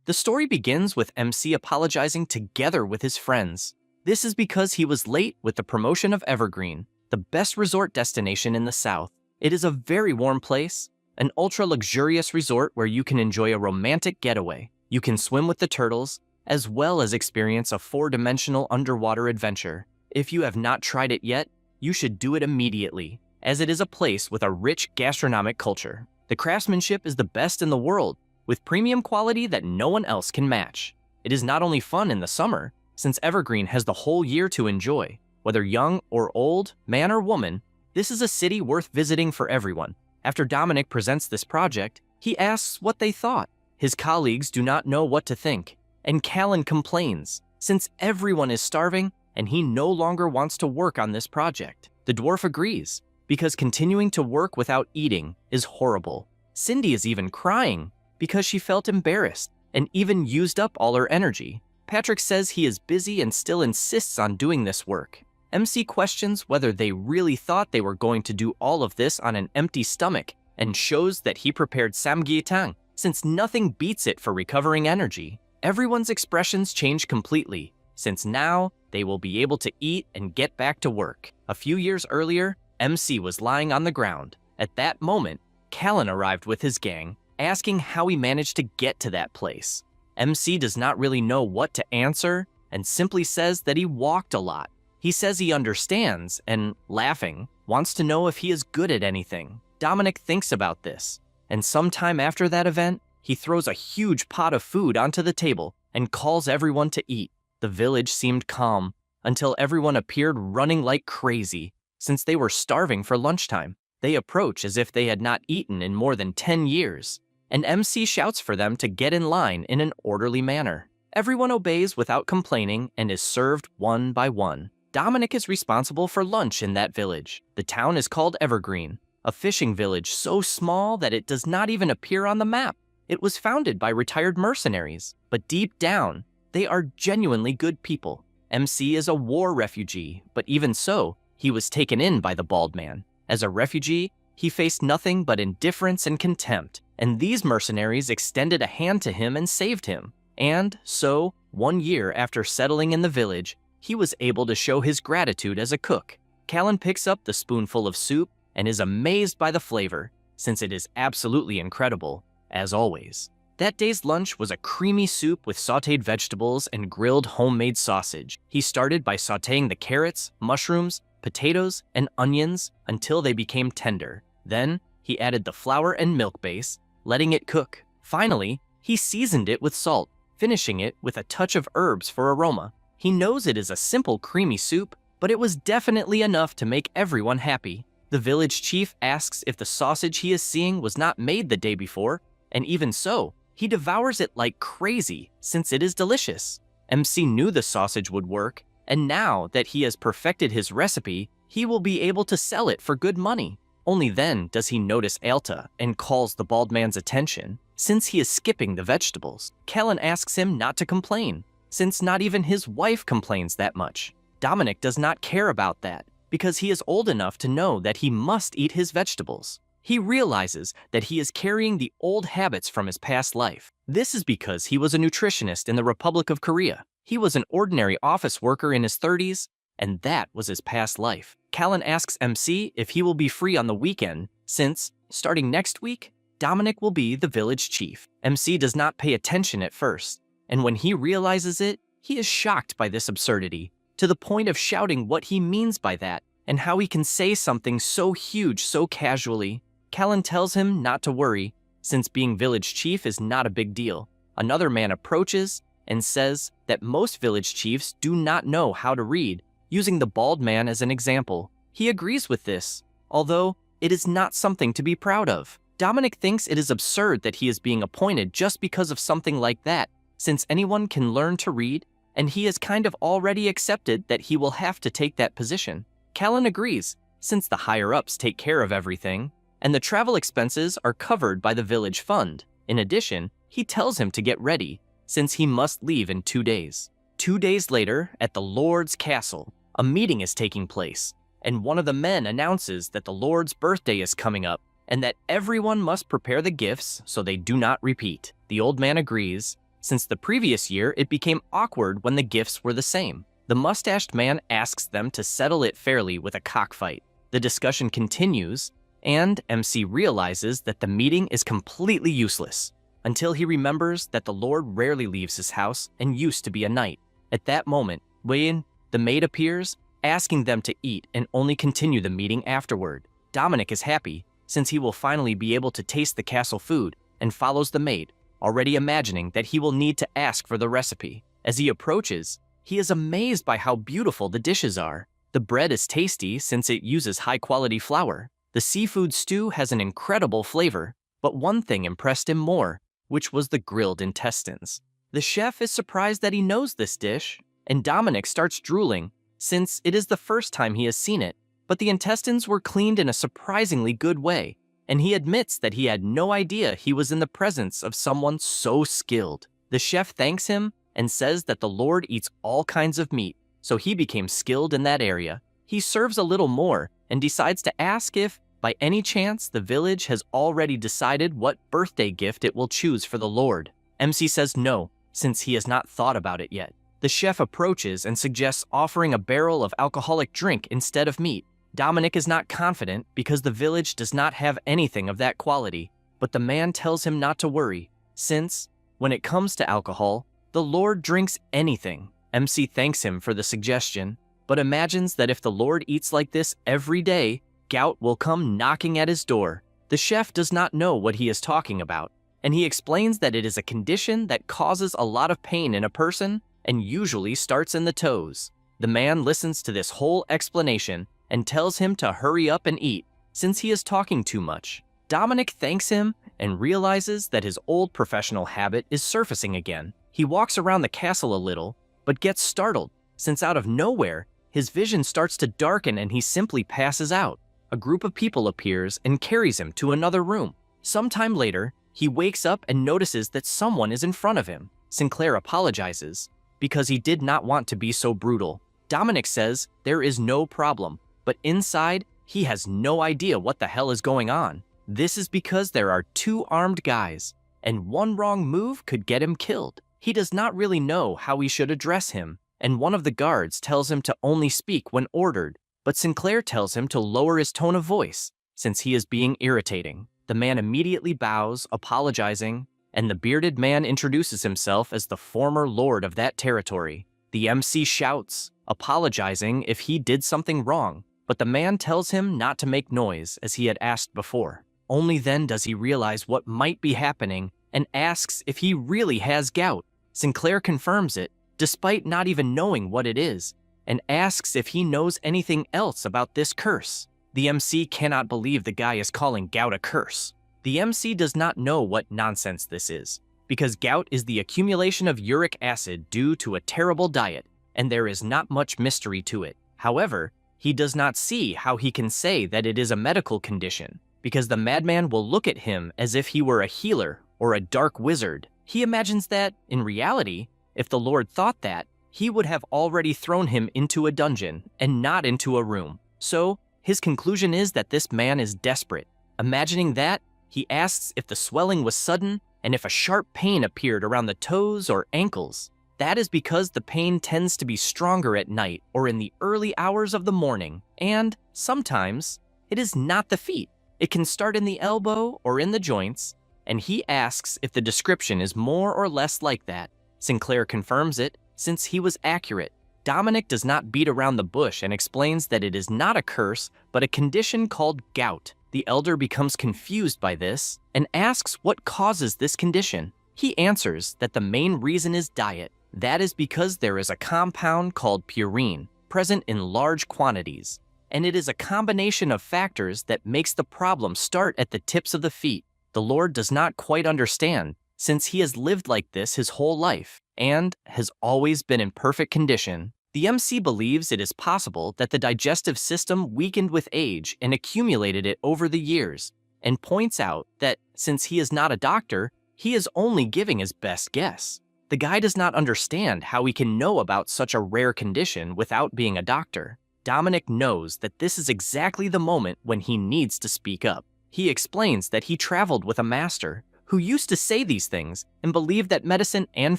The story begins with MC apologizing together with his friends. This is because he was late with the promotion of Evergreen, the best resort destination in the South. It is a very warm place, an ultra-luxurious resort where you can enjoy a romantic getaway. You can swim with the turtles, as well as experience a four-dimensional underwater adventure. If you have not tried it yet, you should do it immediately, as it is a place with a rich gastronomic culture. The craftsmanship is the best in the world, with premium quality that no one else can match. It is not only fun in the summer, since Evergreen has the whole year to enjoy. Whether young or old, man or woman, this is a city worth visiting for everyone. After Dominic presents this project, he asks what they thought. His colleagues do not know what to think, and Callan complains, since everyone is starving and he no longer wants to work on this project. The dwarf agrees, because continuing to work without eating is horrible. Cindy is even crying because she felt embarrassed and even used up all her energy. Patrick says he is busy and still insists on doing this work. MC questions whether they really thought they were going to do all of this on an empty stomach and shows that he prepared samgyetang, since nothing beats it for recovering energy. Everyone's expressions change completely, since now they will be able to eat and get back to work. A few years earlier, MC was lying on the ground. At that moment, Callan arrived with his gang, asking how he managed to get to that place. MC does not really know what to answer and simply says that he walked a lot. He says he understands and, laughing, wants to know if he is good at anything. Dominic thinks about this, and sometime after that event, he throws a huge pot of food onto the table and calls everyone to eat. The village seemed calm until everyone appeared running like crazy, since they were starving for lunchtime. They approach as if they had not eaten in more than 10 years, and MC shouts for them to get in line in an orderly manner. Everyone obeys without complaining and is served one by one. Dominic is responsible for lunch in that village. The town is called Evergreen, a fishing village so small that it does not even appear on the map. It was founded by retired mercenaries, but deep down, they are genuinely good people. MC is a war refugee, but even so, he was taken in by the bald man. As a refugee, he faced nothing but indifference and contempt, and these mercenaries extended a hand to him and saved him. And so, 1 year after settling in the village, he was able to show his gratitude as a cook. Callan picks up the spoonful of soup and is amazed by the flavor, since it is absolutely incredible, as always. That day's lunch was a creamy soup with sautéed vegetables and grilled homemade sausage. He started by sautéing the carrots, mushrooms, potatoes, and onions until they became tender. Then, he added the flour and milk base, letting it cook. Finally, he seasoned it with salt, finishing it with a touch of herbs for aroma. He knows it is a simple creamy soup, but it was definitely enough to make everyone happy. The village chief asks if the sausage he is seeing was not made the day before, and even so, he devours it like crazy since it is delicious. MC knew the sausage would work, and now that he has perfected his recipe, he will be able to sell it for good money. Only then does he notice Alta and calls the bald man's attention, since he is skipping the vegetables. Callan asks him not to complain, since not even his wife complains that much. Dominic does not care about that, because he is old enough to know that he must eat his vegetables. He realizes that he is carrying the old habits from his past life. This is because he was a nutritionist in the Republic of Korea. He was an ordinary office worker in his 30s, and that was his past life. Callan asks MC if he will be free on the weekend, since, starting next week, Dominic will be the village chief. MC does not pay attention at first, and when he realizes it, he is shocked by this absurdity, to the point of shouting what he means by that, and how he can say something so huge so casually. Callan tells him not to worry, since being village chief is not a big deal. Another man approaches and says that most village chiefs do not know how to read, using the bald man as an example. He agrees with this, although it is not something to be proud of. Dominic thinks it is absurd that he is being appointed just because of something like that, since anyone can learn to read, and he has kind of already accepted that he will have to take that position. Callan agrees, since the higher-ups take care of everything, and the travel expenses are covered by the village fund. In addition, he tells him to get ready, since he must leave in 2 days. 2 days later, at the Lord's castle, a meeting is taking place, and one of the men announces that the Lord's birthday is coming up, and that everyone must prepare the gifts so they do not repeat. The old man agrees, since the previous year it became awkward when the gifts were the same. The mustached man asks them to settle it fairly with a cockfight. The discussion continues, and MC realizes that the meeting is completely useless, until he remembers that the Lord rarely leaves his house and used to be a knight. At that moment, Wayne, the maid, appears, asking them to eat and only continue the meeting afterward. Dominic is happy, since he will finally be able to taste the castle food, and follows the maid, already imagining that he will need to ask for the recipe. As he approaches, he is amazed by how beautiful the dishes are. The bread is tasty since it uses high-quality flour. The seafood stew has an incredible flavor, but one thing impressed him more, which was the grilled intestines. The chef is surprised that he knows this dish, and Dominic starts drooling, since it is the first time he has seen it, but the intestines were cleaned in a surprisingly good way, and he admits that he had no idea he was in the presence of someone so skilled. The chef thanks him and says that the Lord eats all kinds of meat, so he became skilled in that area. He serves a little more and decides to ask if, by any chance, the village has already decided what birthday gift it will choose for the Lord. MC says no, since he has not thought about it yet. The chef approaches and suggests offering a barrel of alcoholic drink instead of meat. Dominic is not confident because the village does not have anything of that quality, but the man tells him not to worry, since, when it comes to alcohol, the Lord drinks anything. MC thanks him for the suggestion, but imagines that if the Lord eats like this every day, gout will come knocking at his door. The chef does not know what he is talking about, and he explains that it is a condition that causes a lot of pain in a person and usually starts in the toes. The man listens to this whole explanation and tells him to hurry up and eat, since he is talking too much. Dominic thanks him and realizes that his old professional habit is surfacing again. He walks around the castle a little, but gets startled, since out of nowhere, his vision starts to darken and he simply passes out. A group of people appears and carries him to another room. Sometime later, he wakes up and notices that someone is in front of him. Sinclair apologizes, because he did not want to be so brutal. Dominic says there is no problem, but inside, he has no idea what the hell is going on. This is because there are two armed guys, and one wrong move could get him killed. He does not really know how he should address him, and one of the guards tells him to only speak when ordered, but Sinclair tells him to lower his tone of voice, since he is being irritating. The man immediately bows, apologizing, and the bearded man introduces himself as the former lord of that territory. The MC shouts, apologizing if he did something wrong, but the man tells him not to make noise as he had asked before. Only then does he realize what might be happening and asks if he really has gout. Sinclair confirms it, despite not even knowing what it is, and asks if he knows anything else about this curse. The MC cannot believe the guy is calling gout a curse. The MC does not know what nonsense this is, because gout is the accumulation of uric acid due to a terrible diet, and there is not much mystery to it. However, he does not see how he can say that it is a medical condition, because the madman will look at him as if he were a healer or a dark wizard. He imagines that, in reality, if the Lord thought that, he would have already thrown him into a dungeon and not into a room. So, his conclusion is that this man is desperate. Imagining that, he asks if the swelling was sudden and if a sharp pain appeared around the toes or ankles. That is because the pain tends to be stronger at night or in the early hours of the morning, and sometimes it is not the feet. It can start in the elbow or in the joints, and he asks if the description is more or less like that. Sinclair confirms it, since he was accurate. Dominic does not beat around the bush and explains that it is not a curse, but a condition called gout. The elder becomes confused by this and asks what causes this condition. He answers that the main reason is diet. That is because there is a compound called purine present in large quantities, and it is a combination of factors that makes the problem start at the tips of the feet. The Lord does not quite understand, since he has lived like this his whole life and has always been in perfect condition. The MC believes it is possible that the digestive system weakened with age and accumulated it over the years, and points out that since he is not a doctor, he is only giving his best guess. The guy does not understand how he can know about such a rare condition without being a doctor. Dominic knows that this is exactly the moment when he needs to speak up. He explains that he traveled with a master who used to say these things and believed that medicine and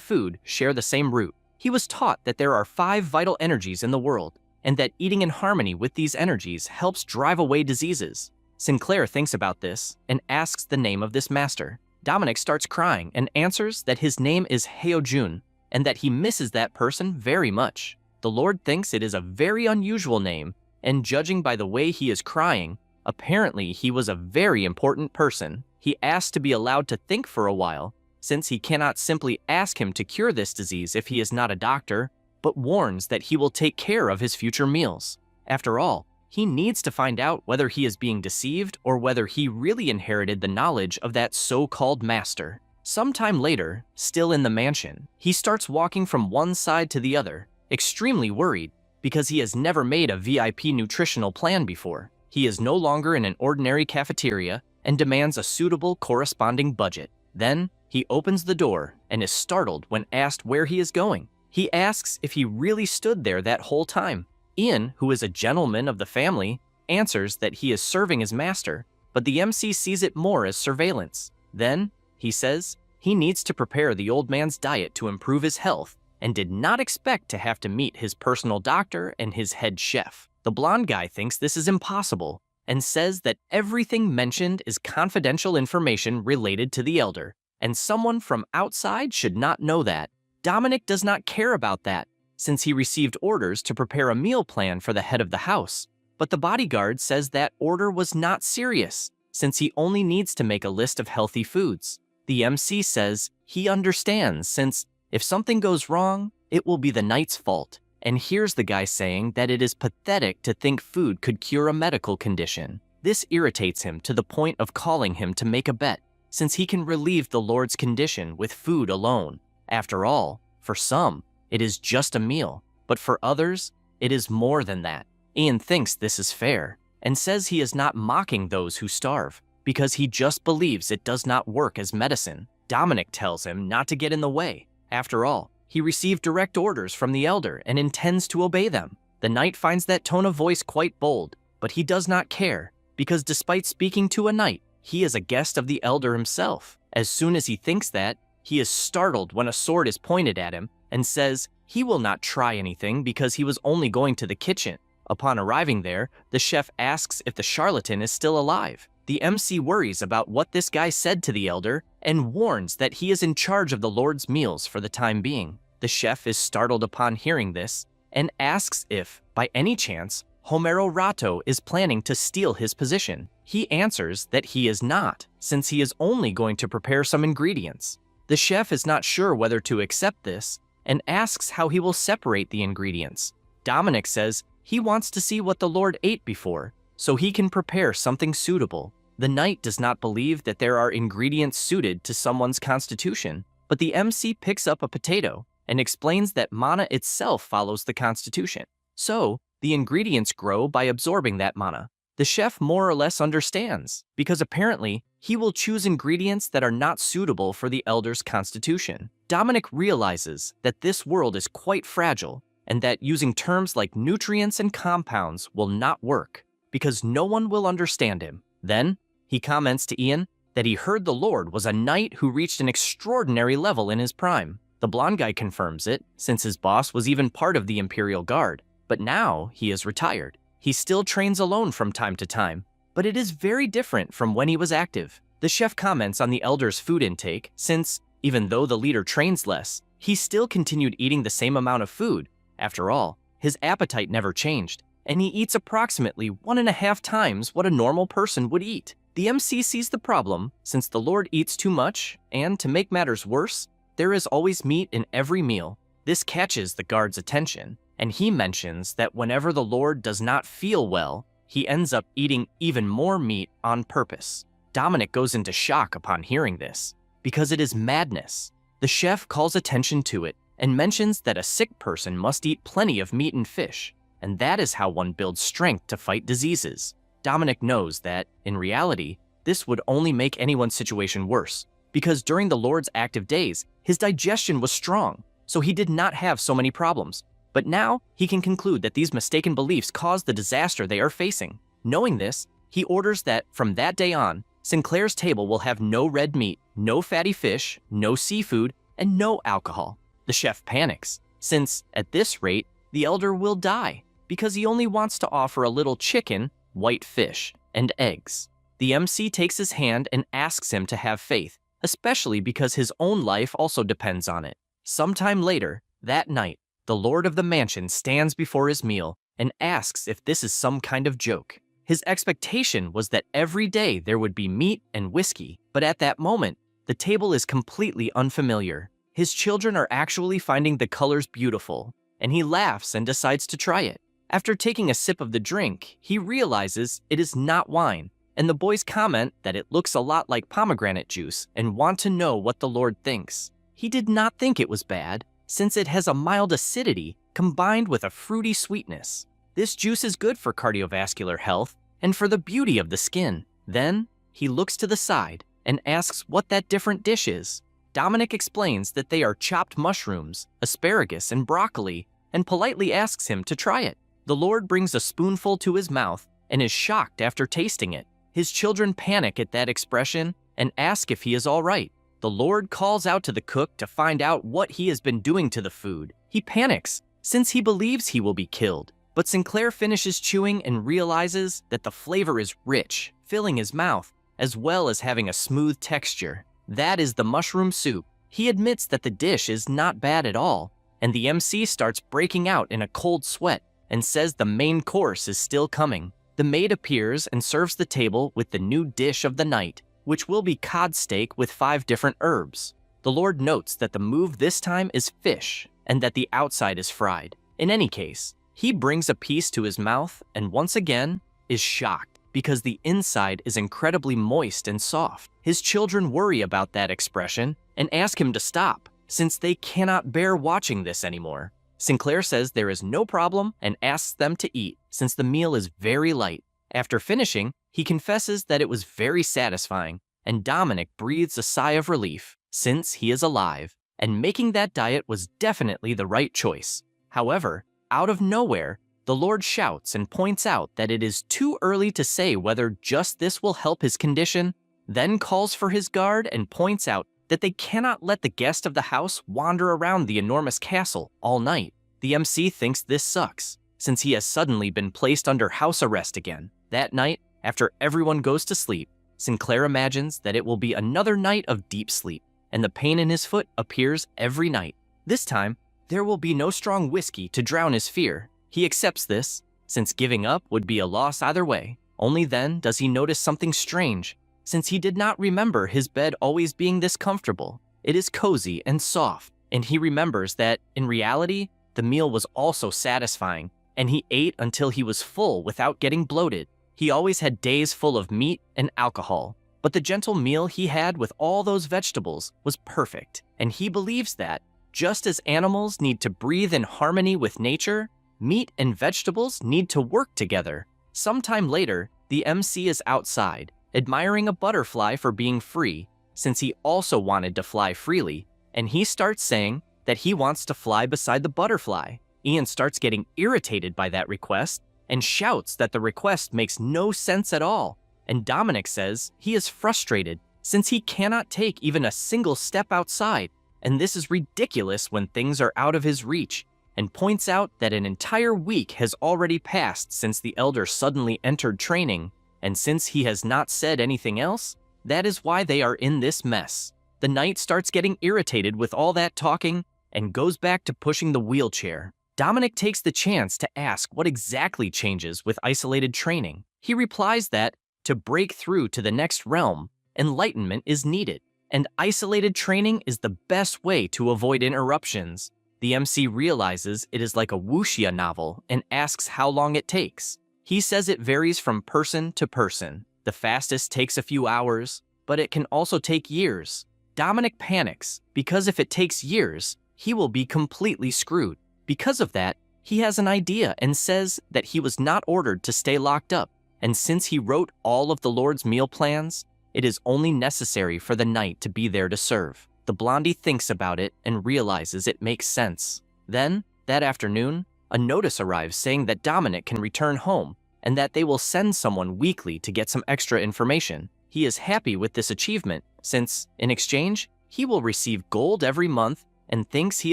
food share the same root. He was taught that there are 5 vital energies in the world, and that eating in harmony with these energies helps drive away diseases. Sinclair thinks about this and asks the name of this master. Dominic starts crying and answers that his name is Heojun, and that he misses that person very much. The Lord thinks it is a very unusual name, and judging by the way he is crying, apparently he was a very important person. He asks to be allowed to think for a while, since he cannot simply ask him to cure this disease if he is not a doctor, but warns that he will take care of his future meals. After all, he needs to find out whether he is being deceived or whether he really inherited the knowledge of that so-called master. Sometime later, still in the mansion, he starts walking from one side to the other, extremely worried because he has never made a VIP nutritional plan before. He is no longer in an ordinary cafeteria and demands a suitable corresponding budget. Then, he opens the door and is startled when asked where he is going. He asks if he really stood there that whole time. Ian, who is a gentleman of the family, answers that he is serving his master, but the MC sees it more as surveillance. Then, he says he needs to prepare the old man's diet to improve his health and did not expect to have to meet his personal doctor and his head chef. The blonde guy thinks this is impossible and says that everything mentioned is confidential information related to the elder, and someone from outside should not know that. Dominic does not care about that, since he received orders to prepare a meal plan for the head of the house. But the bodyguard says that order was not serious, since he only needs to make a list of healthy foods. The MC says he understands, since if something goes wrong, it will be the knight's fault. And here's the guy saying that it is pathetic to think food could cure a medical condition. This irritates him to the point of calling him to make a bet, since he can relieve the Lord's condition with food alone. After all, for some, it is just a meal, but for others, it is more than that. Ian thinks this is fair, and says he is not mocking those who starve, because he just believes it does not work as medicine. Dominic tells him not to get in the way. After all, he received direct orders from the elder and intends to obey them. The knight finds that tone of voice quite bold, but he does not care, because despite speaking to a knight, he is a guest of the elder himself. As soon as he thinks that, he is startled when a sword is pointed at him and says he will not try anything because he was only going to the kitchen. Upon arriving there, the chef asks if the charlatan is still alive. The MC worries about what this guy said to the elder and warns that he is in charge of the Lord's meals for the time being. The chef is startled upon hearing this and asks if, by any chance, Homero Rato is planning to steal his position. He answers that he is not, since he is only going to prepare some ingredients. The chef is not sure whether to accept this and asks how he will separate the ingredients. Dominic says he wants to see what the Lord ate before, so he can prepare something suitable. The knight does not believe that there are ingredients suited to someone's constitution, but the MC picks up a potato and explains that mana itself follows the constitution. So, the ingredients grow by absorbing that mana. The chef more or less understands, because apparently he will choose ingredients that are not suitable for the elder's constitution. Dominic realizes that this world is quite fragile, and that using terms like nutrients and compounds will not work, because no one will understand him. Then, he comments to Ian that he heard the Lord was a knight who reached an extraordinary level in his prime. The blonde guy confirms it, since his boss was even part of the Imperial Guard, but now he is retired. He still trains alone from time to time, but it is very different from when he was active. The chef comments on the elder's food intake, since, even though the leader trains less, he still continued eating the same amount of food. After all, his appetite never changed, and he eats approximately 1.5 times what a normal person would eat. The MC sees the problem, since the Lord eats too much, and to make matters worse, there is always meat in every meal. This catches the guard's attention, and he mentions that whenever the Lord does not feel well, he ends up eating even more meat on purpose. Dominic goes into shock upon hearing this, because it is madness. The chef calls attention to it and mentions that a sick person must eat plenty of meat and fish, and that is how one builds strength to fight diseases. Dominic knows that, in reality, this would only make anyone's situation worse, because during the Lord's active days, his digestion was strong, so he did not have so many problems. But now, he can conclude that these mistaken beliefs caused the disaster they are facing. Knowing this, he orders that, from that day on, Sinclair's table will have no red meat, no fatty fish, no seafood, and no alcohol. The chef panics, since, at this rate, the elder will die, because he only wants to offer a little chicken, white fish, and eggs. The MC takes his hand and asks him to have faith, especially because his own life also depends on it. Sometime later, that night, the lord of the mansion stands before his meal and asks if this is some kind of joke. His expectation was that every day there would be meat and whiskey, but at that moment, the table is completely unfamiliar. His children are actually finding the colors beautiful, and he laughs and decides to try it. After taking a sip of the drink, he realizes it is not wine, and the boys comment that it looks a lot like pomegranate juice and want to know what the Lord thinks. He did not think it was bad, since it has a mild acidity combined with a fruity sweetness. This juice is good for cardiovascular health and for the beauty of the skin. Then, he looks to the side and asks what that different dish is. Dominic explains that they are chopped mushrooms, asparagus, and broccoli, and politely asks him to try it. The Lord brings a spoonful to his mouth and is shocked after tasting it. His children panic at that expression and ask if he is all right. The Lord calls out to the cook to find out what he has been doing to the food. He panics, since he believes he will be killed. But Sinclair finishes chewing and realizes that the flavor is rich, filling his mouth, as well as having a smooth texture. That is the mushroom soup. He admits that the dish is not bad at all, and the MC starts breaking out in a cold sweat and says the main course is still coming. The maid appears and serves the table with the new dish of the night, which will be cod steak with 5 different herbs. The Lord notes that the move this time is fish, and that the outside is fried. In any case, he brings a piece to his mouth and once again is shocked because the inside is incredibly moist and soft. His children worry about that expression and ask him to stop, since they cannot bear watching this anymore. Sinclair says there is no problem and asks them to eat, since the meal is very light. After finishing, he confesses that it was very satisfying, and Dominic breathes a sigh of relief, since he is alive, and making that diet was definitely the right choice. However, out of nowhere, the Lord shouts and points out that it is too early to say whether just this will help his condition, then calls for his guard and points out that they cannot let the guest of the house wander around the enormous castle all night. The MC thinks this sucks, since he has suddenly been placed under house arrest again. That night, after everyone goes to sleep, Sinclair imagines that it will be another night of deep sleep, and the pain in his foot appears every night. This time, there will be no strong whiskey to drown his fear. He accepts this, since giving up would be a loss either way. Only then does he notice something strange, since he did not remember his bed always being this comfortable. It is cozy and soft, and he remembers that, in reality, the meal was also satisfying, and he ate until he was full without getting bloated. He always had days full of meat and alcohol, but the gentle meal he had with all those vegetables was perfect, and he believes that, just as animals need to breathe in harmony with nature, meat and vegetables need to work together. Sometime later, the MC is outside, admiring a butterfly for being free, since he also wanted to fly freely, and he starts saying that he wants to fly beside the butterfly. Ian starts getting irritated by that request and shouts that the request makes no sense at all, and Dominic says he is frustrated since he cannot take even a single step outside, and this is ridiculous when things are out of his reach, and points out that an entire week has already passed since the elder suddenly entered training, and since he has not said anything else, that is why they are in this mess. The knight starts getting irritated with all that talking and goes back to pushing the wheelchair. Dominic takes the chance to ask what exactly changes with isolated training. He replies that, to break through to the next realm, enlightenment is needed, and isolated training is the best way to avoid interruptions. The MC realizes it is like a wuxia novel and asks how long it takes. He says it varies from person to person. The fastest takes a few hours, but it can also take years. Dominic panics, because if it takes years, he will be completely screwed. Because of that, he has an idea and says that he was not ordered to stay locked up, and since he wrote all of the Lord's meal plans, it is only necessary for the knight to be there to serve. The blondie thinks about it and realizes it makes sense. Then, that afternoon, a notice arrives saying that Dominic can return home and that they will send someone weekly to get some extra information. He is happy with this achievement since, in exchange, he will receive gold every month and thinks he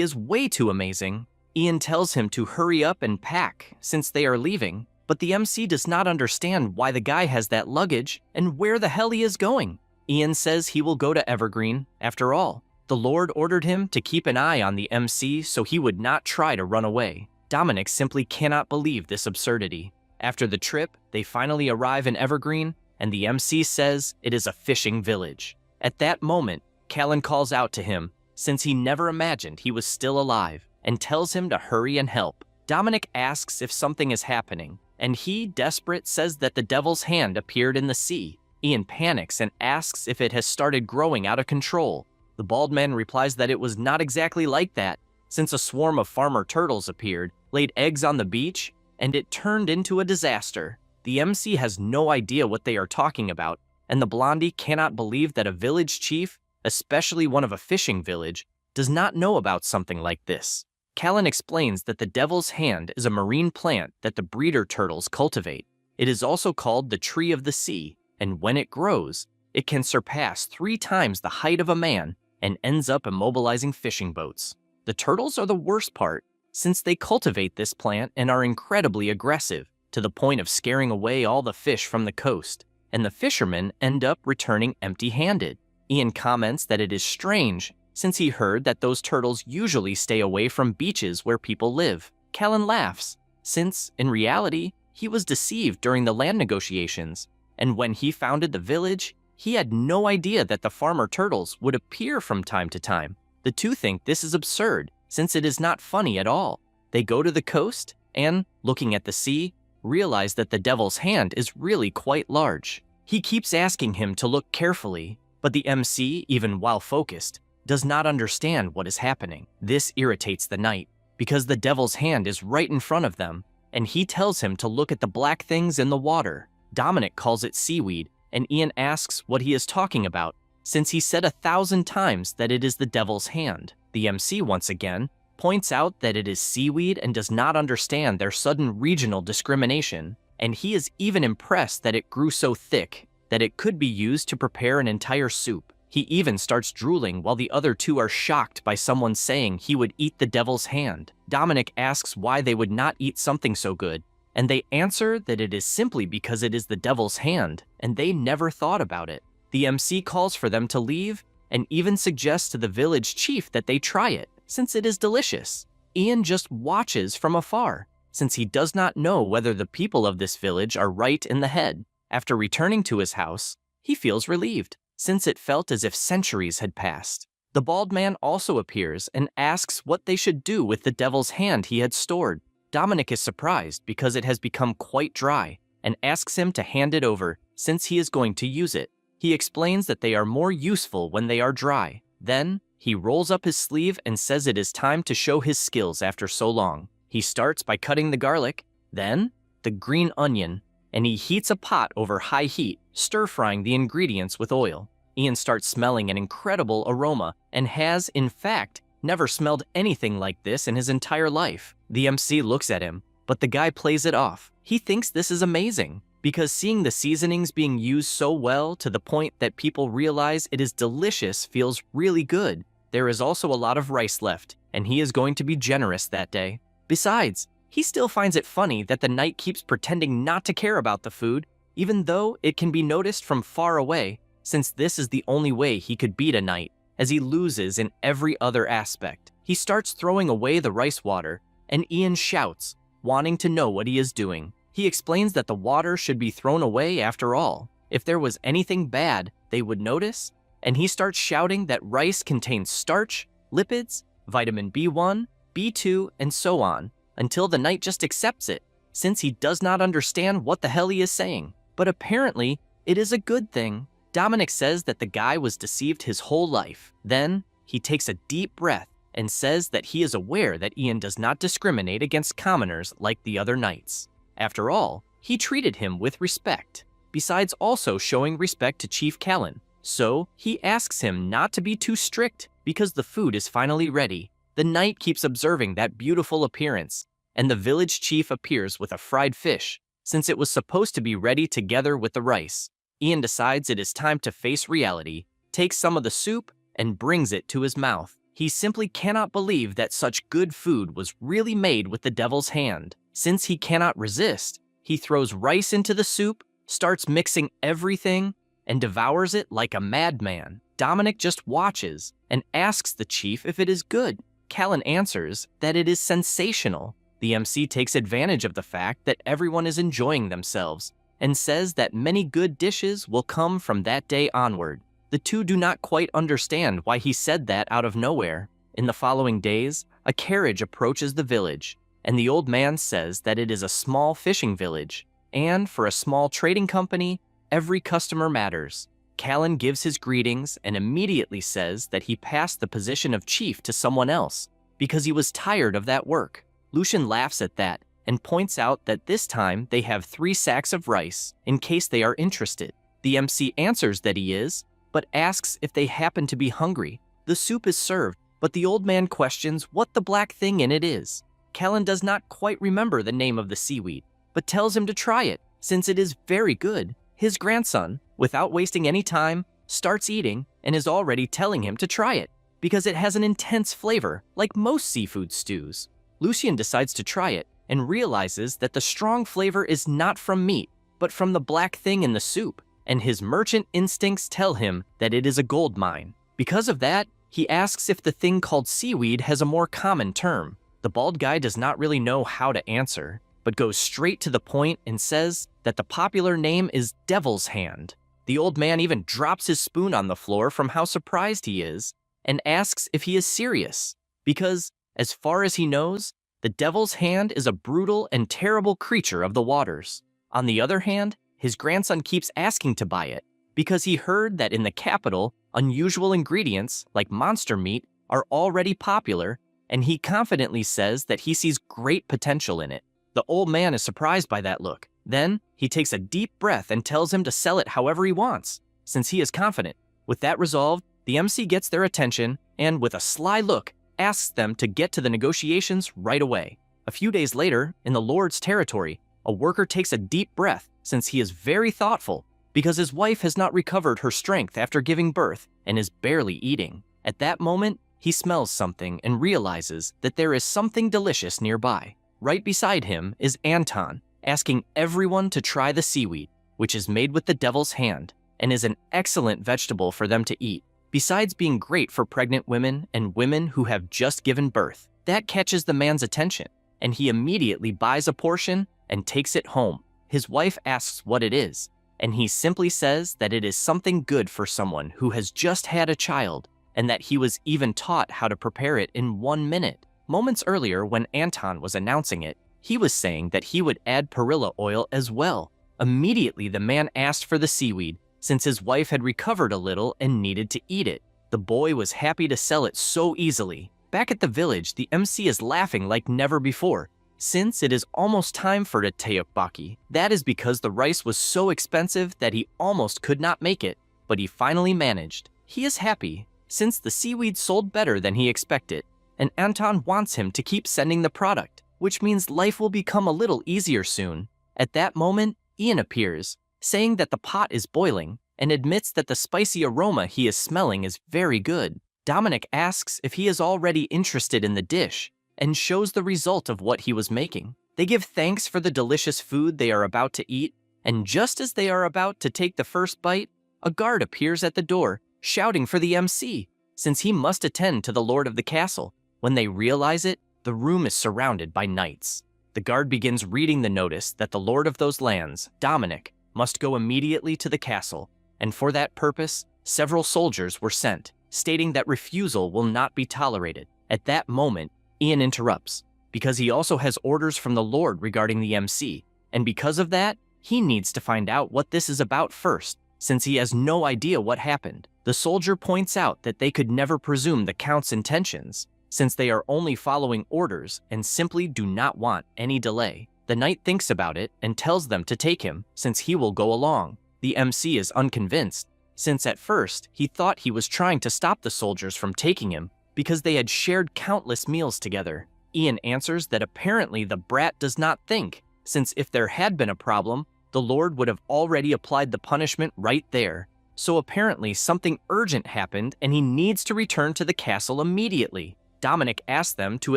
is way too amazing. Ian tells him to hurry up and pack since they are leaving, but the MC does not understand why the guy has that luggage and where the hell he is going. Ian says he will go to Evergreen. After all, the Lord ordered him to keep an eye on the MC so he would not try to run away. Dominic simply cannot believe this absurdity. After the trip, they finally arrive in Evergreen, and the MC says it is a fishing village. At that moment, Callan calls out to him, since he never imagined he was still alive, and tells him to hurry and help. Dominic asks if something is happening, and he, desperate, says that the devil's hand appeared in the sea. Ian panics and asks if it has started growing out of control. The bald man replies that it was not exactly like that, since a swarm of farmer turtles appeared, laid eggs on the beach, and it turned into a disaster. The MC has no idea what they are talking about, and the blondie cannot believe that a village chief, especially one of a fishing village, does not know about something like this. Callan explains that the devil's hand is a marine plant that the breeder turtles cultivate. It is also called the tree of the sea, and when it grows, it can surpass 3 times the height of a man and ends up immobilizing fishing boats. The turtles are the worst part, since they cultivate this plant and are incredibly aggressive, to the point of scaring away all the fish from the coast, and the fishermen end up returning empty-handed. Ian comments that it is strange, since he heard that those turtles usually stay away from beaches where people live. Callan laughs, since, in reality, he was deceived during the land negotiations, and when he founded the village, he had no idea that the farmer turtles would appear from time to time. The two think this is absurd, since it is not funny at all. They go to the coast and, looking at the sea, realize that the devil's hand is really quite large. He keeps asking him to look carefully, but the MC, even while focused, does not understand what is happening. This irritates the knight, because the devil's hand is right in front of them, and he tells him to look at the black things in the water. Dominic calls it seaweed, and Ian asks what he is talking about, since he said 1,000 times that it is the devil's hand. The MC once again points out that it is seaweed and does not understand their sudden regional discrimination, and he is even impressed that it grew so thick that it could be used to prepare an entire soup. He even starts drooling while the other two are shocked by someone saying he would eat the devil's hand. Dominic asks why they would not eat something so good, and they answer that it is simply because it is the devil's hand, and they never thought about it. The MC calls for them to leave, and even suggests to the village chief that they try it, since it is delicious. Ian just watches from afar, since he does not know whether the people of this village are right in the head. After returning to his house, he feels relieved, since it felt as if centuries had passed. The bald man also appears and asks what they should do with the devil's hand he had stored. Dominic is surprised because it has become quite dry, and asks him to hand it over, since he is going to use it. He explains that they are more useful when they are dry. Then, he rolls up his sleeve and says it is time to show his skills after so long. He starts by cutting the garlic, then the green onion, and he heats a pot over high heat, stir-frying the ingredients with oil. Ian starts smelling an incredible aroma and has, in fact, never smelled anything like this in his entire life. The MC looks at him, but the guy plays it off. He thinks this is amazing, because seeing the seasonings being used so well to the point that people realize it is delicious feels really good. There is also a lot of rice left, and he is going to be generous that day. Besides, he still finds it funny that the knight keeps pretending not to care about the food, even though it can be noticed from far away, since this is the only way he could beat a knight, as he loses in every other aspect. He starts throwing away the rice water, and Ian shouts, wanting to know what he is doing. He explains that the water should be thrown away after all. If there was anything bad, they would notice, and he starts shouting that rice contains starch, lipids, vitamin B1, B2, and so on, until the knight just accepts it, since he does not understand what the hell he is saying. But apparently, it is a good thing. Dominic says that the guy was deceived his whole life. Then, he takes a deep breath and says that he is aware that Ian does not discriminate against commoners like the other knights. After all, he treated him with respect, besides also showing respect to Chief Callan. So, he asks him not to be too strict because the food is finally ready. The knight keeps observing that beautiful appearance, and the village chief appears with a fried fish, since it was supposed to be ready together with the rice. Ian decides it is time to face reality, takes some of the soup, and brings it to his mouth. He simply cannot believe that such good food was really made with the devil's hand. Since he cannot resist, he throws rice into the soup, starts mixing everything, and devours it like a madman. Dominic just watches and asks the chief if it is good. Callan answers that it is sensational. The MC takes advantage of the fact that everyone is enjoying themselves and says that many good dishes will come from that day onward. The two do not quite understand why he said that out of nowhere. In the following days, a carriage approaches the village, and the old man says that it is a small fishing village, and for a small trading company, every customer matters. Callan gives his greetings and immediately says that he passed the position of chief to someone else because he was tired of that work. Lucian laughs at that and points out that this time they have 3 sacks of rice in case they are interested. The MC answers that he is, but asks if they happen to be hungry. The soup is served, but the old man questions what the black thing in it is. Callan does not quite remember the name of the seaweed, but tells him to try it since it is very good. His grandson, without wasting any time, starts eating and is already telling him to try it because it has an intense flavor like most seafood stews. Lucian decides to try it and realizes that the strong flavor is not from meat, but from the black thing in the soup, and his merchant instincts tell him that it is a gold mine. Because of that, he asks if the thing called seaweed has a more common term. The bald guy does not really know how to answer, but goes straight to the point and says that the popular name is devil's hand. The old man even drops his spoon on the floor from how surprised he is and asks if he is serious, because, as far as he knows, the devil's hand is a brutal and terrible creature of the waters. On the other hand, his grandson keeps asking to buy it because he heard that in the capital, unusual ingredients like monster meat are already popular, and he confidently says that he sees great potential in it. The old man is surprised by that look. Then, he takes a deep breath and tells him to sell it however he wants, since he is confident. With that resolved, the MC gets their attention and, with a sly look, asks them to get to the negotiations right away. A few days later, in the Lord's territory, a worker takes a deep breath since he is very thoughtful because his wife has not recovered her strength after giving birth and is barely eating. At that moment, he smells something and realizes that there is something delicious nearby. Right beside him is Anton, asking everyone to try the seaweed, which is made with the devil's hand and is an excellent vegetable for them to eat, besides being great for pregnant women and women who have just given birth. That catches the man's attention, and he immediately buys a portion and takes it home. His wife asks what it is, and he simply says that it is something good for someone who has just had a child, and that he was even taught how to prepare it in 1 minute. Moments earlier, when Anton was announcing it, he was saying that he would add perilla oil as well. Immediately, the man asked for the seaweed, since his wife had recovered a little and needed to eat it. The boy was happy to sell it so easily. Back at the village, the MC is laughing like never before, since it is almost time for the teokbokki. That is because the rice was so expensive that he almost could not make it, but he finally managed. He is happy, since the seaweed sold better than he expected, and Anton wants him to keep sending the product, which means life will become a little easier soon. At that moment, Ian appears, saying that the pot is boiling, and admits that the spicy aroma he is smelling is very good. Dominic asks if he is already interested in the dish, and shows the result of what he was making. They give thanks for the delicious food they are about to eat, and just as they are about to take the first bite, a guard appears at the door, shouting for the MC, since he must attend to the lord of the castle. When they realize it, the room is surrounded by knights. The guard begins reading the notice that the lord of those lands, Dominic, must go immediately to the castle, and for that purpose, several soldiers were sent, stating that refusal will not be tolerated. At that moment, Ian interrupts, because he also has orders from the Lord regarding the MC, and because of that, he needs to find out what this is about first, since he has no idea what happened. The soldier points out that they could never presume the Count's intentions, since they are only following orders and simply do not want any delay. The knight thinks about it and tells them to take him, since he will go along. The MC is unconvinced, since at first he thought he was trying to stop the soldiers from taking him because they had shared countless meals together. Ian answers that apparently the brat does not think, since if there had been a problem, the Lord would have already applied the punishment right there. So apparently something urgent happened and he needs to return to the castle immediately. Dominic asks them to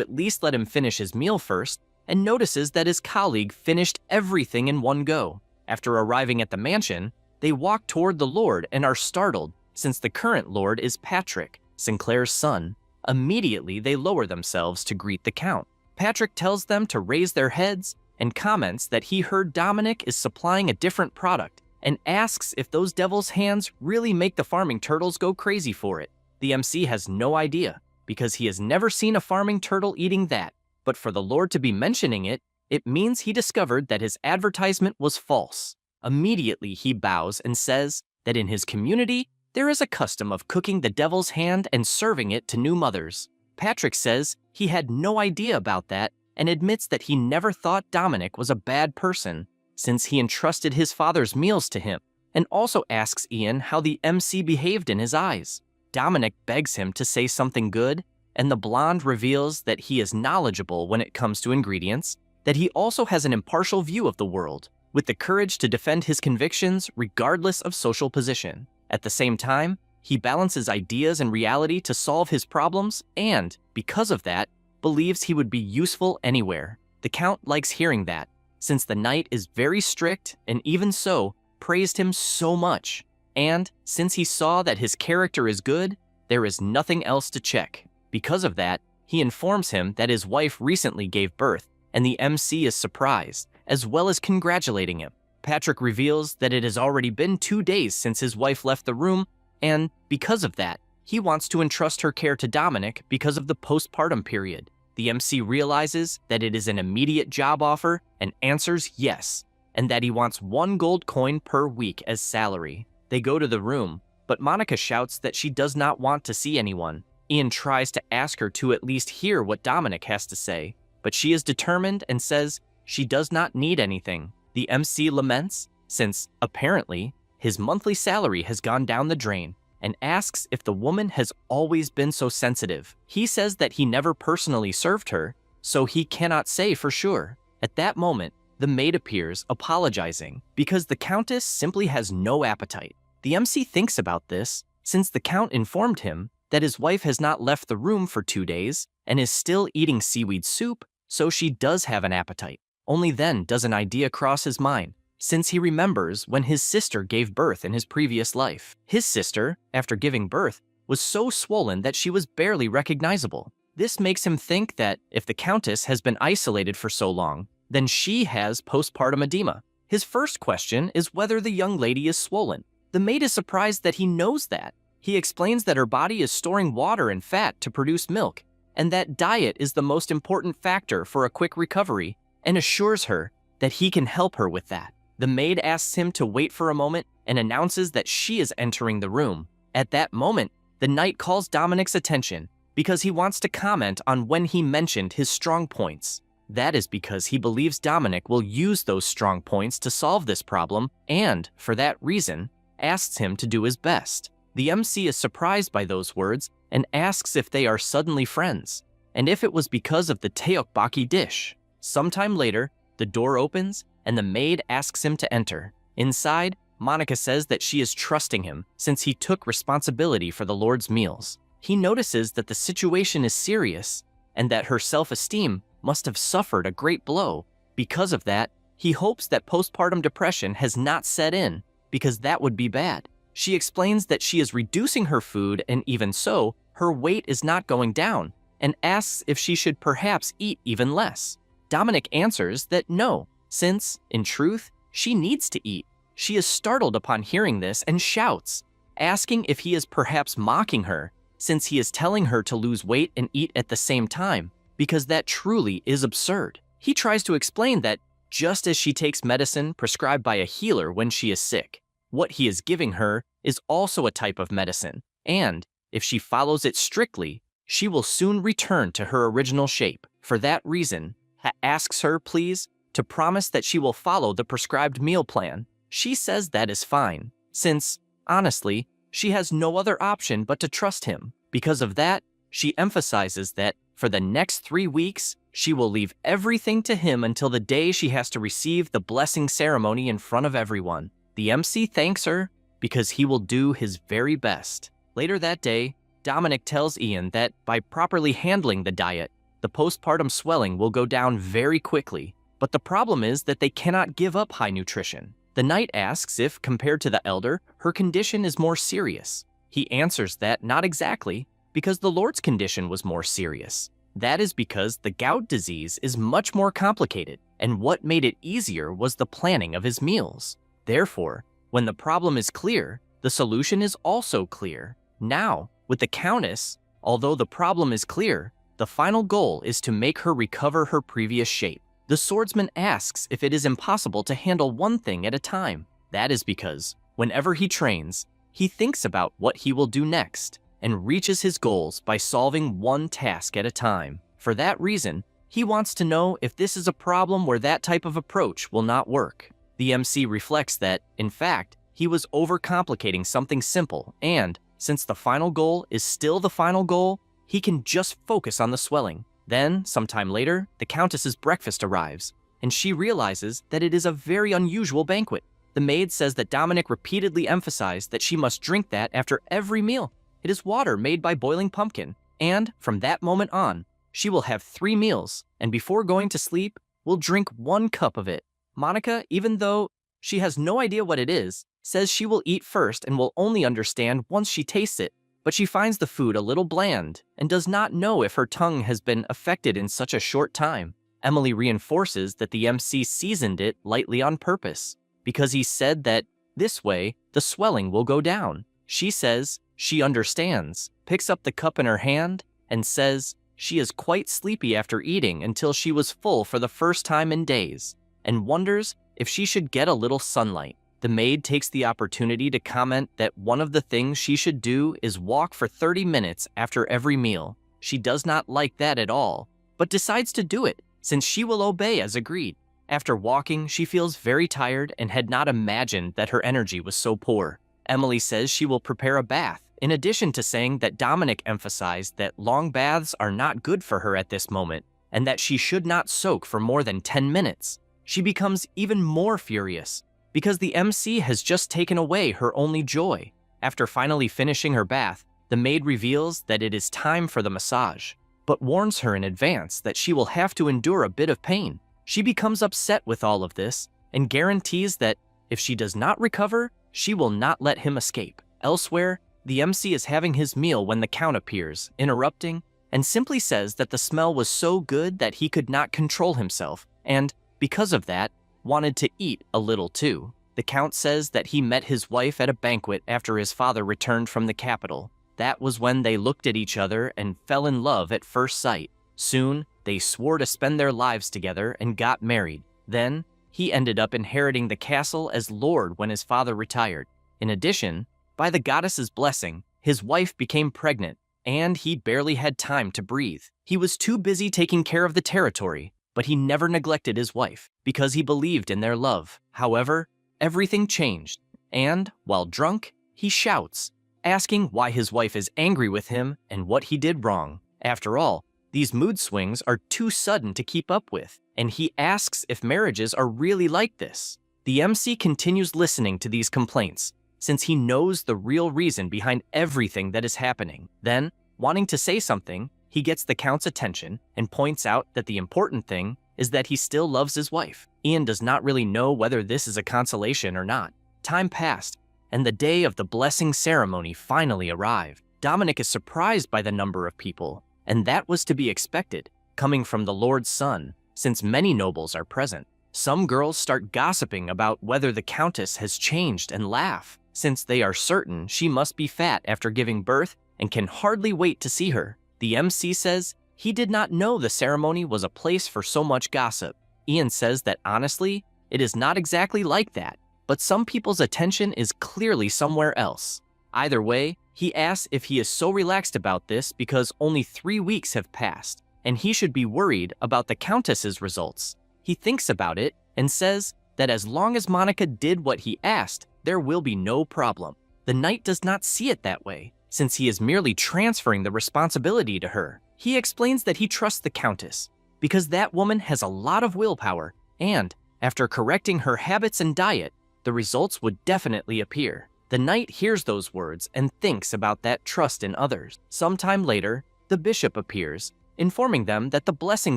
at least let him finish his meal first and notices that his colleague finished everything in one go. After arriving at the mansion, they walk toward the Lord and are startled since the current Lord is Patrick, Sinclair's son. Immediately, they lower themselves to greet the Count. Patrick tells them to raise their heads and comments that he heard Dominic is supplying a different product and asks if those devil's hands really make the farming turtles go crazy for it. The MC has no idea because he has never seen a farming turtle eating that, but for the Lord to be mentioning it, it means he discovered that his advertisement was false. Immediately, he bows and says that in his community, there is a custom of cooking the devil's hand and serving it to new mothers. Patrick says he had no idea about that and admits that he never thought Dominic was a bad person since he entrusted his father's meals to him, and also asks Ian how the MC behaved in his eyes. Dominic begs him to say something good, and the blonde reveals that he is knowledgeable when it comes to ingredients, that he also has an impartial view of the world, with the courage to defend his convictions regardless of social position. At the same time, he balances ideas and reality to solve his problems and, because of that, believes he would be useful anywhere. The Count likes hearing that, since the knight is very strict and even so, praised him so much. And, since he saw that his character is good, there is nothing else to check. Because of that, he informs him that his wife recently gave birth, and the MC is surprised, as well as congratulating him. Patrick reveals that it has already been 2 days since his wife left the room, and because of that, he wants to entrust her care to Dominic because of the postpartum period. The MC realizes that it is an immediate job offer and answers yes, and that he wants 1 gold coin per week as salary. They go to the room, but Monica shouts that she does not want to see anyone. Ian tries to ask her to at least hear what Dominic has to say, but she is determined and says she does not need anything. The MC laments, since, apparently, his monthly salary has gone down the drain, and asks if the woman has always been so sensitive. He says that he never personally served her, so he cannot say for sure. At that moment, the maid appears, apologizing, because the Countess simply has no appetite. The MC thinks about this, since the Count informed him that his wife has not left the room for 2 days and is still eating seaweed soup, so she does have an appetite. Only then does an idea cross his mind, since he remembers when his sister gave birth in his previous life. His sister, after giving birth, was so swollen that she was barely recognizable. This makes him think that if the Countess has been isolated for so long, then she has postpartum edema. His first question is whether the young lady is swollen. The maid is surprised that he knows that. He explains that her body is storing water and fat to produce milk, and that diet is the most important factor for a quick recovery, and assures her that he can help her with that. The maid asks him to wait for a moment and announces that she is entering the room. At that moment, the knight calls Dominic's attention because he wants to comment on when he mentioned his strong points. That is because he believes Dominic will use those strong points to solve this problem and, for that reason, asks him to do his best. The MC is surprised by those words and asks if they are suddenly friends, and if it was because of the teokbokki dish. Sometime later, the door opens and the maid asks him to enter. Inside, Monica says that she is trusting him since he took responsibility for the Lord's meals. He notices that the situation is serious and that her self-esteem must have suffered a great blow. Because of that, he hopes that postpartum depression has not set in, because that would be bad. She explains that she is reducing her food and even so, her weight is not going down, and asks if she should perhaps eat even less. Dominic answers that no, since, in truth, she needs to eat. She is startled upon hearing this and shouts, asking if he is perhaps mocking her, since he is telling her to lose weight and eat at the same time, because that truly is absurd. He tries to explain that just as she takes medicine prescribed by a healer when she is sick, what he is giving her is also a type of medicine, and if she follows it strictly, she will soon return to her original shape. For that reason, he asks her, please, to promise that she will follow the prescribed meal plan. She says that is fine, since, honestly, she has no other option but to trust him. Because of that, she emphasizes that for the next 3 weeks, she will leave everything to him until the day she has to receive the blessing ceremony in front of everyone. The MC thanks her because he will do his very best. Later that day, Dominic tells Ian that by properly handling the diet, the postpartum swelling will go down very quickly. But the problem is that they cannot give up high nutrition. The knight asks if, compared to the elder, her condition is more serious. He answers that not exactly, because the Lord's condition was more serious. That is because the gout disease is much more complicated, and what made it easier was the planning of his meals. Therefore, when the problem is clear, the solution is also clear. Now, with the Countess, although the problem is clear, the final goal is to make her recover her previous shape. The swordsman asks if it is impossible to handle one thing at a time. That is because, whenever he trains, he thinks about what he will do next and reaches his goals by solving one task at a time. For that reason, he wants to know if this is a problem where that type of approach will not work. The MC reflects that, in fact, he was overcomplicating something simple, and, since the final goal is still the final goal, he can just focus on the swelling. Then, sometime later, the Countess's breakfast arrives, and she realizes that it is a very unusual banquet. The maid says that Dominic repeatedly emphasized that she must drink that after every meal. It is water made by boiling pumpkin, and from that moment on, she will have 3 meals, and before going to sleep, will drink 1 cup of it. Monica, even though she has no idea what it is, says she will eat first and will only understand once she tastes it, but she finds the food a little bland and does not know if her tongue has been affected in such a short time. Emily reinforces that the MC seasoned it lightly on purpose, because he said that this way the swelling will go down. She says she understands, picks up the cup in her hand, and says she is quite sleepy after eating until she was full for the first time in days, and wonders if she should get a little sunlight. The maid takes the opportunity to comment that one of the things she should do is walk for 30 minutes after every meal. She does not like that at all, but decides to do it, since she will obey as agreed. After walking, she feels very tired and had not imagined that her energy was so poor. Emily says she will prepare a bath, in addition to saying that Dominic emphasized that long baths are not good for her at this moment, and that she should not soak for more than 10 minutes. She becomes even more furious, because the MC has just taken away her only joy. After finally finishing her bath, the maid reveals that it is time for the massage, but warns her in advance that she will have to endure a bit of pain. She becomes upset with all of this and guarantees that if she does not recover, she will not let him escape. Elsewhere, the MC is having his meal when the Count appears, interrupting, and simply says that the smell was so good that he could not control himself, and, because of that, wanted to eat a little too. The Count says that he met his wife at a banquet after his father returned from the capital. That was when they looked at each other and fell in love at first sight. Soon, they swore to spend their lives together and got married. Then, he ended up inheriting the castle as lord when his father retired. In addition, by the goddess's blessing, his wife became pregnant, and he barely had time to breathe. He was too busy taking care of the territory, but he never neglected his wife, because he believed in their love. However, everything changed, and, while drunk, he shouts, asking why his wife is angry with him and what he did wrong. After all, these mood swings are too sudden to keep up with, and he asks if marriages are really like this. The MC continues listening to these complaints, since he knows the real reason behind everything that is happening. Then, wanting to say something, he gets the Count's attention and points out that the important thing is that he still loves his wife. Ian does not really know whether this is a consolation or not. Time passed, and the day of the blessing ceremony finally arrived. Dominic is surprised by the number of people, and that was to be expected, coming from the Lord's son, since many nobles are present. Some girls start gossiping about whether the Countess has changed and laugh, since they are certain she must be fat after giving birth and can hardly wait to see her. The MC says he did not know the ceremony was a place for so much gossip. Ian says that honestly, it is not exactly like that, but some people's attention is clearly somewhere else. Either way, he asks if he is so relaxed about this because only 3 weeks have passed, and he should be worried about the Countess's results. He thinks about it and says that as long as Monica did what he asked, there will be no problem. The knight does not see it that way, since he is merely transferring the responsibility to her. He explains that he trusts the Countess, because that woman has a lot of willpower, and after correcting her habits and diet, the results would definitely appear. The knight hears those words and thinks about that trust in others. Sometime later, the bishop appears, informing them that the blessing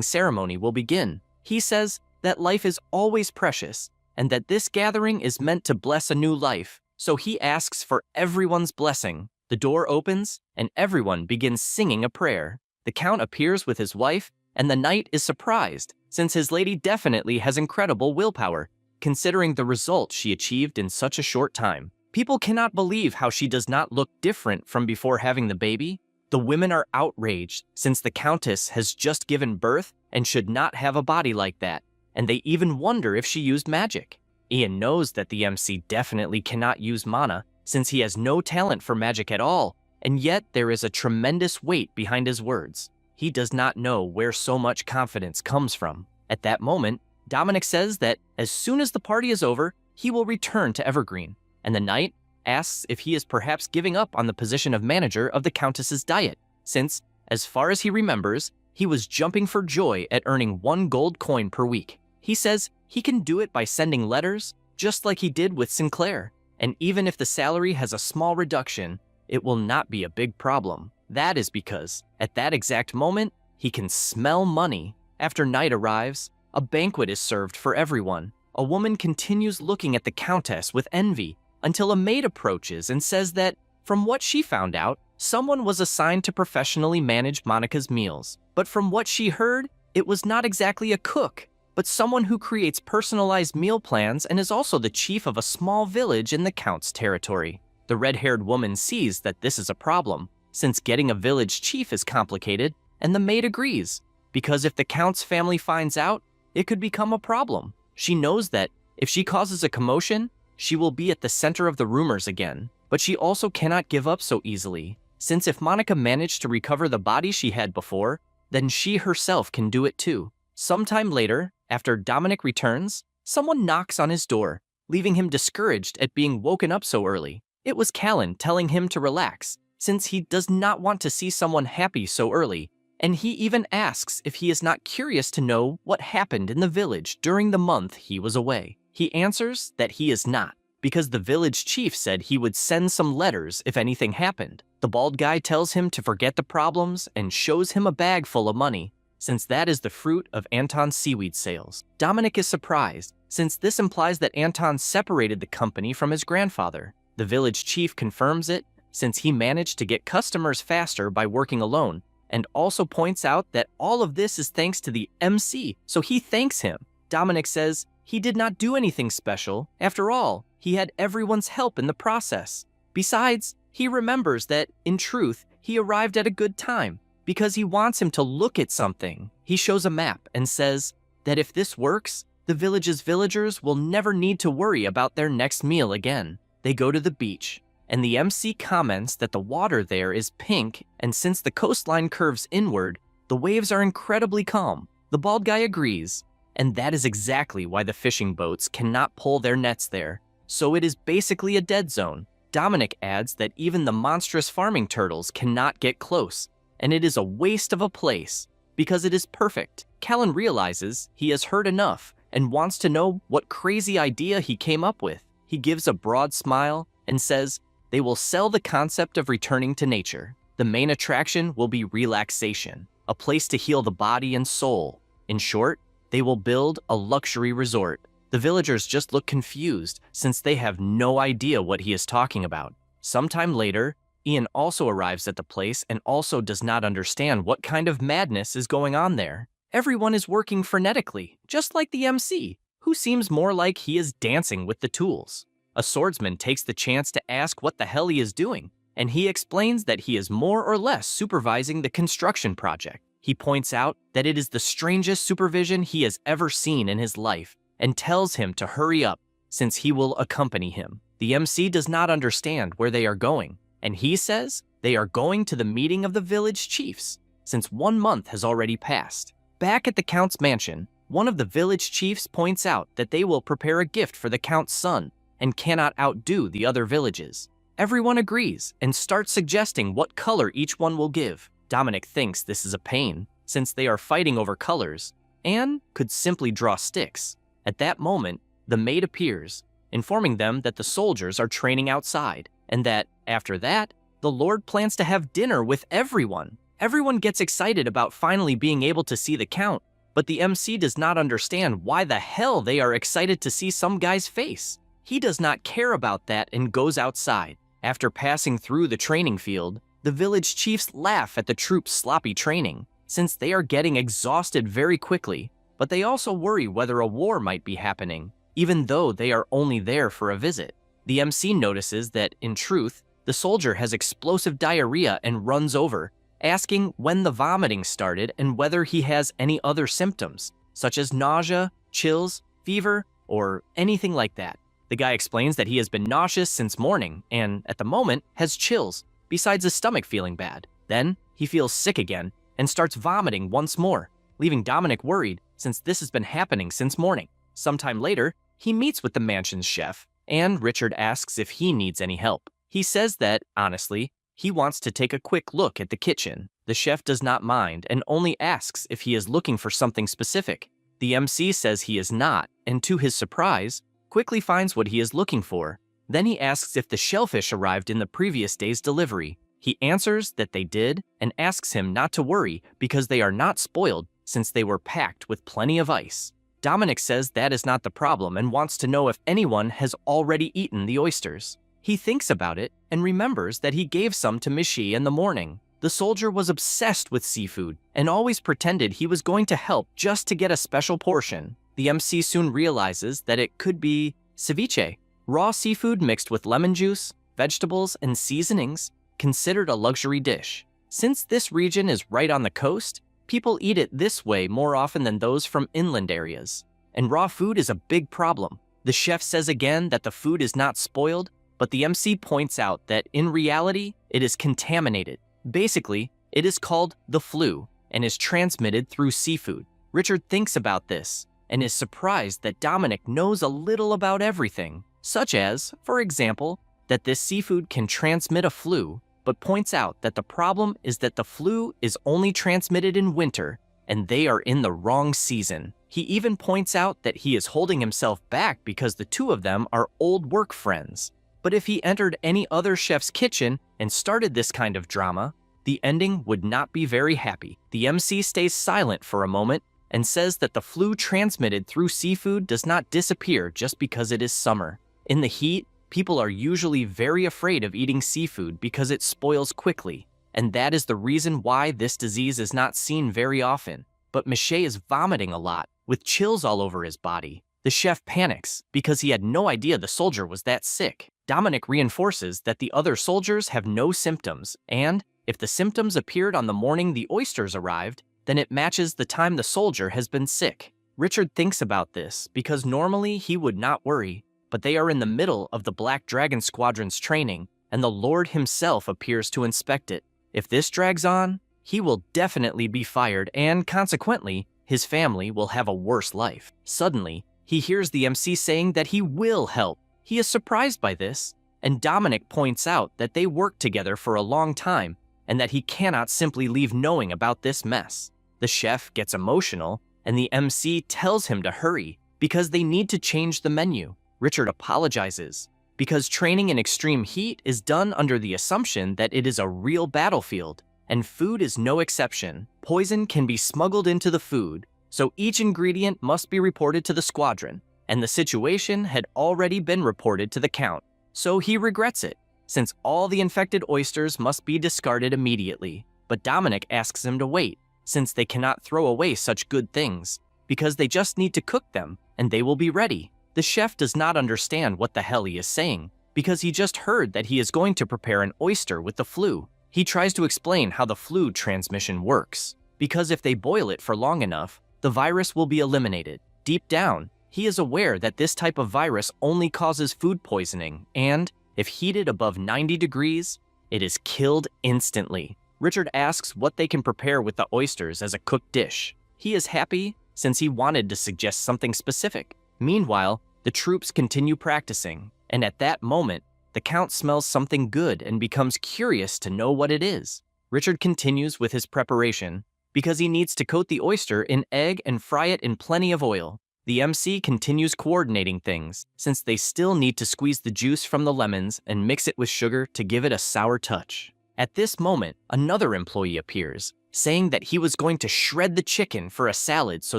ceremony will begin. He says that life is always precious, and that this gathering is meant to bless a new life, so he asks for everyone's blessing. The door opens, and everyone begins singing a prayer. The count appears with his wife, and the knight is surprised, since his lady definitely has incredible willpower, considering the results she achieved in such a short time. People cannot believe how she does not look different from before having the baby. The women are outraged, since the countess has just given birth and should not have a body like that, and they even wonder if she used magic. Ian knows that the MC definitely cannot use mana, since he has no talent for magic at all, and yet there is a tremendous weight behind his words. He does not know where so much confidence comes from. At that moment, Dominic says that as soon as the party is over, he will return to Evergreen, and the knight asks if he is perhaps giving up on the position of manager of the Countess's diet, since, as far as he remembers, he was jumping for joy at earning 1 gold coin per week. He says he can do it by sending letters, just like he did with Sinclair, and even if the salary has a small reduction, it will not be a big problem. That is because, at that exact moment, he can smell money. After night arrives, a banquet is served for everyone. A woman continues looking at the Countess with envy, until a maid approaches and says that, from what she found out, someone was assigned to professionally manage Monica's meals. But from what she heard, it was not exactly a cook, but someone who creates personalized meal plans and is also the chief of a small village in the Count's territory. The red-haired woman sees that this is a problem, since getting a village chief is complicated, and the maid agrees, because if the Count's family finds out, it could become a problem. She knows that if she causes a commotion, she will be at the center of the rumors again, but she also cannot give up so easily, since if Monica managed to recover the body she had before, then she herself can do it too. Sometime later, after Dominic returns, someone knocks on his door, leaving him discouraged at being woken up so early. It was Callan telling him to relax, since he does not want to see someone happy so early, and he even asks if he is not curious to know what happened in the village during the month he was away. He answers that he is not, because the village chief said he would send some letters if anything happened. The bald guy tells him to forget the problems and shows him a bag full of money, since that is the fruit of Anton's seaweed sales. Dominic is surprised, since this implies that Anton separated the company from his grandfather. The village chief confirms it, since he managed to get customers faster by working alone, and also points out that all of this is thanks to the MC, so he thanks him. Dominic says he did not do anything special. After all, he had everyone's help in the process. Besides, he remembers that, in truth, he arrived at a good time, because he wants him to look at something. He shows a map and says that if this works, the village's villagers will never need to worry about their next meal again. They go to the beach, and the MC comments that the water there is pink, and since the coastline curves inward, the waves are incredibly calm. The bald guy agrees, and that is exactly why the fishing boats cannot pull their nets there, so it is basically a dead zone. Dominic adds that even the monstrous farming turtles cannot get close, and it is a waste of a place, because it is perfect. Callan realizes he has heard enough, and wants to know what crazy idea he came up with. He gives a broad smile, and says they will sell the concept of returning to nature. The main attraction will be relaxation, a place to heal the body and soul. In short, they will build a luxury resort. The villagers just look confused, since they have no idea what he is talking about. Sometime later, Ian also arrives at the place and also does not understand what kind of madness is going on there. Everyone is working frenetically, just like the MC, who seems more like he is dancing with the tools. A swordsman takes the chance to ask what the hell he is doing, and he explains that he is more or less supervising the construction project. He points out that it is the strangest supervision he has ever seen in his life, and tells him to hurry up, since he will accompany him. The MC does not understand where they are going, and he says they are going to the meeting of the village chiefs, since 1 month has already passed. Back at the Count's mansion, one of the village chiefs points out that they will prepare a gift for the Count's son, and cannot outdo the other villages. Everyone agrees, and starts suggesting what color each one will give. Dominic thinks this is a pain, since they are fighting over colors, and could simply draw sticks. At that moment, the maid appears, informing them that the soldiers are training outside, and that, after that, the Lord plans to have dinner with everyone. Everyone gets excited about finally being able to see the Count, but the MC does not understand why the hell they are excited to see some guy's face. He does not care about that and goes outside. After passing through the training field, the village chiefs laugh at the troops' sloppy training, since they are getting exhausted very quickly, but they also worry whether a war might be happening, even though they are only there for a visit. The MC notices that, in truth, the soldier has explosive diarrhea and runs over, asking when the vomiting started and whether he has any other symptoms, such as nausea, chills, fever, or anything like that. The guy explains that he has been nauseous since morning and, at the moment, has chills, besides his stomach feeling bad. Then, he feels sick again and starts vomiting once more, leaving Dominic worried since this has been happening since morning. Sometime later, he meets with the mansion's chef, and Richard asks if he needs any help. He says that, honestly, he wants to take a quick look at the kitchen. The chef does not mind and only asks if he is looking for something specific. The MC says he is not, and to his surprise, quickly finds what he is looking for. Then he asks if the shellfish arrived in the previous day's delivery. He answers that they did and asks him not to worry because they are not spoiled since they were packed with plenty of ice. Dominic says that is not the problem and wants to know if anyone has already eaten the oysters. He thinks about it and remembers that he gave some to Michi in the morning. The soldier was obsessed with seafood and always pretended he was going to help just to get a special portion. The MC soon realizes that it could be ceviche, raw seafood mixed with lemon juice, vegetables, and seasonings, considered a luxury dish. Since this region is right on the coast, people eat it this way more often than those from inland areas. And raw food is a big problem. The chef says again that the food is not spoiled, but the MC points out that in reality, it is contaminated. Basically, it is called the flu and is transmitted through seafood. Richard thinks about this and is surprised that Dominic knows a little about everything, such as, for example, that this seafood can transmit a flu, but points out that the problem is that the flu is only transmitted in winter and they are in the wrong season. He even points out that he is holding himself back because the two of them are old work friends. But if he entered any other chef's kitchen and started this kind of drama, the ending would not be very happy. The MC stays silent for a moment and says that the flu transmitted through seafood does not disappear just because it is summer. In the heat, people are usually very afraid of eating seafood because it spoils quickly, and that is the reason why this disease is not seen very often. But Miche is vomiting a lot, with chills all over his body. The chef panics because he had no idea the soldier was that sick. Dominic reinforces that the other soldiers have no symptoms, and if the symptoms appeared on the morning the oysters arrived, then it matches the time the soldier has been sick. Richard thinks about this because normally he would not worry, but they are in the middle of the Black Dragon Squadron's training, and the Lord himself appears to inspect it. If this drags on, he will definitely be fired, and consequently, his family will have a worse life. Suddenly, he hears the MC saying that he will help. He is surprised by this, and Dominic points out that they worked together for a long time, and that he cannot simply leave knowing about this mess. The chef gets emotional, and the MC tells him to hurry because they need to change the menu. Richard apologizes because training in extreme heat is done under the assumption that it is a real battlefield, and food is no exception. Poison can be smuggled into the food, so each ingredient must be reported to the squadron, and the situation had already been reported to the Count, so he regrets it, since all the infected oysters must be discarded immediately. But Dominic asks him to wait, since they cannot throw away such good things, because they just need to cook them, and they will be ready. The chef does not understand what the hell he is saying, because he just heard that he is going to prepare an oyster with the flu. He tries to explain how the flu transmission works, because if they boil it for long enough, the virus will be eliminated. Deep down, he is aware that this type of virus only causes food poisoning, and if heated above 90 degrees, it is killed instantly. Richard asks what they can prepare with the oysters as a cooked dish. He is happy since he wanted to suggest something specific. Meanwhile, the troops continue practicing, and at that moment, the Count smells something good and becomes curious to know what it is. Richard continues with his preparation because he needs to coat the oyster in egg and fry it in plenty of oil. The MC continues coordinating things, since they still need to squeeze the juice from the lemons and mix it with sugar to give it a sour touch. At this moment, another employee appears, saying that he was going to shred the chicken for a salad so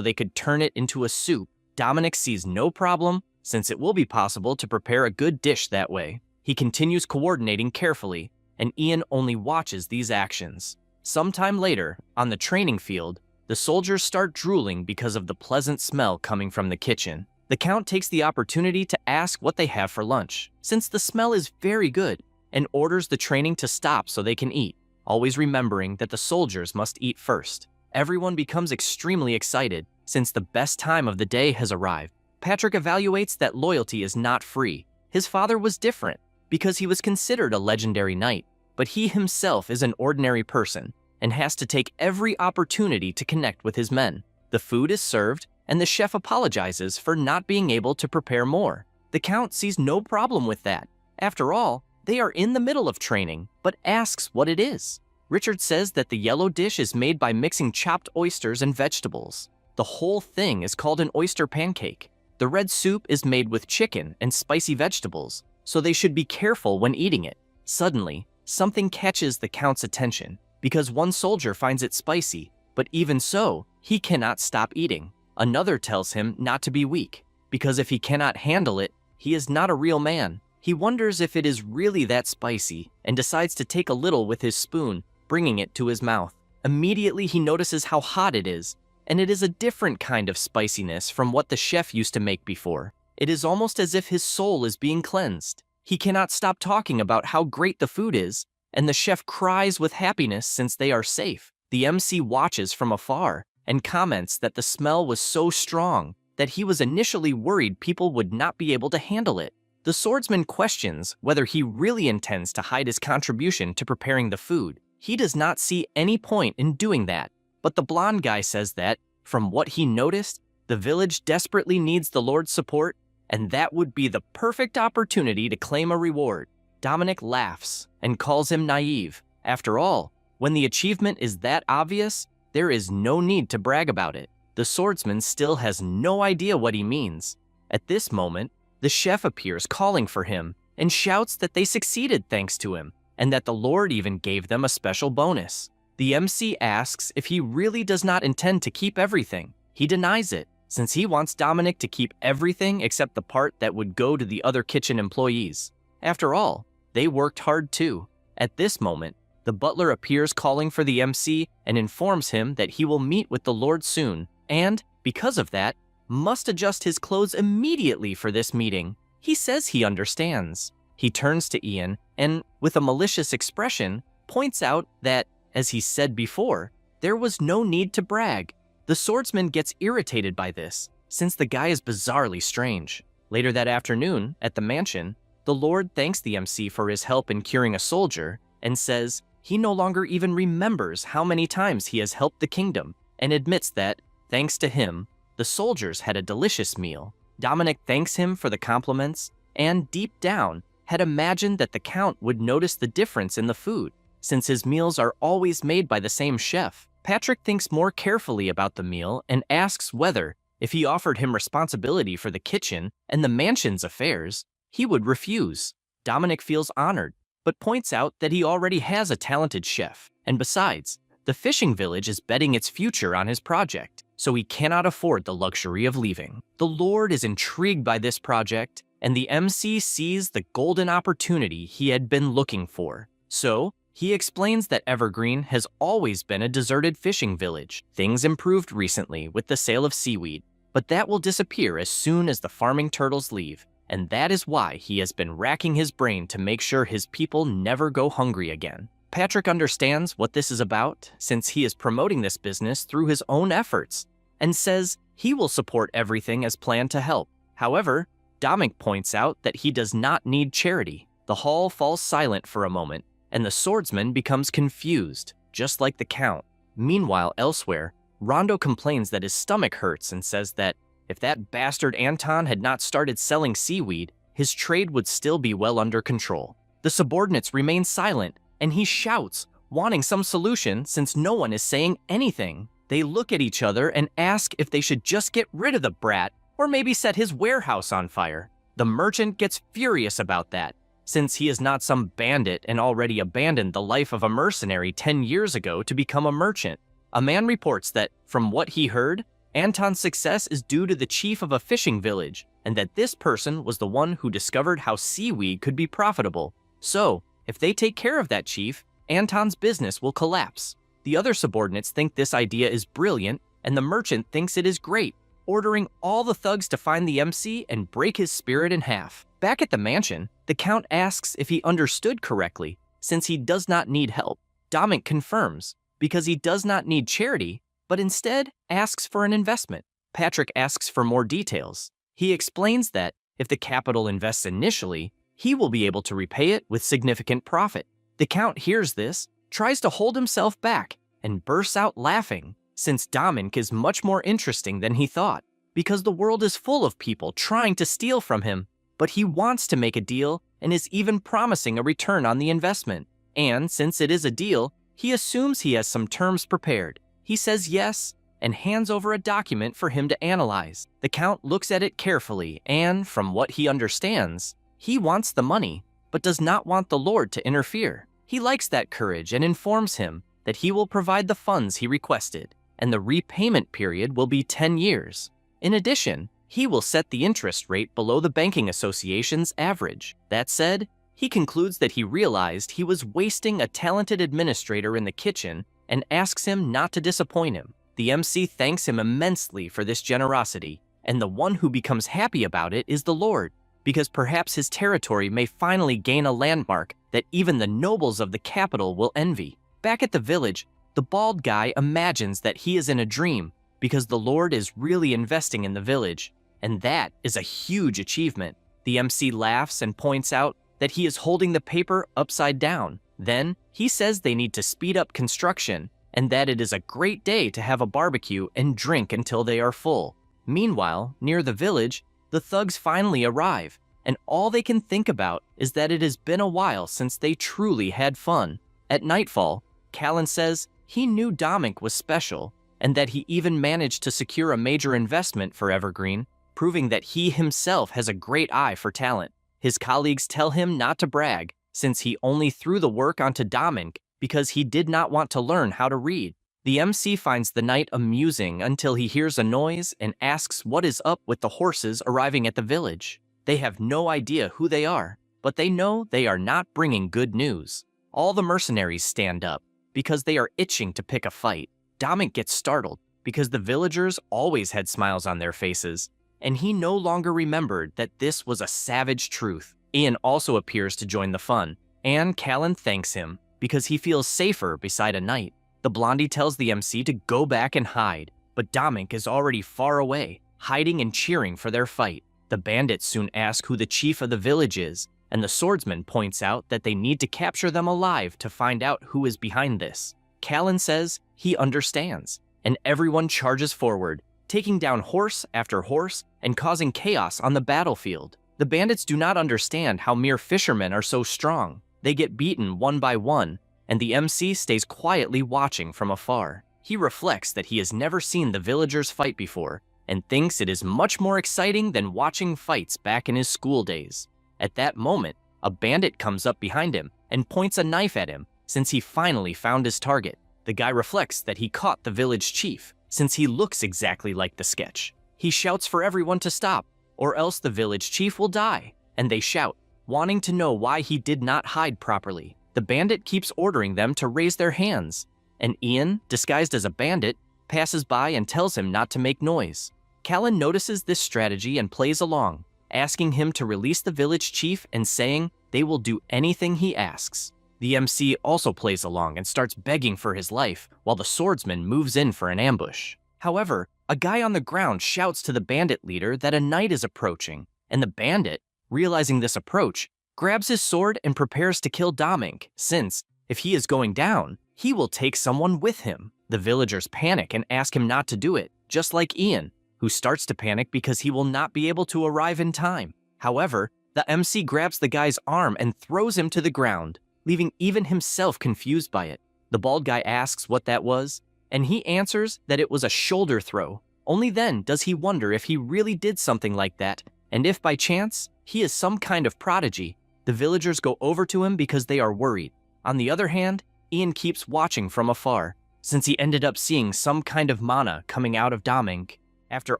they could turn it into a soup. Dominic sees no problem, since it will be possible to prepare a good dish that way. He continues coordinating carefully, and Ian only watches these actions. Sometime later, on the training field, the soldiers start drooling because of the pleasant smell coming from the kitchen. The Count takes the opportunity to ask what they have for lunch, since the smell is very good, and orders the training to stop so they can eat, always remembering that the soldiers must eat first. Everyone becomes extremely excited, since the best time of the day has arrived. Patrick evaluates that loyalty is not free. His father was different, because he was considered a legendary knight, but he himself is an ordinary person, and has to take every opportunity to connect with his men. The food is served, and the chef apologizes for not being able to prepare more. The Count sees no problem with that. After all, they are in the middle of training, but asks what it is. Richard says that the yellow dish is made by mixing chopped oysters and vegetables. The whole thing is called an oyster pancake. The red soup is made with chicken and spicy vegetables, so they should be careful when eating it. Suddenly, something catches the Count's attention, because one soldier finds it spicy, but even so, he cannot stop eating. Another tells him not to be weak, because if he cannot handle it, he is not a real man. He wonders if it is really that spicy, and decides to take a little with his spoon, bringing it to his mouth. Immediately he notices how hot it is, and it is a different kind of spiciness from what the chef used to make before. It is almost as if his soul is being cleansed. He cannot stop talking about how great the food is, and the chef cries with happiness since they are safe. The MC watches from afar and comments that the smell was so strong that he was initially worried people would not be able to handle it. The swordsman questions whether he really intends to hide his contribution to preparing the food. He does not see any point in doing that, but the blonde guy says that, from what he noticed, the village desperately needs the Lord's support, and that would be the perfect opportunity to claim a reward. Dominic laughs and calls him naive. After all, when the achievement is that obvious, there is no need to brag about it. The swordsman still has no idea what he means. At this moment, the chef appears calling for him and shouts that they succeeded thanks to him, and that the Lord even gave them a special bonus. The MC asks if he really does not intend to keep everything. He denies it, since he wants Dominic to keep everything except the part that would go to the other kitchen employees. After all, they worked hard too. At this moment, the butler appears calling for the MC and informs him that he will meet with the Lord soon, and, because of that, must adjust his clothes immediately for this meeting. He says he understands. He turns to Ian and, with a malicious expression, points out that, as he said before, there was no need to brag. The swordsman gets irritated by this, since the guy is bizarrely strange. Later that afternoon, at the mansion, the Lord thanks the MC for his help in curing a soldier, and says he no longer even remembers how many times he has helped the kingdom, and admits that, thanks to him, the soldiers had a delicious meal. Dominic thanks him for the compliments, and deep down, had imagined that the Count would notice the difference in the food, since his meals are always made by the same chef. Patrick thinks more carefully about the meal and asks whether, if he offered him responsibility for the kitchen and the mansion's affairs, he would refuse. Dominic feels honored, but points out that he already has a talented chef, and besides, the fishing village is betting its future on his project, so he cannot afford the luxury of leaving. The Lord is intrigued by this project, and the MC sees the golden opportunity he had been looking for. So, he explains that Evergreen has always been a deserted fishing village. Things improved recently with the sale of seaweed, but that will disappear as soon as the farming turtles leave, and that is why he has been racking his brain to make sure his people never go hungry again. Patrick understands what this is about, since he is promoting this business through his own efforts, and says he will support everything as planned to help. However, Dominic points out that he does not need charity. The hall falls silent for a moment, and the swordsman becomes confused, just like the Count. Meanwhile, elsewhere, Rondo complains that his stomach hurts and says that if that bastard Anton had not started selling seaweed, his trade would still be well under control. The subordinates remain silent, and he shouts, wanting some solution since no one is saying anything. They look at each other and ask if they should just get rid of the brat or maybe set his warehouse on fire. The merchant gets furious about that, since he is not some bandit and already abandoned the life of a mercenary 10 years ago to become a merchant. A man reports that, from what he heard, Anton's success is due to the chief of a fishing village, and that this person was the one who discovered how seaweed could be profitable. So, if they take care of that chief, Anton's business will collapse. The other subordinates think this idea is brilliant, and the merchant thinks it is great, ordering all the thugs to find the MC and break his spirit in half. Back at the mansion, the Count asks if he understood correctly, since he does not need help. Dominic confirms, because he does not need charity, but instead asks for an investment. Patrick asks for more details. He explains that if the capital invests initially, he will be able to repay it with significant profit. The Count hears this, tries to hold himself back, and bursts out laughing, since Dominic is much more interesting than he thought, because the world is full of people trying to steal from him, but he wants to make a deal and is even promising a return on the investment. And since it is a deal, he assumes he has some terms prepared. He says yes, and hands over a document for him to analyze. The Count looks at it carefully, and from what he understands, he wants the money, but does not want the Lord to interfere. He likes that courage and informs him that he will provide the funds he requested, and the repayment period will be 10 years. In addition, he will set the interest rate below the banking association's average. That said, he concludes that he realized he was wasting a talented administrator in the kitchen and asks him not to disappoint him. The MC thanks him immensely for this generosity, and the one who becomes happy about it is the Lord, because perhaps his territory may finally gain a landmark that even the nobles of the capital will envy. Back at the village, the bald guy imagines that he is in a dream because the Lord is really investing in the village, and that is a huge achievement. The MC laughs and points out that he is holding the paper upside down. Then, he says they need to speed up construction and that it is a great day to have a barbecue and drink until they are full. Meanwhile, near the village, the thugs finally arrive, and all they can think about is that it has been a while since they truly had fun. At nightfall, Callan says he knew Dominic was special, and that he even managed to secure a major investment for Evergreen, proving that he himself has a great eye for talent. His colleagues tell him not to brag, since he only threw the work onto Dominic because he did not want to learn how to read. The MC finds the night amusing until he hears a noise and asks what is up with the horses arriving at the village. They have no idea who they are, but they know they are not bringing good news. All the mercenaries stand up because they are itching to pick a fight. Dominic gets startled because the villagers always had smiles on their faces, and he no longer remembered that this was a savage truth. Ian also appears to join the fun, and Callan thanks him because he feels safer beside a knight. The blondie tells the MC to go back and hide, but Dominic is already far away, hiding and cheering for their fight. The bandits soon ask who the chief of the village is, and the swordsman points out that they need to capture them alive to find out who is behind this. Callan says he understands, and everyone charges forward, taking down horse after horse and causing chaos on the battlefield. The bandits do not understand how mere fishermen are so strong. They get beaten one by one, and the MC stays quietly watching from afar. He reflects that he has never seen the villagers fight before, and thinks it is much more exciting than watching fights back in his school days. At that moment, a bandit comes up behind him and points a knife at him, since he finally found his target. The guy reflects that he caught the village chief, since he looks exactly like the sketch. He shouts for everyone to stop, or else the village chief will die, and they shout, wanting to know why he did not hide properly. The bandit keeps ordering them to raise their hands, and Ian, disguised as a bandit, passes by and tells him not to make noise. Callan notices this strategy and plays along, asking him to release the village chief and saying they will do anything he asks. The MC also plays along and starts begging for his life while the swordsman moves in for an ambush. However, a guy on the ground shouts to the bandit leader that a knight is approaching, and the bandit, realizing this approach, grabs his sword and prepares to kill Dominic, since, if he is going down, he will take someone with him. The villagers panic and ask him not to do it, just like Ian, who starts to panic because he will not be able to arrive in time. However, the MC grabs the guy's arm and throws him to the ground, leaving even himself confused by it. The bald guy asks what that was, and he answers that it was a shoulder throw. Only then does he wonder if he really did something like that, and if by chance he is some kind of prodigy. The villagers go over to him because they are worried. On the other hand, Ian keeps watching from afar, since he ended up seeing some kind of mana coming out of Damink. After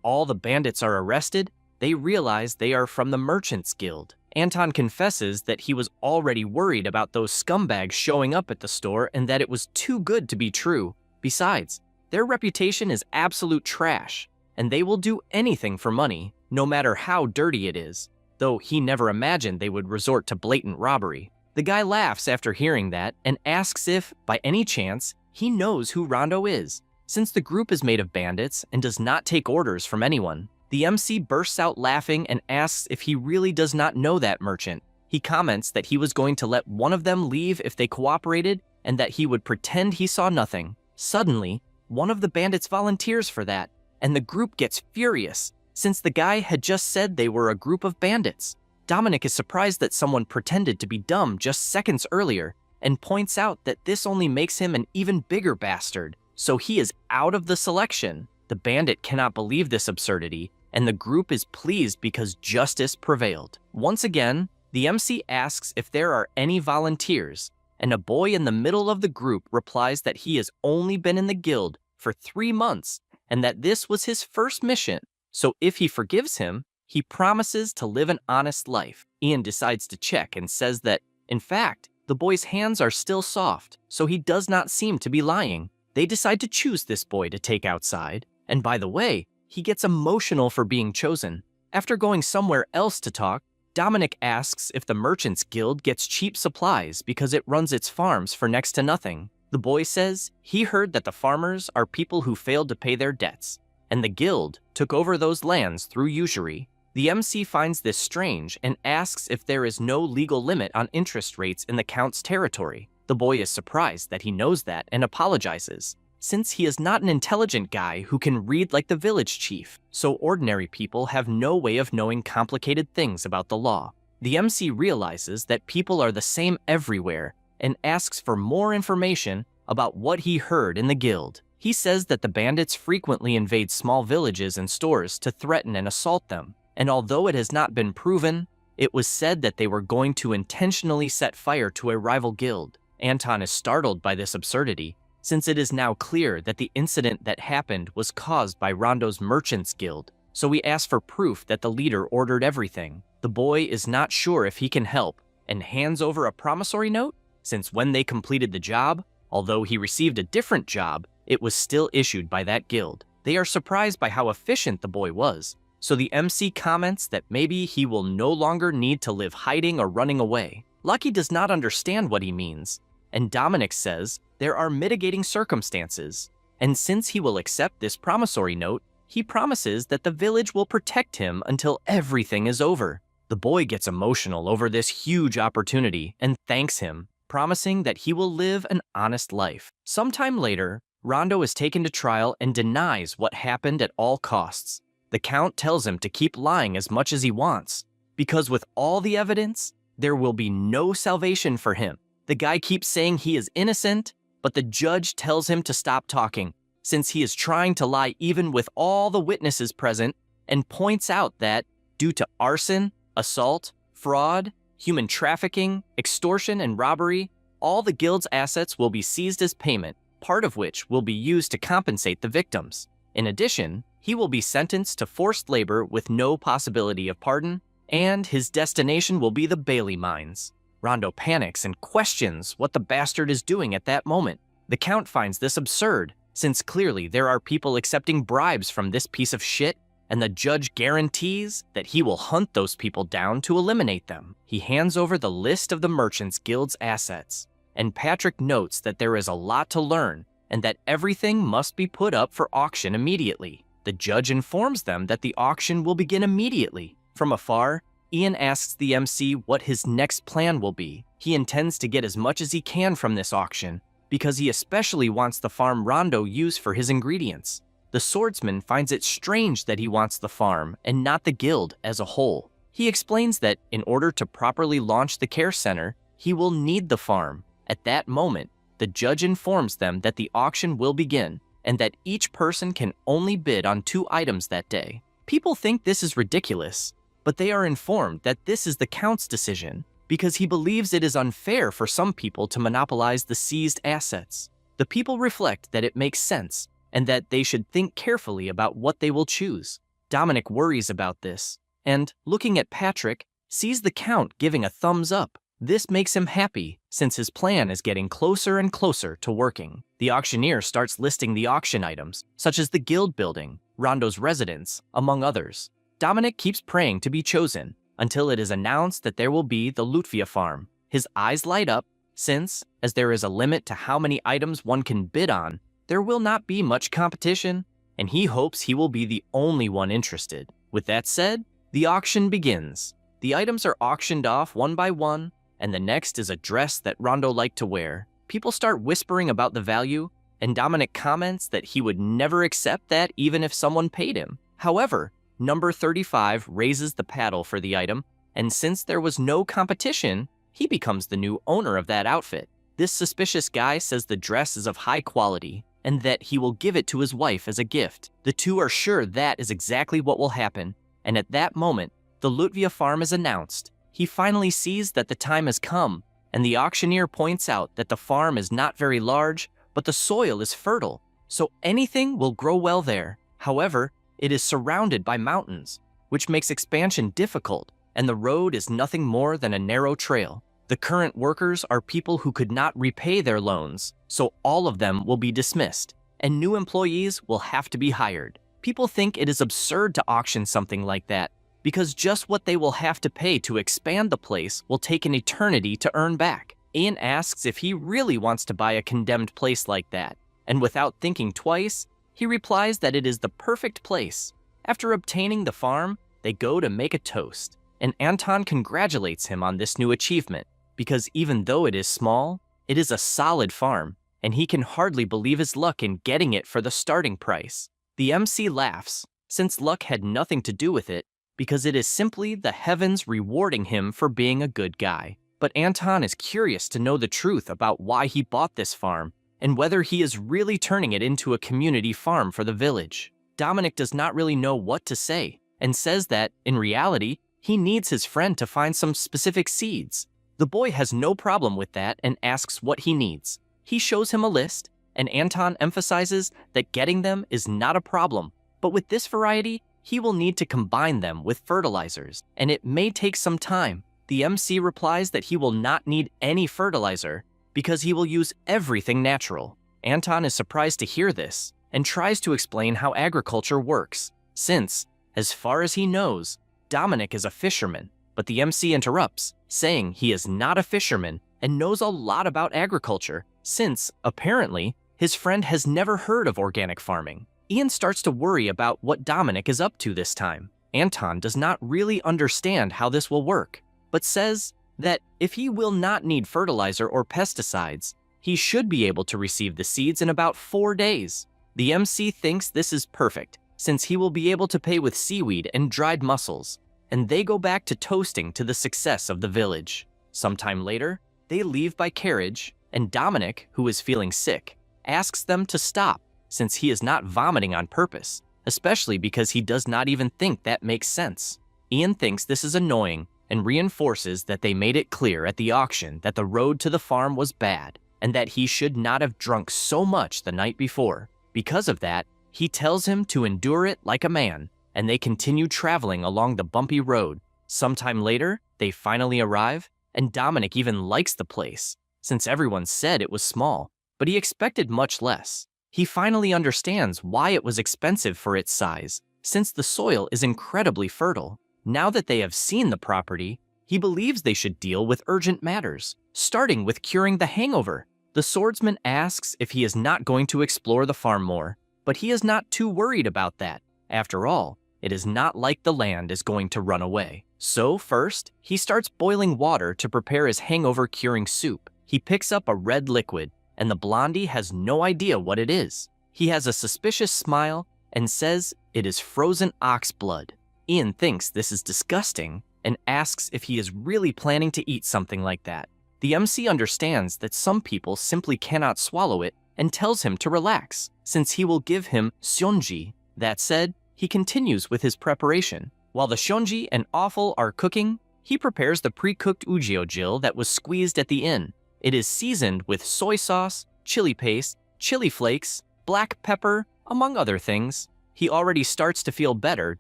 all the bandits are arrested, they realize they are from the Merchants Guild. Anton confesses that he was already worried about those scumbags showing up at the store and that it was too good to be true. Besides, their reputation is absolute trash, and they will do anything for money, no matter how dirty it is, though he never imagined they would resort to blatant robbery. The guy laughs after hearing that and asks if, by any chance, he knows who Rondo is. Since the group is made of bandits and does not take orders from anyone, the MC bursts out laughing and asks if he really does not know that merchant. He comments that he was going to let one of them leave if they cooperated and that he would pretend he saw nothing. Suddenly, one of the bandits volunteers for that, and the group gets furious, since the guy had just said they were a group of bandits. Dominic is surprised that someone pretended to be dumb just seconds earlier, and points out that this only makes him an even bigger bastard, so he is out of the selection. The bandit cannot believe this absurdity, and the group is pleased because justice prevailed. Once again, the MC asks if there are any volunteers, and a boy in the middle of the group replies that he has only been in the guild for 3 months, and that this was his first mission, so if he forgives him, he promises to live an honest life. Ian decides to check and says that, in fact, the boy's hands are still soft, so he does not seem to be lying. They decide to choose this boy to take outside, and by the way, he gets emotional for being chosen. After going somewhere else to talk, Dominic asks if the Merchants Guild gets cheap supplies because it runs its farms for next to nothing. The boy says he heard that the farmers are people who failed to pay their debts, and the guild took over those lands through usury. The MC finds this strange and asks if there is no legal limit on interest rates in the Count's territory. The boy is surprised that he knows that and apologizes, since he is not an intelligent guy who can read like the village chief, so ordinary people have no way of knowing complicated things about the law. The MC realizes that people are the same everywhere and asks for more information about what he heard in the guild. He says that the bandits frequently invade small villages and stores to threaten and assault them, and although it has not been proven, it was said that they were going to intentionally set fire to a rival guild. Anton is startled by this absurdity, since it is now clear that the incident that happened was caused by Rondo's Merchants Guild, so we ask for proof that the leader ordered everything. The boy is not sure if he can help, and hands over a promissory note, since when they completed the job, although he received a different job, it was still issued by that guild. They are surprised by how efficient the boy was, so the MC comments that maybe he will no longer need to live hiding or running away. Lucky does not understand what he means, and Dominic says there are mitigating circumstances, and since he will accept this promissory note, he promises that the village will protect him until everything is over. The boy gets emotional over this huge opportunity and thanks him, promising that he will live an honest life. Sometime later, Rondo is taken to trial and denies what happened at all costs. The Count tells him to keep lying as much as he wants, because with all the evidence, there will be no salvation for him. The guy keeps saying he is innocent, but the judge tells him to stop talking, since he is trying to lie even with all the witnesses present, and points out that, due to arson, assault, fraud, human trafficking, extortion, and robbery, all the guild's assets will be seized as payment, part of which will be used to compensate the victims. In addition, he will be sentenced to forced labor with no possibility of pardon, and his destination will be the Bailey mines. Rondo panics and questions what the bastard is doing at that moment. The Count finds this absurd, since clearly there are people accepting bribes from this piece of shit, and the judge guarantees that he will hunt those people down to eliminate them. He hands over the list of the Merchants Guild's assets, and Patrick notes that there is a lot to learn, and that everything must be put up for auction immediately. The judge informs them that the auction will begin immediately. From afar, Ian asks the MC what his next plan will be. He intends to get as much as he can from this auction, because he especially wants the farm Rondo used for his ingredients. The swordsman finds it strange that he wants the farm and not the guild as a whole. He explains that in order to properly launch the care center, he will need the farm. At that moment, the judge informs them that the auction will begin and that each person can only bid on 2 items that day. People think this is ridiculous, but they are informed that this is the Count's decision because he believes it is unfair for some people to monopolize the seized assets. The people reflect that it makes sense and that they should think carefully about what they will choose. Dominic worries about this, and, looking at Patrick, sees the Count giving a thumbs up. This makes him happy, since his plan is getting closer and closer to working. The auctioneer starts listing the auction items, such as the guild building, Rondo's residence, among others. Dominic keeps praying to be chosen, until it is announced that there will be the Lutvia farm. His eyes light up, since, as there is a limit to how many items one can bid on, there will not be much competition, and he hopes he will be the only one interested. With that said, the auction begins. The items are auctioned off one by one, and the next is a dress that Rondo liked to wear. People start whispering about the value, and Dominic comments that he would never accept that even if someone paid him. However, number 35 raises the paddle for the item, and since there was no competition, he becomes the new owner of that outfit. This suspicious guy says the dress is of high quality, and that he will give it to his wife as a gift. The two are sure that is exactly what will happen, and at that moment, the Lutvia farm is announced. He finally sees that the time has come, and the auctioneer points out that the farm is not very large, but the soil is fertile, so anything will grow well there. However, it is surrounded by mountains, which makes expansion difficult, and the road is nothing more than a narrow trail. The current workers are people who could not repay their loans, so all of them will be dismissed, and new employees will have to be hired. People think it is absurd to auction something like that, because just what they will have to pay to expand the place will take an eternity to earn back. Ian asks if he really wants to buy a condemned place like that, and without thinking twice, he replies that it is the perfect place. After obtaining the farm, they go to make a toast, and Anton congratulates him on this new achievement, because even though it is small, it is a solid farm, and he can hardly believe his luck in getting it for the starting price. The MC laughs, since luck had nothing to do with it, because it is simply the heavens rewarding him for being a good guy. But Anton is curious to know the truth about why he bought this farm, and whether he is really turning it into a community farm for the village. Dominic does not really know what to say, and says that, in reality, he needs his friend to find some specific seeds. The boy has no problem with that and asks what he needs. He shows him a list, and Anton emphasizes that getting them is not a problem, but with this variety, he will need to combine them with fertilizers, and it may take some time. The MC replies that he will not need any fertilizer because he will use everything natural. Anton is surprised to hear this and tries to explain how agriculture works, since, as far as he knows, Dominic is a fisherman, but the MC interrupts, saying he is not a fisherman and knows a lot about agriculture, since, apparently, his friend has never heard of organic farming. Ian starts to worry about what Dominic is up to this time. Anton does not really understand how this will work, but says that if he will not need fertilizer or pesticides, he should be able to receive the seeds in about 4 days. The MC thinks this is perfect, since he will be able to pay with seaweed and dried mussels, and they go back to toasting to the success of the village. Sometime later, they leave by carriage, and Dominic, who is feeling sick, asks them to stop, since he is not vomiting on purpose, especially because he does not even think that makes sense. Ian thinks this is annoying and reinforces that they made it clear at the auction that the road to the farm was bad and that he should not have drunk so much the night before. Because of that, he tells him to endure it like a man, and they continue traveling along the bumpy road. Sometime later, they finally arrive, and Dominic even likes the place, since everyone said it was small, but he expected much less. He finally understands why it was expensive for its size, since the soil is incredibly fertile. Now that they have seen the property, he believes they should deal with urgent matters, starting with curing the hangover. The swordsman asks if he is not going to explore the farm more, but he is not too worried about that. After all, it is not like the land is going to run away. So first, he starts boiling water to prepare his hangover-curing soup. He picks up a red liquid, and the blondie has no idea what it is. He has a suspicious smile and says it is frozen ox blood. Ian thinks this is disgusting and asks if he is really planning to eat something like that. The MC understands that some people simply cannot swallow it and tells him to relax, since he will give him seonji. That said, he continues with his preparation. While the seonji and offal are cooking, he prepares the pre-cooked ujeojil that was squeezed at the inn. It is seasoned with soy sauce, chili paste, chili flakes, black pepper, among other things. He already starts to feel better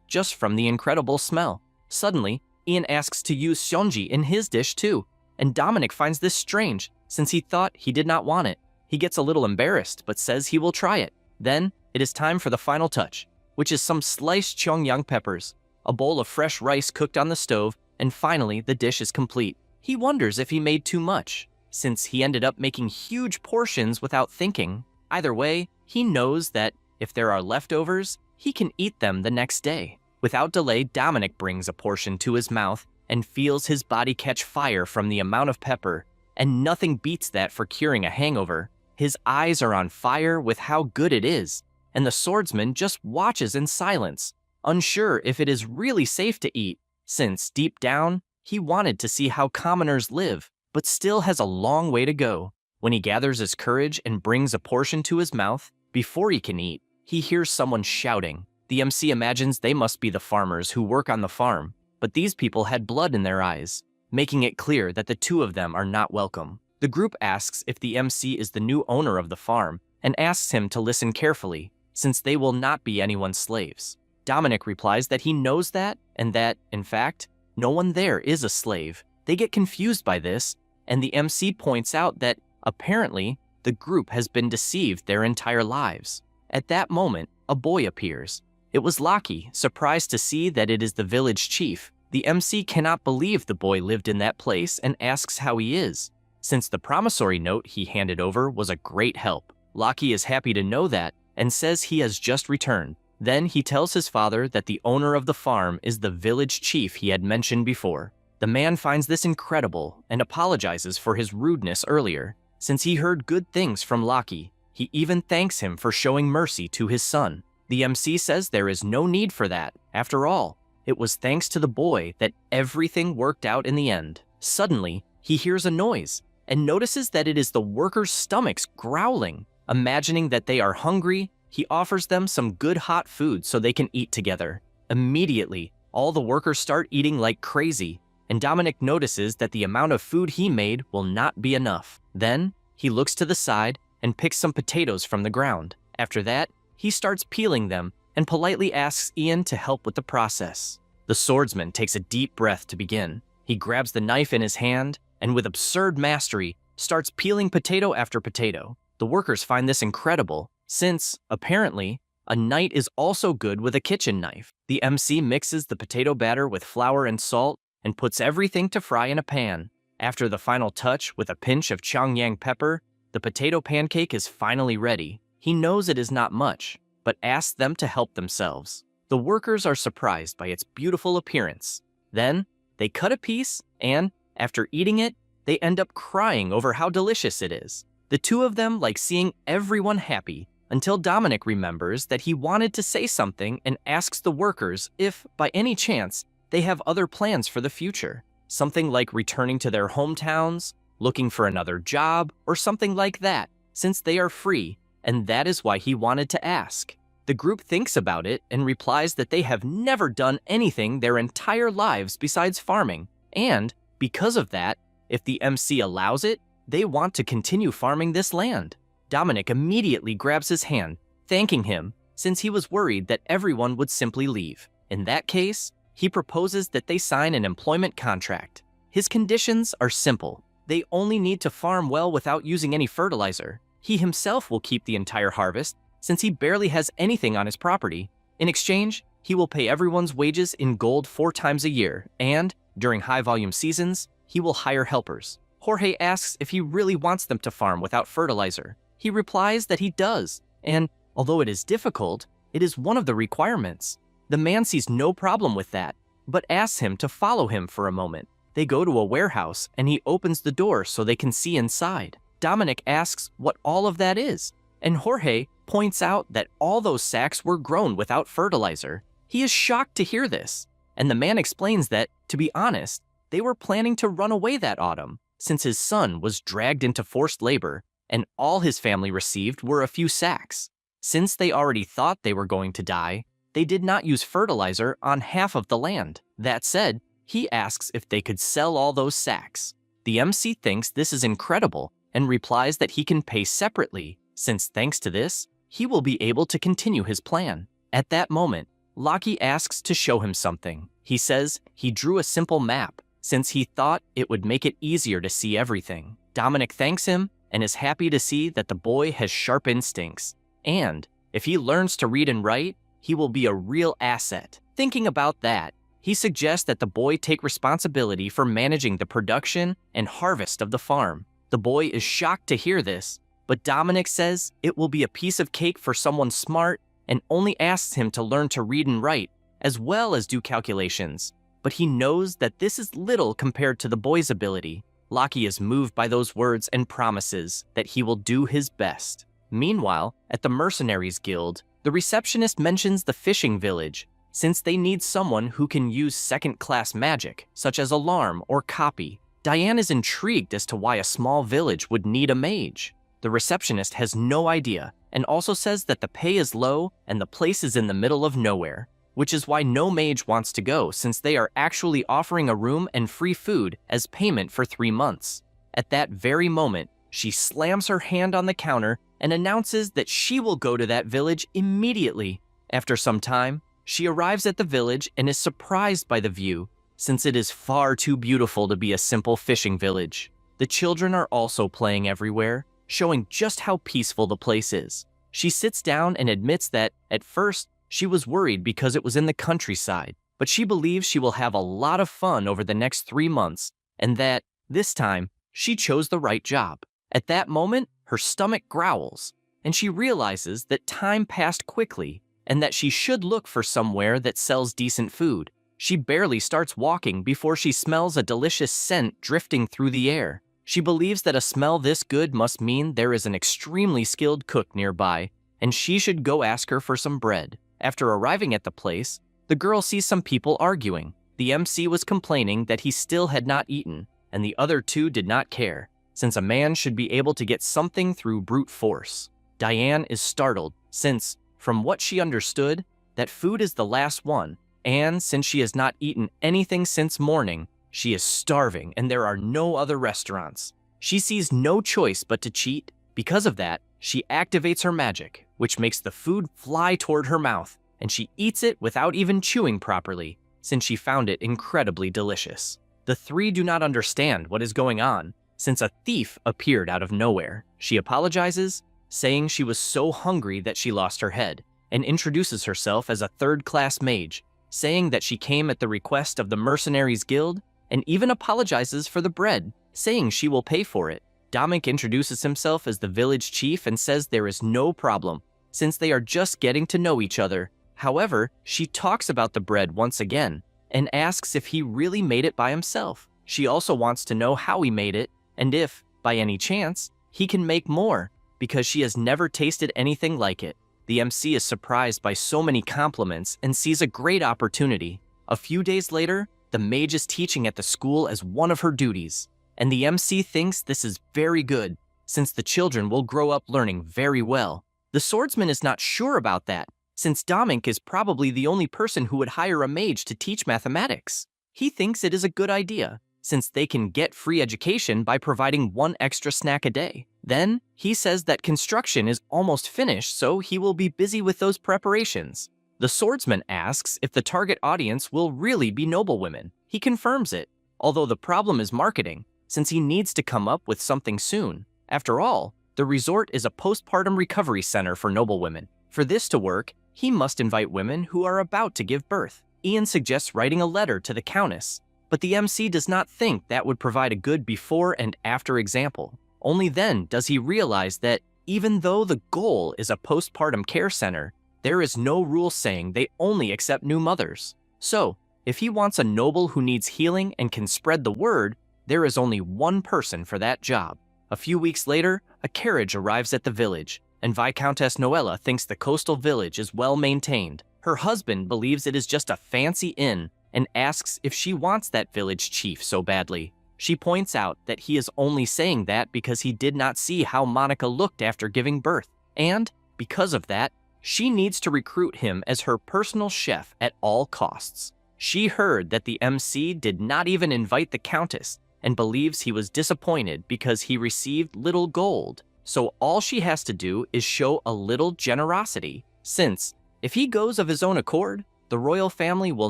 just from the incredible smell. Suddenly, Ian asks to use seonji in his dish too, and Dominic finds this strange since he thought he did not want it. He gets a little embarrassed but says he will try it. Then, it is time for the final touch, which is some sliced cheongyang peppers, a bowl of fresh rice cooked on the stove, and finally the dish is complete. He wonders if he made too much, since he ended up making huge portions without thinking. Either way, he knows that if there are leftovers, he can eat them the next day. Without delay, Dominic brings a portion to his mouth and feels his body catch fire from the amount of pepper, and nothing beats that for curing a hangover. His eyes are on fire with how good it is, and the swordsman just watches in silence, unsure if it is really safe to eat, since deep down, he wanted to see how commoners live, but still has a long way to go. When he gathers his courage and brings a portion to his mouth, before he can eat, he hears someone shouting. The MC imagines they must be the farmers who work on the farm, but these people had blood in their eyes, making it clear that the two of them are not welcome. The group asks if the MC is the new owner of the farm and asks him to listen carefully, since they will not be anyone's slaves. Dominic replies that he knows that, and that, in fact, no one there is a slave. They get confused by this, and the MC points out that, apparently, the group has been deceived their entire lives. At that moment, a boy appears. It was Lockie, surprised to see that it is the village chief. The MC cannot believe the boy lived in that place and asks how he is, since the promissory note he handed over was a great help. Lockie is happy to know that and says he has just returned. Then he tells his father that the owner of the farm is the village chief he had mentioned before. The man finds this incredible and apologizes for his rudeness earlier, since he heard good things from Lockie. He even thanks him for showing mercy to his son. The MC says there is no need for that. After all, it was thanks to the boy that everything worked out in the end. Suddenly, he hears a noise and notices that it is the workers' stomachs growling. Imagining that they are hungry, he offers them some good hot food so they can eat together. Immediately, all the workers start eating like crazy, and Dominic notices that the amount of food he made will not be enough. Then, he looks to the side and picks some potatoes from the ground. After that, he starts peeling them and politely asks Ian to help with the process. The swordsman takes a deep breath to begin. He grabs the knife in his hand and with absurd mastery, starts peeling potato after potato. The workers find this incredible, since, apparently, a knight is also good with a kitchen knife. The MC mixes the potato batter with flour and salt and puts everything to fry in a pan. After the final touch with a pinch of cheongyang pepper, the potato pancake is finally ready. He knows it is not much, but asks them to help themselves. The workers are surprised by its beautiful appearance. Then, they cut a piece and, after eating it, they end up crying over how delicious it is. The two of them like seeing everyone happy, until Dominic remembers that he wanted to say something and asks the workers if, by any chance, they have other plans for the future. Something like returning to their hometowns, looking for another job, or something like that, since they are free, and that is why he wanted to ask. The group thinks about it and replies that they have never done anything their entire lives besides farming, and, because of that, if the MC allows it, they want to continue farming this land. Dominic immediately grabs his hand, thanking him, since he was worried that everyone would simply leave. In that case, he proposes that they sign an employment contract. His conditions are simple. They only need to farm well without using any fertilizer. He himself will keep the entire harvest, since he barely has anything on his property. In exchange, he will pay everyone's wages in gold 4 times a year, and, during high-volume seasons, he will hire helpers. Jorge asks if he really wants them to farm without fertilizer. He replies that he does, and, although it is difficult, it is one of the requirements. The man sees no problem with that, but asks him to follow him for a moment. They go to a warehouse, and he opens the door so they can see inside. Dominic asks what all of that is, and Jorge points out that all those sacks were grown without fertilizer. He is shocked to hear this, and the man explains that, to be honest, they were planning to run away that autumn. since his son was dragged into forced labor, and all his family received were a few sacks. Since they already thought they were going to die, they did not use fertilizer on half of the land. That said, he asks if they could sell all those sacks. The MC thinks this is incredible and replies that he can pay separately, since thanks to this, he will be able to continue his plan. At that moment, Lockie asks to show him something. He says he drew a simple map, since he thought it would make it easier to see everything. Dominic thanks him and is happy to see that the boy has sharp instincts, and if he learns to read and write, he will be a real asset. Thinking about that, he suggests that the boy take responsibility for managing the production and harvest of the farm. The boy is shocked to hear this, but Dominic says it will be a piece of cake for someone smart and only asks him to learn to read and write, as well as do calculations. But he knows that this is little compared to the boy's ability. Lockie is moved by those words and promises that he will do his best. Meanwhile, at the Mercenaries Guild, the receptionist mentions the fishing village, since they need someone who can use second-class magic, such as alarm or copy. Diane is intrigued as to why a small village would need a mage. The receptionist has no idea, and also says that the pay is low and the place is in the middle of nowhere, which is why no mage wants to go, since they are actually offering a room and free food as payment for 3 months. At that very moment, she slams her hand on the counter and announces that she will go to that village immediately. After some time, she arrives at the village and is surprised by the view, since it is far too beautiful to be a simple fishing village. The children are also playing everywhere, showing just how peaceful the place is. She sits down and admits that, at first, she was worried because it was in the countryside, but she believes she will have a lot of fun over the next 3 months, and that, this time, she chose the right job. At that moment, her stomach growls, and she realizes that time passed quickly and that she should look for somewhere that sells decent food. She barely starts walking before she smells a delicious scent drifting through the air. She believes that a smell this good must mean there is an extremely skilled cook nearby, and she should go ask her for some bread. After arriving at the place, the girl sees some people arguing. The MC was complaining that he still had not eaten, and the other two did not care, since a man should be able to get something through brute force. Diane is startled, since, from what she understood, that food is the last one, and since she has not eaten anything since morning, she is starving and there are no other restaurants. She sees no choice but to cheat. Because of that, she activates her magic, which makes the food fly toward her mouth, and she eats it without even chewing properly, since she found it incredibly delicious. The three do not understand what is going on, since a thief appeared out of nowhere. She apologizes, saying she was so hungry that she lost her head, and introduces herself as a third-class mage, saying that she came at the request of the Mercenaries Guild, and even apologizes for the bread, saying she will pay for it. Dominic introduces himself as the village chief and says there is no problem, since they are just getting to know each other. However, she talks about the bread once again, and asks if he really made it by himself. She also wants to know how he made it, and if, by any chance, he can make more, because she has never tasted anything like it. The MC is surprised by so many compliments and sees a great opportunity. A few days later, the mage is teaching at the school as one of her duties, and the MC thinks this is very good, since the children will grow up learning very well. The swordsman is not sure about that, since Dominic is probably the only person who would hire a mage to teach mathematics. He thinks it is a good idea, since they can get free education by providing 1 extra snack a day. Then, he says that construction is almost finished, so he will be busy with those preparations. The swordsman asks if the target audience will really be noblewomen. He confirms it, although the problem is marketing, since he needs to come up with something soon. After all, the resort is a postpartum recovery center for noblewomen. For this to work, he must invite women who are about to give birth. Ian suggests writing a letter to the Countess, but the MC does not think that would provide a good before and after example. Only then does he realize that even though the goal is a postpartum care center, there is no rule saying they only accept new mothers. So, if he wants a noble who needs healing and can spread the word, there is only one person for that job. A few weeks later, a carriage arrives at the village, and Viscountess Noella thinks the coastal village is well maintained. Her husband believes it is just a fancy inn and asks if she wants that village chief so badly. She points out that he is only saying that because he did not see how Monica looked after giving birth, and, because of that, she needs to recruit him as her personal chef at all costs. She heard that the MC did not even invite the Countess and believes he was disappointed because he received little gold. So all she has to do is show a little generosity, since if he goes of his own accord, the royal family will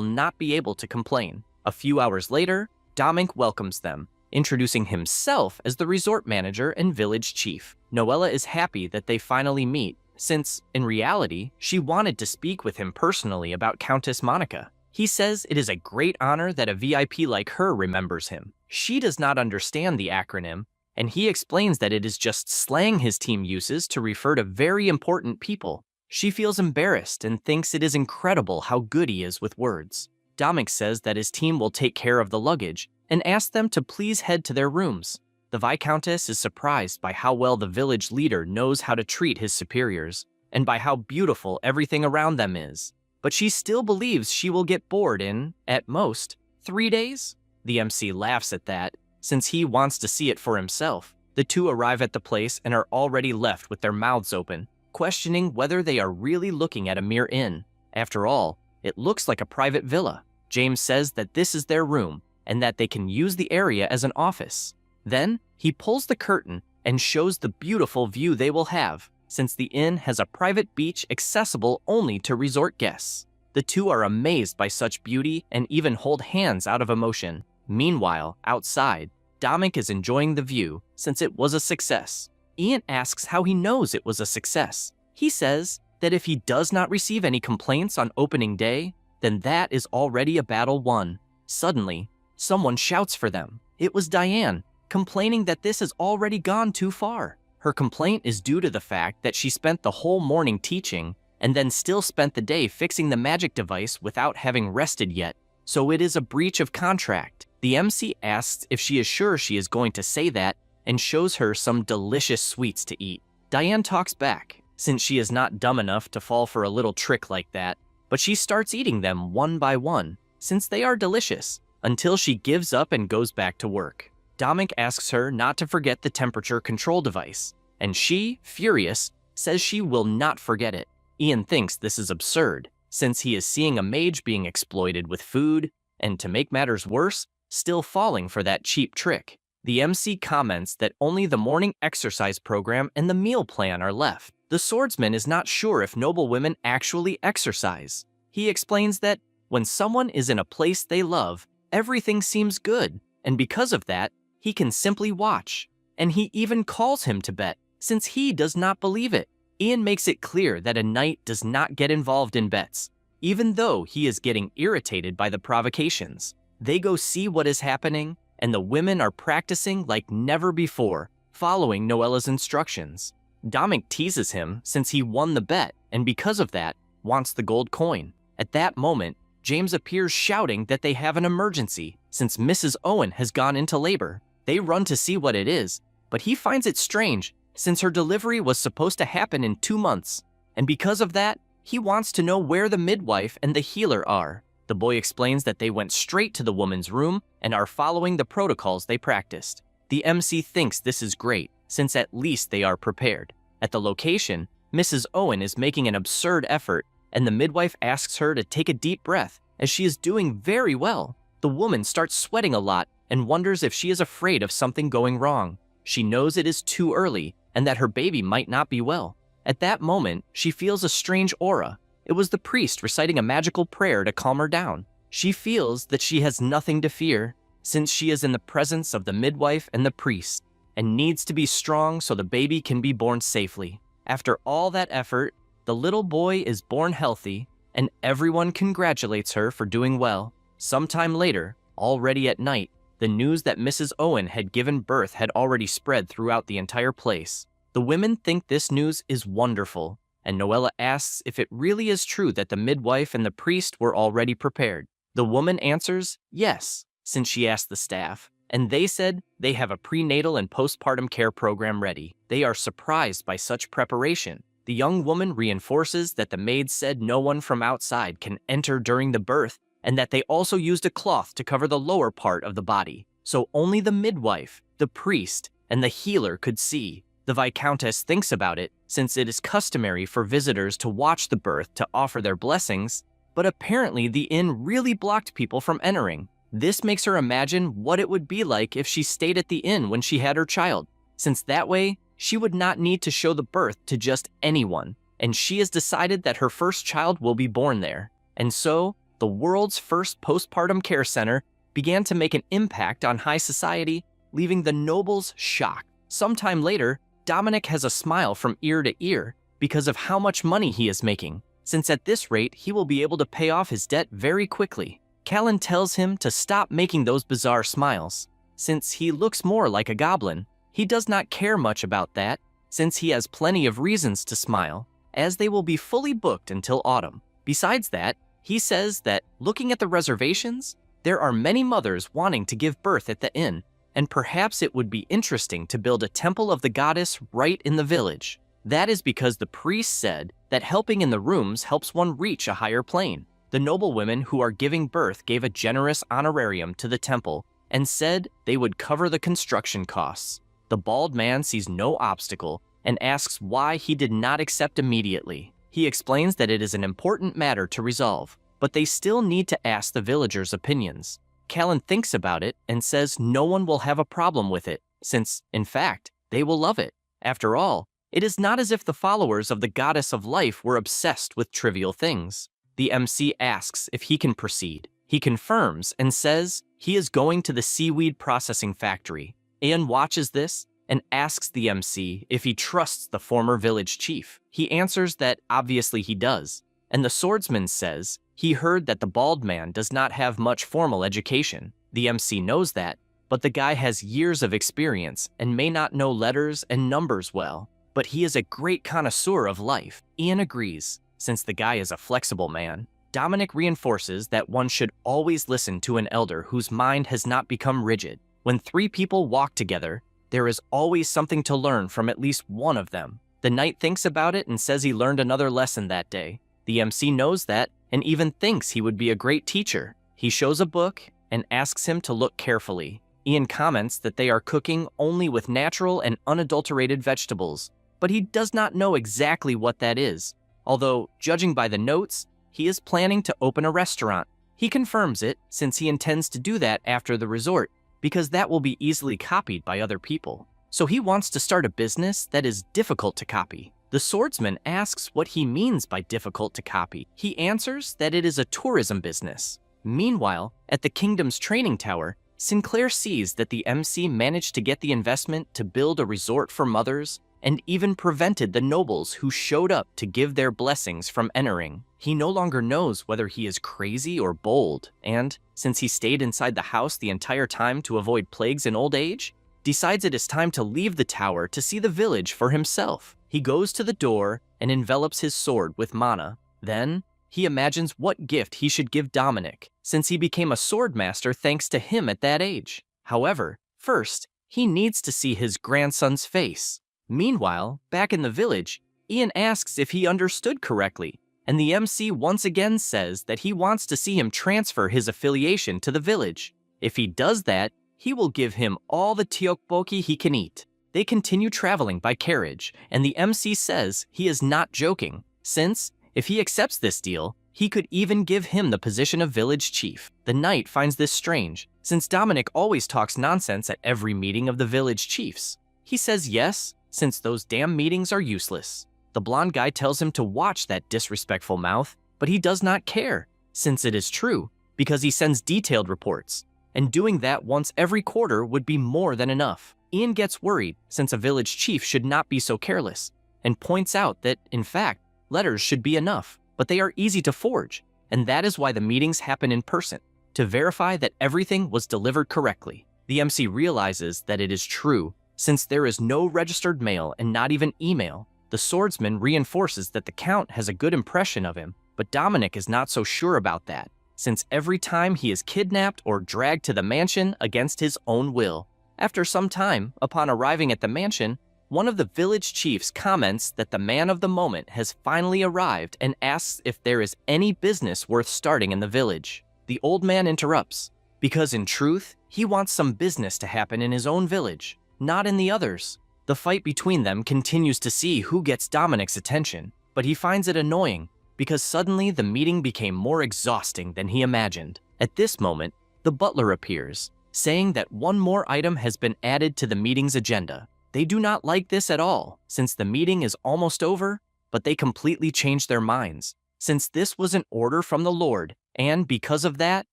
not be able to complain. A few hours later, Dominic welcomes them, introducing himself as the resort manager and village chief. Noella is happy that they finally meet, since, in reality, she wanted to speak with him personally about Countess Monica. He says it is a great honor that a VIP like her remembers him. She does not understand the acronym, and he explains that it is just slang his team uses to refer to very important people. She feels embarrassed and thinks it is incredible how good he is with words. Dominic says that his team will take care of the luggage and asks them to please head to their rooms. The Viscountess is surprised by how well the village leader knows how to treat his superiors, and by how beautiful everything around them is. But she still believes she will get bored in, at most, 3 days? The MC laughs at that, since he wants to see it for himself. The two arrive at the place and are already left with their mouths open, questioning whether they are really looking at a mere inn. After all, it looks like a private villa. James says that this is their room, and that they can use the area as an office. Then, he pulls the curtain and shows the beautiful view they will have, since the inn has a private beach accessible only to resort guests. The two are amazed by such beauty and even hold hands out of emotion. Meanwhile, outside, Dominic is enjoying the view since it was a success. Ian asks how he knows it was a success. He says that if he does not receive any complaints on opening day, then that is already a battle won. Suddenly, someone shouts for them. It was Diane, complaining that this has already gone too far. Her complaint is due to the fact that she spent the whole morning teaching and then still spent the day fixing the magic device without having rested yet. So it is a breach of contract. The MC asks if she is sure she is going to say that and shows her some delicious sweets to eat. Diane talks back, since she is not dumb enough to fall for a little trick like that, but she starts eating them one by one, since they are delicious, until she gives up and goes back to work. Dominic asks her not to forget the temperature control device, and she, furious, says she will not forget it. Ian thinks this is absurd, since he is seeing a mage being exploited with food, and to make matters worse, still falling for that cheap trick. The MC comments that only the morning exercise program and the meal plan are left. The swordsman is not sure if noble women actually exercise. He explains that when someone is in a place they love, everything seems good, and because of that, he can simply watch. And he even calls him to bet, since he does not believe it. Ian makes it clear that a knight does not get involved in bets, even though he is getting irritated by the provocations. They go see what is happening, and the women are practicing like never before, following Noella's instructions. Dominic teases him since he won the bet, and because of that, wants the gold coin. At that moment, James appears shouting that they have an emergency, since Mrs. Owen has gone into labor. They run to see what it is, but he finds it strange, since her delivery was supposed to happen in 2 months. And because of that, he wants to know where the midwife and the healer are. The boy explains that they went straight to the woman's room and are following the protocols they practiced. The MC thinks this is great, since at least they are prepared. At the location, Mrs. Owen is making an absurd effort, and the midwife asks her to take a deep breath, as she is doing very well. The woman starts sweating a lot and wonders if she is afraid of something going wrong. She knows it is too early and that her baby might not be well. At that moment, she feels a strange aura. It was the priest reciting a magical prayer to calm her down. She feels that she has nothing to fear, since she is in the presence of the midwife and the priest, and needs to be strong so the baby can be born safely. After all that effort, the little boy is born healthy, and everyone congratulates her for doing well. Sometime later, already at night, the news that Mrs. Owen had given birth had already spread throughout the entire place. The women think this news is wonderful, and Noella asks if it really is true that the midwife and the priest were already prepared. The woman answers yes, since she asked the staff, and they said they have a prenatal and postpartum care program ready. They are surprised by such preparation. The young woman reinforces that the maid said no one from outside can enter during the birth, and that they also used a cloth to cover the lower part of the body. so only the midwife, the priest, and the healer could see. The Viscountess thinks about it, since it is customary for visitors to watch the birth to offer their blessings, but apparently the inn really blocked people from entering. This makes her imagine what it would be like if she stayed at the inn when she had her child, since that way, she would not need to show the birth to just anyone, and she has decided that her first child will be born there. And so, the world's first postpartum care center began to make an impact on high society, leaving the nobles shocked. Sometime later, Dominic has a smile from ear to ear because of how much money he is making, since at this rate he will be able to pay off his debt very quickly. Callan tells him to stop making those bizarre smiles. Since he looks more like a goblin, he does not care much about that, since he has plenty of reasons to smile, as they will be fully booked until autumn. Besides that, he says that looking at the reservations, there are many mothers wanting to give birth at the inn, and perhaps it would be interesting to build a temple of the goddess right in the village. That is because the priest said that helping in the rooms helps one reach a higher plane. The noblewomen who are giving birth gave a generous honorarium to the temple and said they would cover the construction costs. The bald man sees no obstacle and asks why he did not accept immediately. He explains that it is an important matter to resolve, but they still need to ask the villagers' opinions. Callan thinks about it and says no one will have a problem with it, since, in fact, they will love it. After all, it is not as if the followers of the goddess of life were obsessed with trivial things. The MC asks if he can proceed. He confirms and says he is going to the seaweed processing factory. Ian watches this and asks the MC if he trusts the former village chief. He answers that obviously he does, and the swordsman says he heard that the bald man does not have much formal education. The MC knows that, but the guy has years of experience and may not know letters and numbers well, but he is a great connoisseur of life. Ian agrees, since the guy is a flexible man. Dominic reinforces that one should always listen to an elder whose mind has not become rigid. When three people walk together, there is always something to learn from at least one of them. The knight thinks about it and says he learned another lesson that day. The MC knows that and even thinks he would be a great teacher. He shows a book and asks him to look carefully. Ian comments that they are cooking only with natural and unadulterated vegetables, but he does not know exactly what that is. Although, judging by the notes, he is planning to open a restaurant. He confirms it since he intends to do that after the resort, because that will be easily copied by other people. So he wants to start a business that is difficult to copy. The swordsman asks what he means by difficult to copy. He answers that it is a tourism business. Meanwhile, at the kingdom's training tower, Sinclair sees that the MC managed to get the investment to build a resort for mothers and even prevented the nobles who showed up to give their blessings from entering. He no longer knows whether he is crazy or bold, and, since he stayed inside the house the entire time to avoid plagues in old age, decides it is time to leave the tower to see the village for himself. He goes to the door and envelops his sword with mana. Then, he imagines what gift he should give Dominic, since he became a swordmaster thanks to him at that age. However, first, he needs to see his grandson's face. Meanwhile, back in the village, Ian asks if he understood correctly, and the MC once again says that he wants to see him transfer his affiliation to the village. If he does that, he will give him all the tteokbokki he can eat. They continue traveling by carriage, and the MC says he is not joking, since, if he accepts this deal, he could even give him the position of village chief. The knight finds this strange, since Dominic always talks nonsense at every meeting of the village chiefs. He says yes, since those damn meetings are useless. The blonde guy tells him to watch that disrespectful mouth, but he does not care, since it is true, because he sends detailed reports, and doing that once every quarter would be more than enough. Ian gets worried, since a village chief should not be so careless, and points out that, in fact, letters should be enough, but they are easy to forge, and that is why the meetings happen in person, to verify that everything was delivered correctly. The MC realizes that it is true, since there is no registered mail and not even email. The swordsman reinforces that the Count has a good impression of him, but Dominic is not so sure about that, since every time he is kidnapped or dragged to the mansion against his own will. After some time, upon arriving at the mansion, one of the village chiefs comments that the man of the moment has finally arrived and asks if there is any business worth starting in the village. The old man interrupts, because in truth, He wants some business to happen in his own village, not in the others. The fight between them continues to see who gets Dominic's attention, but he finds it annoying because suddenly the meeting became more exhausting than he imagined. At this moment, the butler appears, saying that one more item has been added to the meeting's agenda. They do not like this at all, since the meeting is almost over, but they completely changed their minds, since this was an order from the Lord, and because of that,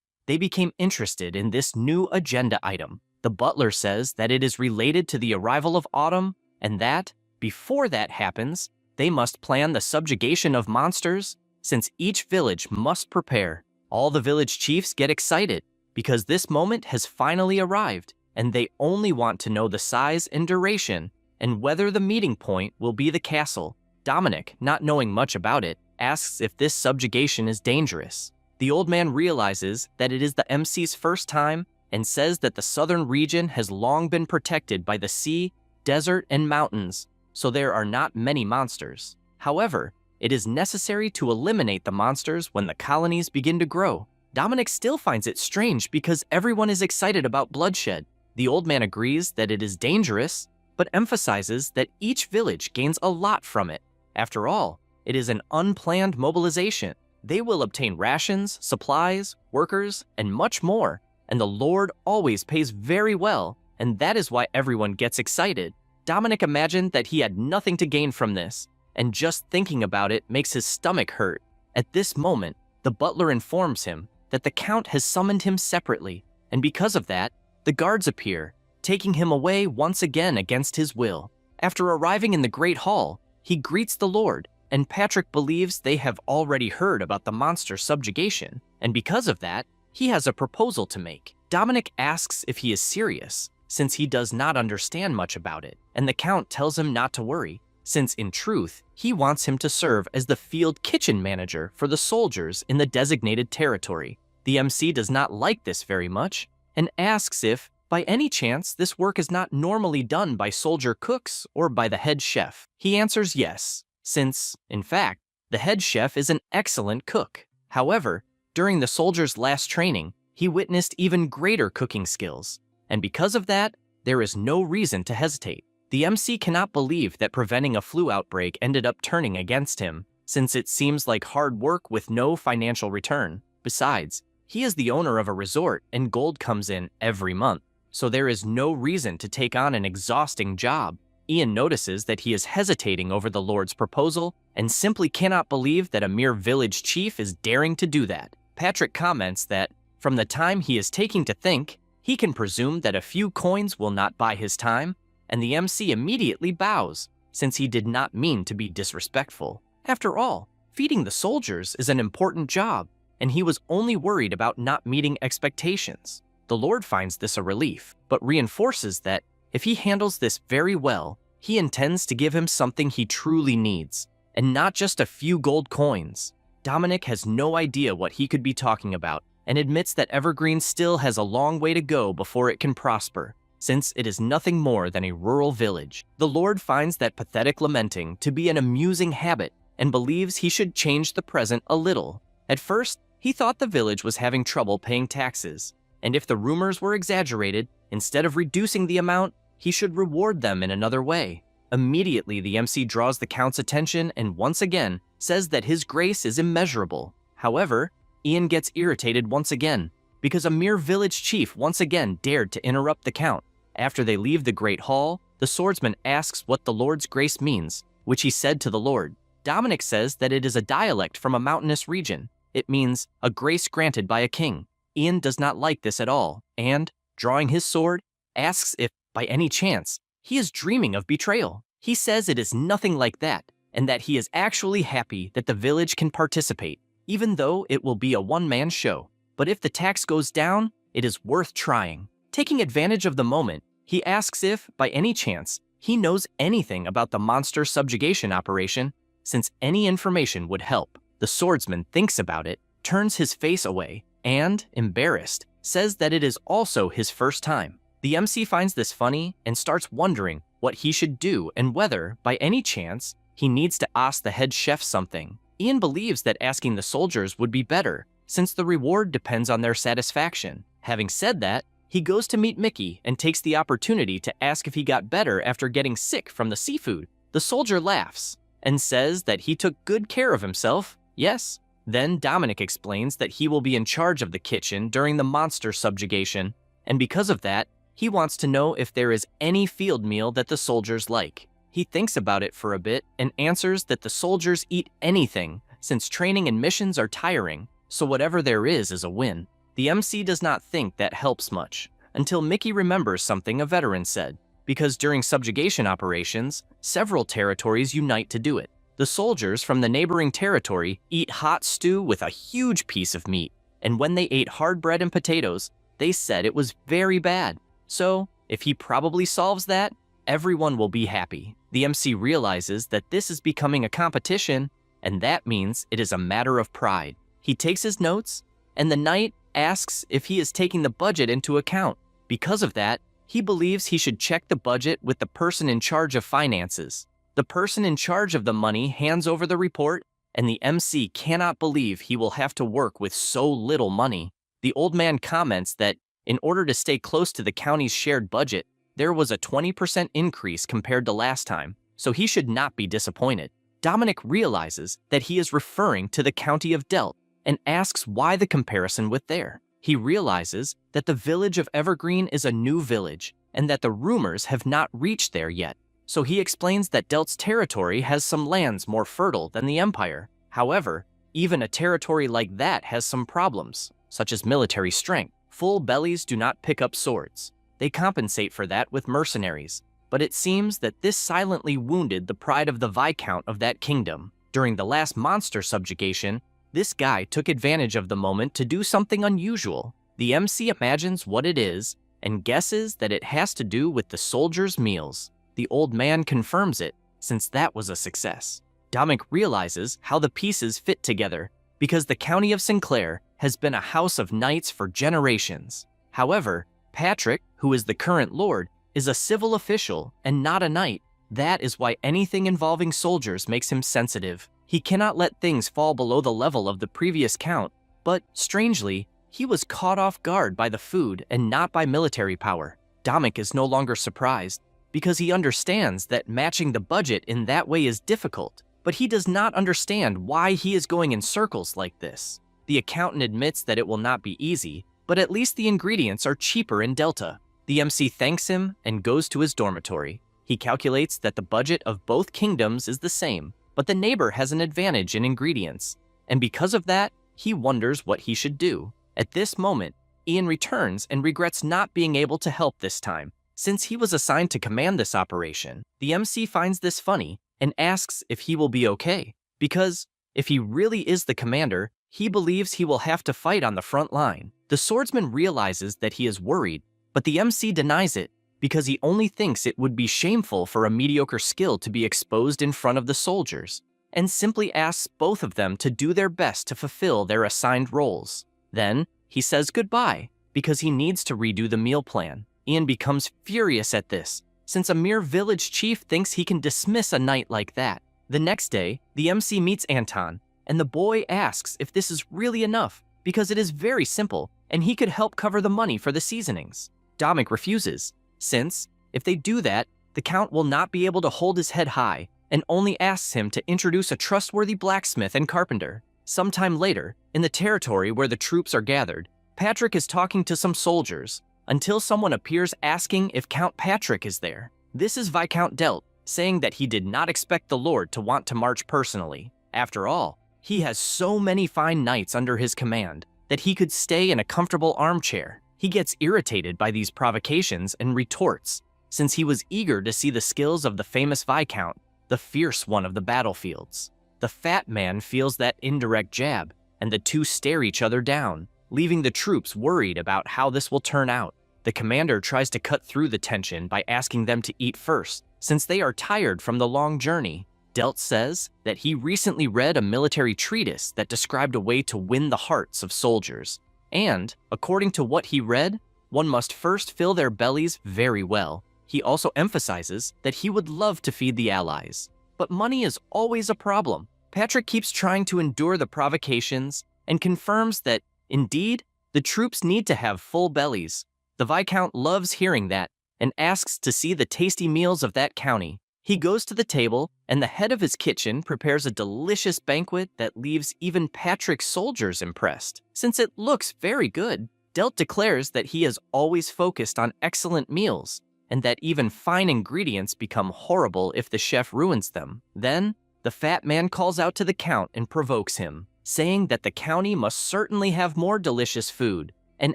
they became interested in this new agenda item. The butler says that it is related to the arrival of autumn, and that, before that happens, they must plan the subjugation of monsters, since each village must prepare. All the village chiefs get excited, because this moment has finally arrived, and they only want to know the size and duration, and whether the meeting point will be the castle. Dominic, not knowing much about it, asks if this subjugation is dangerous. The old man realizes that it is the MC's first time and says that the southern region has long been protected by the sea, desert, and mountains, so there are not many monsters. However, it is necessary to eliminate the monsters when the colonies begin to grow. Dominic still finds it strange because everyone is excited about bloodshed. The old man agrees that it is dangerous, but emphasizes that each village gains a lot from it. After all, it is an unplanned mobilization. They will obtain rations, supplies, workers, and much more, and the Lord always pays very well, and that is why everyone gets excited. Dominic imagined that he had nothing to gain from this, and just thinking about it makes his stomach hurt. At this moment, the butler informs him that the Count has summoned him separately, and because of that, the guards appear, taking him away once again against his will. After arriving in the Great Hall, he greets the Lord, and Patrick believes they have already heard about the monster subjugation, and because of that, he has a proposal to make. Dominic asks if he is serious, since he does not understand much about it, and the Count tells him not to worry, since in truth, he wants him to serve as the field kitchen manager for the soldiers in the designated territory. The MC does not like this very much, and asks if, by any chance, this work is not normally done by soldier cooks or by the head chef. He answers yes, since, in fact, the head chef is an excellent cook. However, during the soldier's last training, he witnessed even greater cooking skills, and because of that, there is no reason to hesitate. The MC cannot believe that preventing a flu outbreak ended up turning against him, since it seems like hard work with no financial return. Besides, he is the owner of a resort and gold comes in every month, so there is no reason to take on an exhausting job. Ian notices that he is hesitating over the Lord's proposal and simply cannot believe that a mere village chief is daring to do that. Patrick comments that, from the time he is taking to think, he can presume that a few coins will not buy his time, and the MC immediately bows, since he did not mean to be disrespectful. After all, feeding the soldiers is an important job, and he was only worried about not meeting expectations. The Lord finds this a relief, but reinforces that if he handles this very well, he intends to give him something he truly needs, and not just a few gold coins. Dominic has no idea what he could be talking about, and admits that Evergreen still has a long way to go before it can prosper, since it is nothing more than a rural village. The Lord finds that pathetic lamenting to be an amusing habit, and believes he should change the present a little. At first, he thought the village was having trouble paying taxes, and if the rumors were exaggerated, instead of reducing the amount, he should reward them in another way. Immediately, the MC draws the Count's attention and once again says that his grace is immeasurable. However, Ian gets irritated once again, because a mere village chief once again dared to interrupt the Count. After they leave the Great Hall, the swordsman asks what the Lord's grace means, which he said to the Lord. Dominic says that it is a dialect from a mountainous region. It means a grace granted by a king. Ian does not like this at all, and, drawing his sword, asks if, by any chance, he is dreaming of betrayal. He says it is nothing like that, and that he is actually happy that the village can participate, even though it will be a one-man show. But if the tax goes down, it is worth trying. Taking advantage of the moment, he asks if, by any chance, he knows anything about the monster subjugation operation, since any information would help. The swordsman thinks about it, turns his face away, and, embarrassed, says that it is also his first time. The MC finds this funny and starts wondering what he should do and whether, by any chance, he needs to ask the head chef something. Ian believes that asking the soldiers would be better, since the reward depends on their satisfaction. Having said that, He goes to meet Mickey and takes the opportunity to ask if he got better after getting sick from the seafood. The soldier laughs and says that he took good care of himself. Yes. Then Dominic explains that he will be in charge of the kitchen during the monster subjugation, and because of that, he wants to know if there is any field meal that the soldiers like. He thinks about it for a bit and answers that the soldiers eat anything, since training and missions are tiring, so whatever there is a win. The MC does not think that helps much, until Mickey remembers something a veteran said, because during subjugation operations, several territories unite to do it. The soldiers from the neighboring territory eat hot stew with a huge piece of meat, and when they ate hard bread and potatoes, they said it was very bad. So, if he probably solves that, everyone will be happy. The MC realizes that this is becoming a competition, and that means it is a matter of pride. He takes his notes, and the knight asks if he is taking the budget into account. Because of that, he believes he should check the budget with the person in charge of finances. The person in charge of the money hands over the report, and the MC cannot believe he will have to work with so little money. The old man comments that in order to stay close to the county's shared budget, there was a 20% increase compared to last time, so he should not be disappointed. Dominic realizes that he is referring to the county of Delt and asks why the comparison with there. He realizes that the village of Evergreen is a new village and that the rumors have not reached there yet. So he explains that Delt's territory has some lands more fertile than the Empire. However, even a territory like that has some problems, such as military strength. Full bellies do not pick up swords. They compensate for that with mercenaries. But it seems that this silently wounded the pride of the Viscount of that kingdom. During the last monster subjugation, this guy took advantage of the moment to do something unusual. The MC imagines what it is and guesses that it has to do with the soldiers' meals. The old man confirms it, since that was a success. Dominic realizes how the pieces fit together, because the county of Sinclair has been a house of knights for generations. However, Patrick, who is the current lord, is a civil official and not a knight. That is why anything involving soldiers makes him sensitive. He cannot let things fall below the level of the previous count, but, strangely, he was caught off guard by the food and not by military power. Dominic is no longer surprised, because he understands that matching the budget in that way is difficult, but he does not understand why he is going in circles like this. The accountant admits that it will not be easy, but at least the ingredients are cheaper in Delta. The MC thanks him and goes to his dormitory. He calculates that the budget of both kingdoms is the same, but the neighbor has an advantage in ingredients, and because of that, he wonders what he should do. At this moment, Ian returns and regrets not being able to help this time, since he was assigned to command this operation. The MC finds this funny and asks if he will be okay, because if he really is the commander, he believes he will have to fight on the front line. The swordsman realizes that he is worried, but the MC denies it, because he only thinks it would be shameful for a mediocre skill to be exposed in front of the soldiers, and simply asks both of them to do their best to fulfill their assigned roles. Then, he says goodbye, because he needs to redo the meal plan. Ian becomes furious at this, since a mere village chief thinks he can dismiss a knight like that. The next day, the MC meets Anton, and the boy asks if this is really enough, because it is very simple, and he could help cover the money for the seasonings. Dominic refuses, since, if they do that, the Count will not be able to hold his head high, and only asks him to introduce a trustworthy blacksmith and carpenter. Sometime later, in the territory where the troops are gathered, Patrick is talking to some soldiers, until someone appears asking if Count Patrick is there. This is Viscount Delt, saying that he did not expect the Lord to want to march personally. After all, he has so many fine knights under his command that he could stay in a comfortable armchair. He gets irritated by these provocations and retorts, since he was eager to see the skills of the famous Viscount, the fierce one of the battlefields. The fat man feels that indirect jab, and the two stare each other down, leaving the troops worried about how this will turn out. The commander tries to cut through the tension by asking them to eat first, since they are tired from the long journey. Delt says that he recently read a military treatise that described a way to win the hearts of soldiers. And, according to what he read, one must first fill their bellies very well. He also emphasizes that he would love to feed the allies. But money is always a problem. Patrick keeps trying to endure the provocations and confirms that, indeed, the troops need to have full bellies. The Viscount loves hearing that and asks to see the tasty meals of that county. He goes to the table, and the head of his kitchen prepares a delicious banquet that leaves even Patrick's soldiers impressed, since it looks very good. Delt declares that he has always focused on excellent meals, and that even fine ingredients become horrible if the chef ruins them. Then, the fat man calls out to the Count and provokes him, saying that the county must certainly have more delicious food, and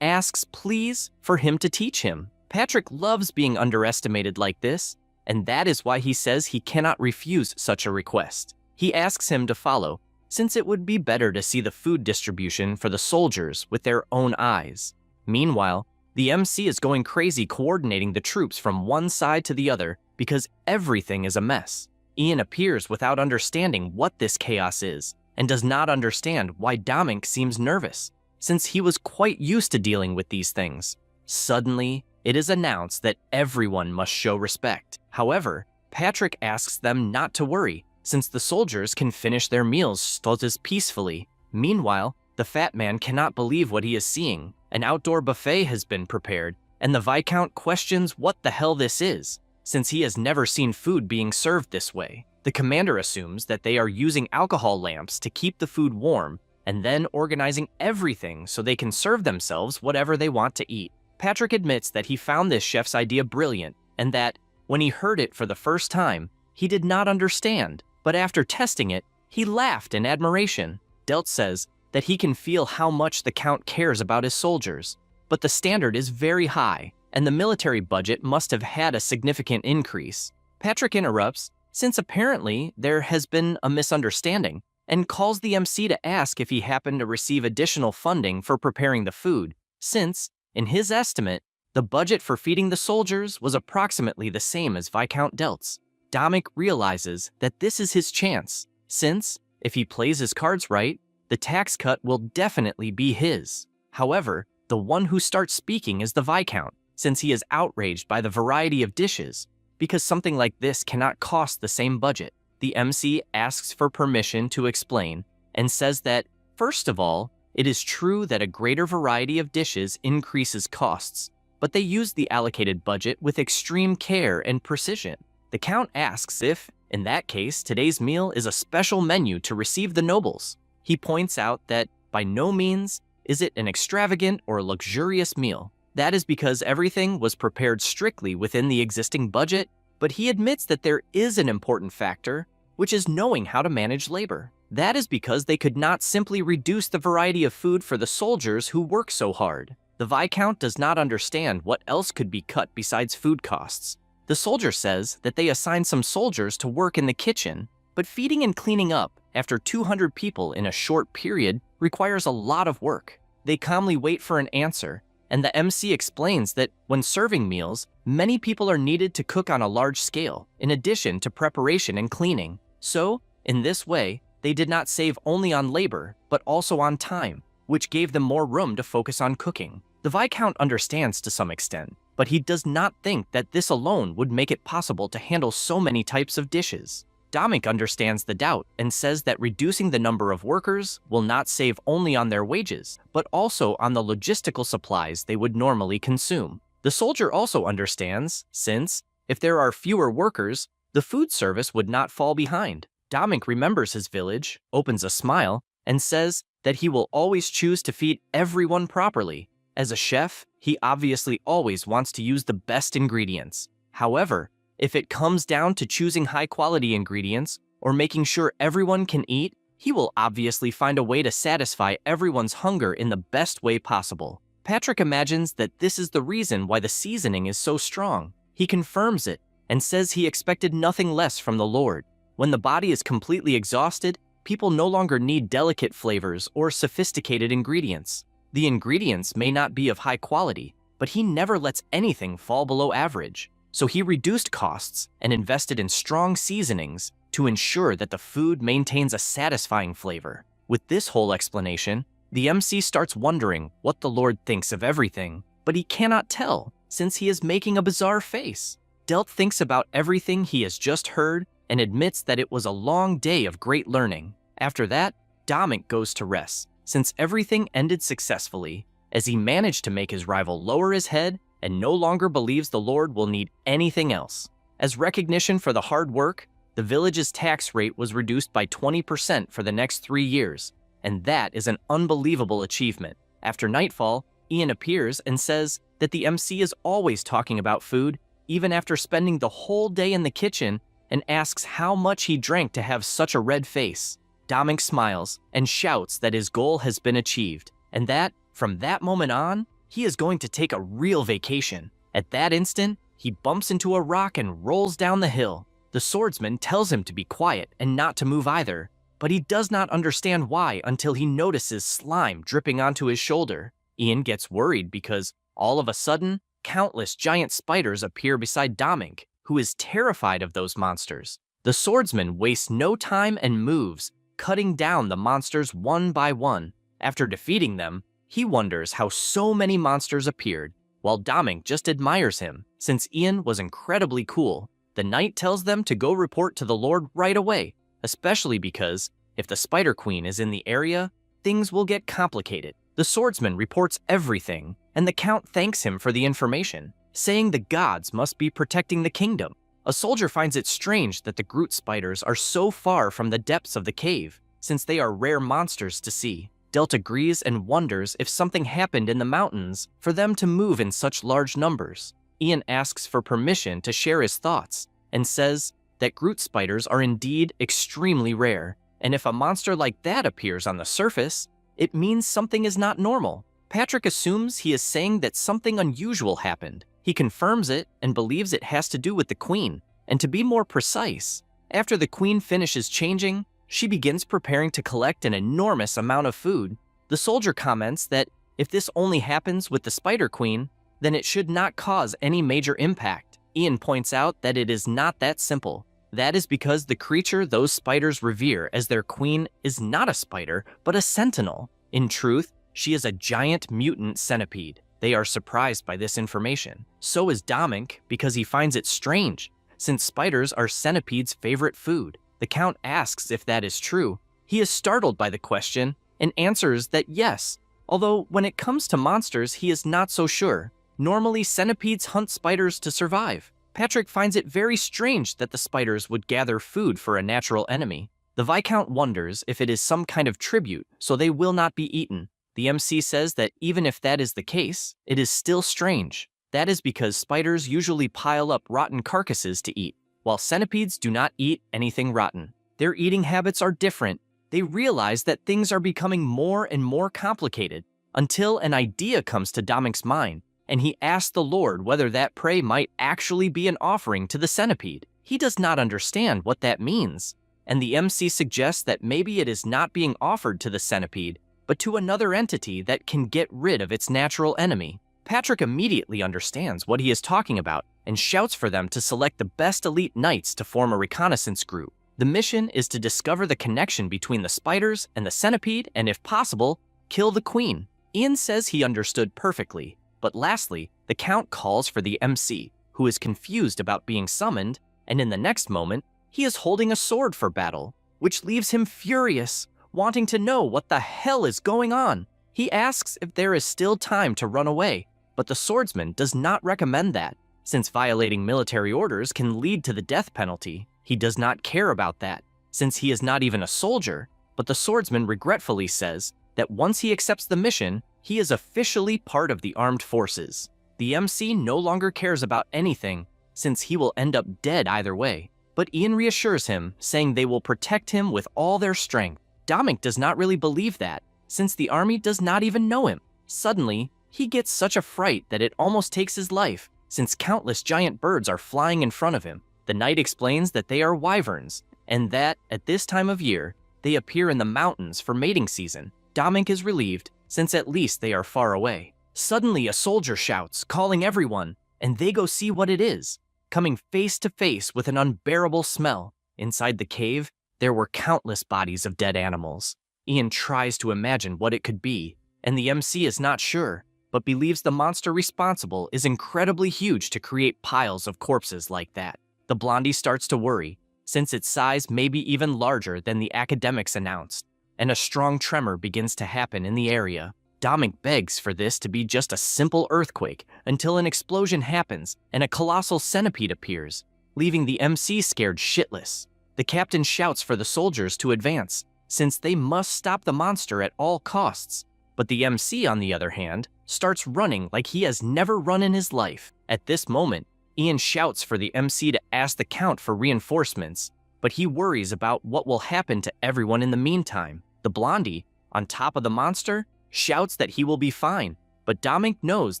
asks please for him to teach him. Patrick loves being underestimated like this, and that is why he says he cannot refuse such a request. He asks him to follow, since it would be better to see the food distribution for the soldiers with their own eyes. Meanwhile, the MC is going crazy coordinating the troops from one side to the other because everything is a mess. Ian appears without understanding what this chaos is, and does not understand why Dominic seems nervous, since he was quite used to dealing with these things. Suddenly, it is announced that everyone must show respect. However, Patrick asks them not to worry, since the soldiers can finish their meals just peacefully. Meanwhile, the fat man cannot believe what he is seeing. An outdoor buffet has been prepared, and the Viscount questions what the hell this is, since he has never seen food being served this way. The commander assumes that they are using alcohol lamps to keep the food warm, and then organizing everything so they can serve themselves whatever they want to eat. Patrick admits that he found this chef's idea brilliant, and that, when he heard it for the first time, he did not understand, but after testing it, he laughed in admiration. Delt says that he can feel how much the Count cares about his soldiers, but the standard is very high, and the military budget must have had a significant increase. Patrick interrupts, since apparently there has been a misunderstanding, and calls the MC to ask if he happened to receive additional funding for preparing the food, since, in his estimate, the budget for feeding the soldiers was approximately the same as Viscount Delt's. Dominic realizes that this is his chance, since, if he plays his cards right, the tax cut will definitely be his. However, the one who starts speaking is the Viscount, since he is outraged by the variety of dishes, because something like this cannot cost the same budget. The MC asks for permission to explain, and says that, first of all, it is true that a greater variety of dishes increases costs, but they use the allocated budget with extreme care and precision. The Count asks if, in that case, today's meal is a special menu to receive the nobles. He points out that, by no means, is it an extravagant or luxurious meal. That is because everything was prepared strictly within the existing budget, but he admits that there is an important factor, which is knowing how to manage labor. That is because they could not simply reduce the variety of food for the soldiers who work so hard. The Viscount does not understand what else could be cut besides food costs. The soldier says that they assign some soldiers to work in the kitchen, but feeding and cleaning up after 200 people in a short period requires a lot of work. They calmly wait for an answer, and the MC explains that when serving meals, many people are needed to cook on a large scale, in addition to preparation and cleaning. So, in this way, they did not save only on labor, but also on time, which gave them more room to focus on cooking. The Viscount understands to some extent, but he does not think that this alone would make it possible to handle so many types of dishes. Dominic understands the doubt and says that reducing the number of workers will not save only on their wages, but also on the logistical supplies they would normally consume. The soldier also understands, since, if there are fewer workers, the food service would not fall behind. Dominic remembers his village, opens a smile, and says that he will always choose to feed everyone properly. As a chef, he obviously always wants to use the best ingredients. However, if it comes down to choosing high-quality ingredients or making sure everyone can eat, he will obviously find a way to satisfy everyone's hunger in the best way possible. Patrick imagines that this is the reason why the seasoning is so strong. He confirms it and says he expected nothing less from the Lord. When the body is completely exhausted, people no longer need delicate flavors or sophisticated ingredients. The ingredients may not be of high quality, but he never lets anything fall below average. So he reduced costs and invested in strong seasonings to ensure that the food maintains a satisfying flavor. With this whole explanation, the MC starts wondering what the Lord thinks of everything, but he cannot tell since he is making a bizarre face. Delt thinks about everything he has just heard and admits that it was a long day of great learning. After that, Dominic goes to rest, since everything ended successfully. as he managed to make his rival lower his head and no longer believes the Lord will need anything else. As recognition for the hard work, the village's tax rate was reduced by 20% for the next 3 years, and that is an unbelievable achievement. After nightfall, Ian appears and says that the MC is always talking about food, even after spending the whole day in the kitchen, and asks how much he drank to have such a red face. Dominic smiles and shouts that his goal has been achieved, and that, from that moment on, he is going to take a real vacation. At that instant, he bumps into a rock and rolls down the hill. The swordsman tells him to be quiet and not to move either, but he does not understand why until he notices slime dripping onto his shoulder. Ian gets worried because, all of a sudden, countless giant spiders appear beside Dominic, who is terrified of those monsters. The swordsman wastes no time and moves, cutting down the monsters one by one. After defeating them, he wonders how so many monsters appeared, while Dominic just admires him, since Ian was incredibly cool. The knight tells them to go report to the Lord right away, especially because, if the Spider Queen is in the area, things will get complicated. The swordsman reports everything, and the Count thanks him for the information, saying the gods must be protecting the kingdom. A soldier finds it strange that the Groot spiders are so far from the depths of the cave, since they are rare monsters to see. Delt agrees and wonders if something happened in the mountains for them to move in such large numbers. Ian asks for permission to share his thoughts, and says that Groot spiders are indeed extremely rare, and if a monster like that appears on the surface, it means something is not normal. Patrick assumes he is saying that something unusual happened. He confirms it and believes it has to do with the Queen, and to be more precise, after the Queen finishes changing, she begins preparing to collect an enormous amount of food. The soldier comments that if this only happens with the Spider Queen, then it should not cause any major impact. Ian points out that it is not that simple. That is because the creature those spiders revere as their queen is not a spider, but a sentinel. In truth, she is a giant mutant centipede. They are surprised by this information. So is Dominic, because he finds it strange, since spiders are centipedes' favorite food. The Count asks if that is true. He is startled by the question and answers that yes, although when it comes to monsters, he is not so sure. Normally, centipedes hunt spiders to survive. Patrick finds it very strange that the spiders would gather food for a natural enemy. The Viscount wonders if it is some kind of tribute, so they will not be eaten. The MC says that even if that is the case, it is still strange. That is because spiders usually pile up rotten carcasses to eat, while centipedes do not eat anything rotten. Their eating habits are different. They realize that things are becoming more and more complicated, until an idea comes to Dominic's mind, and he asks the Lord whether that prey might actually be an offering to the centipede. He does not understand what that means, and the MC suggests that maybe it is not being offered to the centipede, but to another entity that can get rid of its natural enemy. Patrick immediately understands what he is talking about and shouts for them to select the best elite knights to form a reconnaissance group. The mission is to discover the connection between the spiders and the centipede and, if possible, kill the queen. Ian says he understood perfectly, but lastly, the Count calls for the MC, who is confused about being summoned, and in the next moment, he is holding a sword for battle, which leaves him furious, wanting to know what the hell is going on. He asks if there is still time to run away, but the swordsman does not recommend that, since violating military orders can lead to the death penalty. He does not care about that, since he is not even a soldier, but the swordsman regretfully says that once he accepts the mission, he is officially part of the armed forces. The MC no longer cares about anything, since he will end up dead either way, but Ian reassures him, saying they will protect him with all their strength. Dominic does not really believe that, since the army does not even know him. Suddenly, he gets such a fright that it almost takes his life, since countless giant birds are flying in front of him. The knight explains that they are wyverns, and that, at this time of year, they appear in the mountains for mating season. Dominic is relieved, since at least they are far away. Suddenly, a soldier shouts, calling everyone, and they go see what it is. Coming face to face with an unbearable smell, inside the cave, there were countless bodies of dead animals. Ian tries to imagine what it could be, and the MC is not sure, but believes the monster responsible is incredibly huge to create piles of corpses like that. The blondie starts to worry, since its size may be even larger than the academics announced, and a strong tremor begins to happen in the area. Domink begs for this to be just a simple earthquake until an explosion happens and a colossal centipede appears, leaving the MC scared shitless. The captain shouts for the soldiers to advance, since they must stop the monster at all costs. But the MC, on the other hand, starts running like he has never run in his life. At this moment, Ian shouts for the MC to ask the Count for reinforcements, but he worries about what will happen to everyone in the meantime. The blondie, on top of the monster, shouts that he will be fine, but Domink knows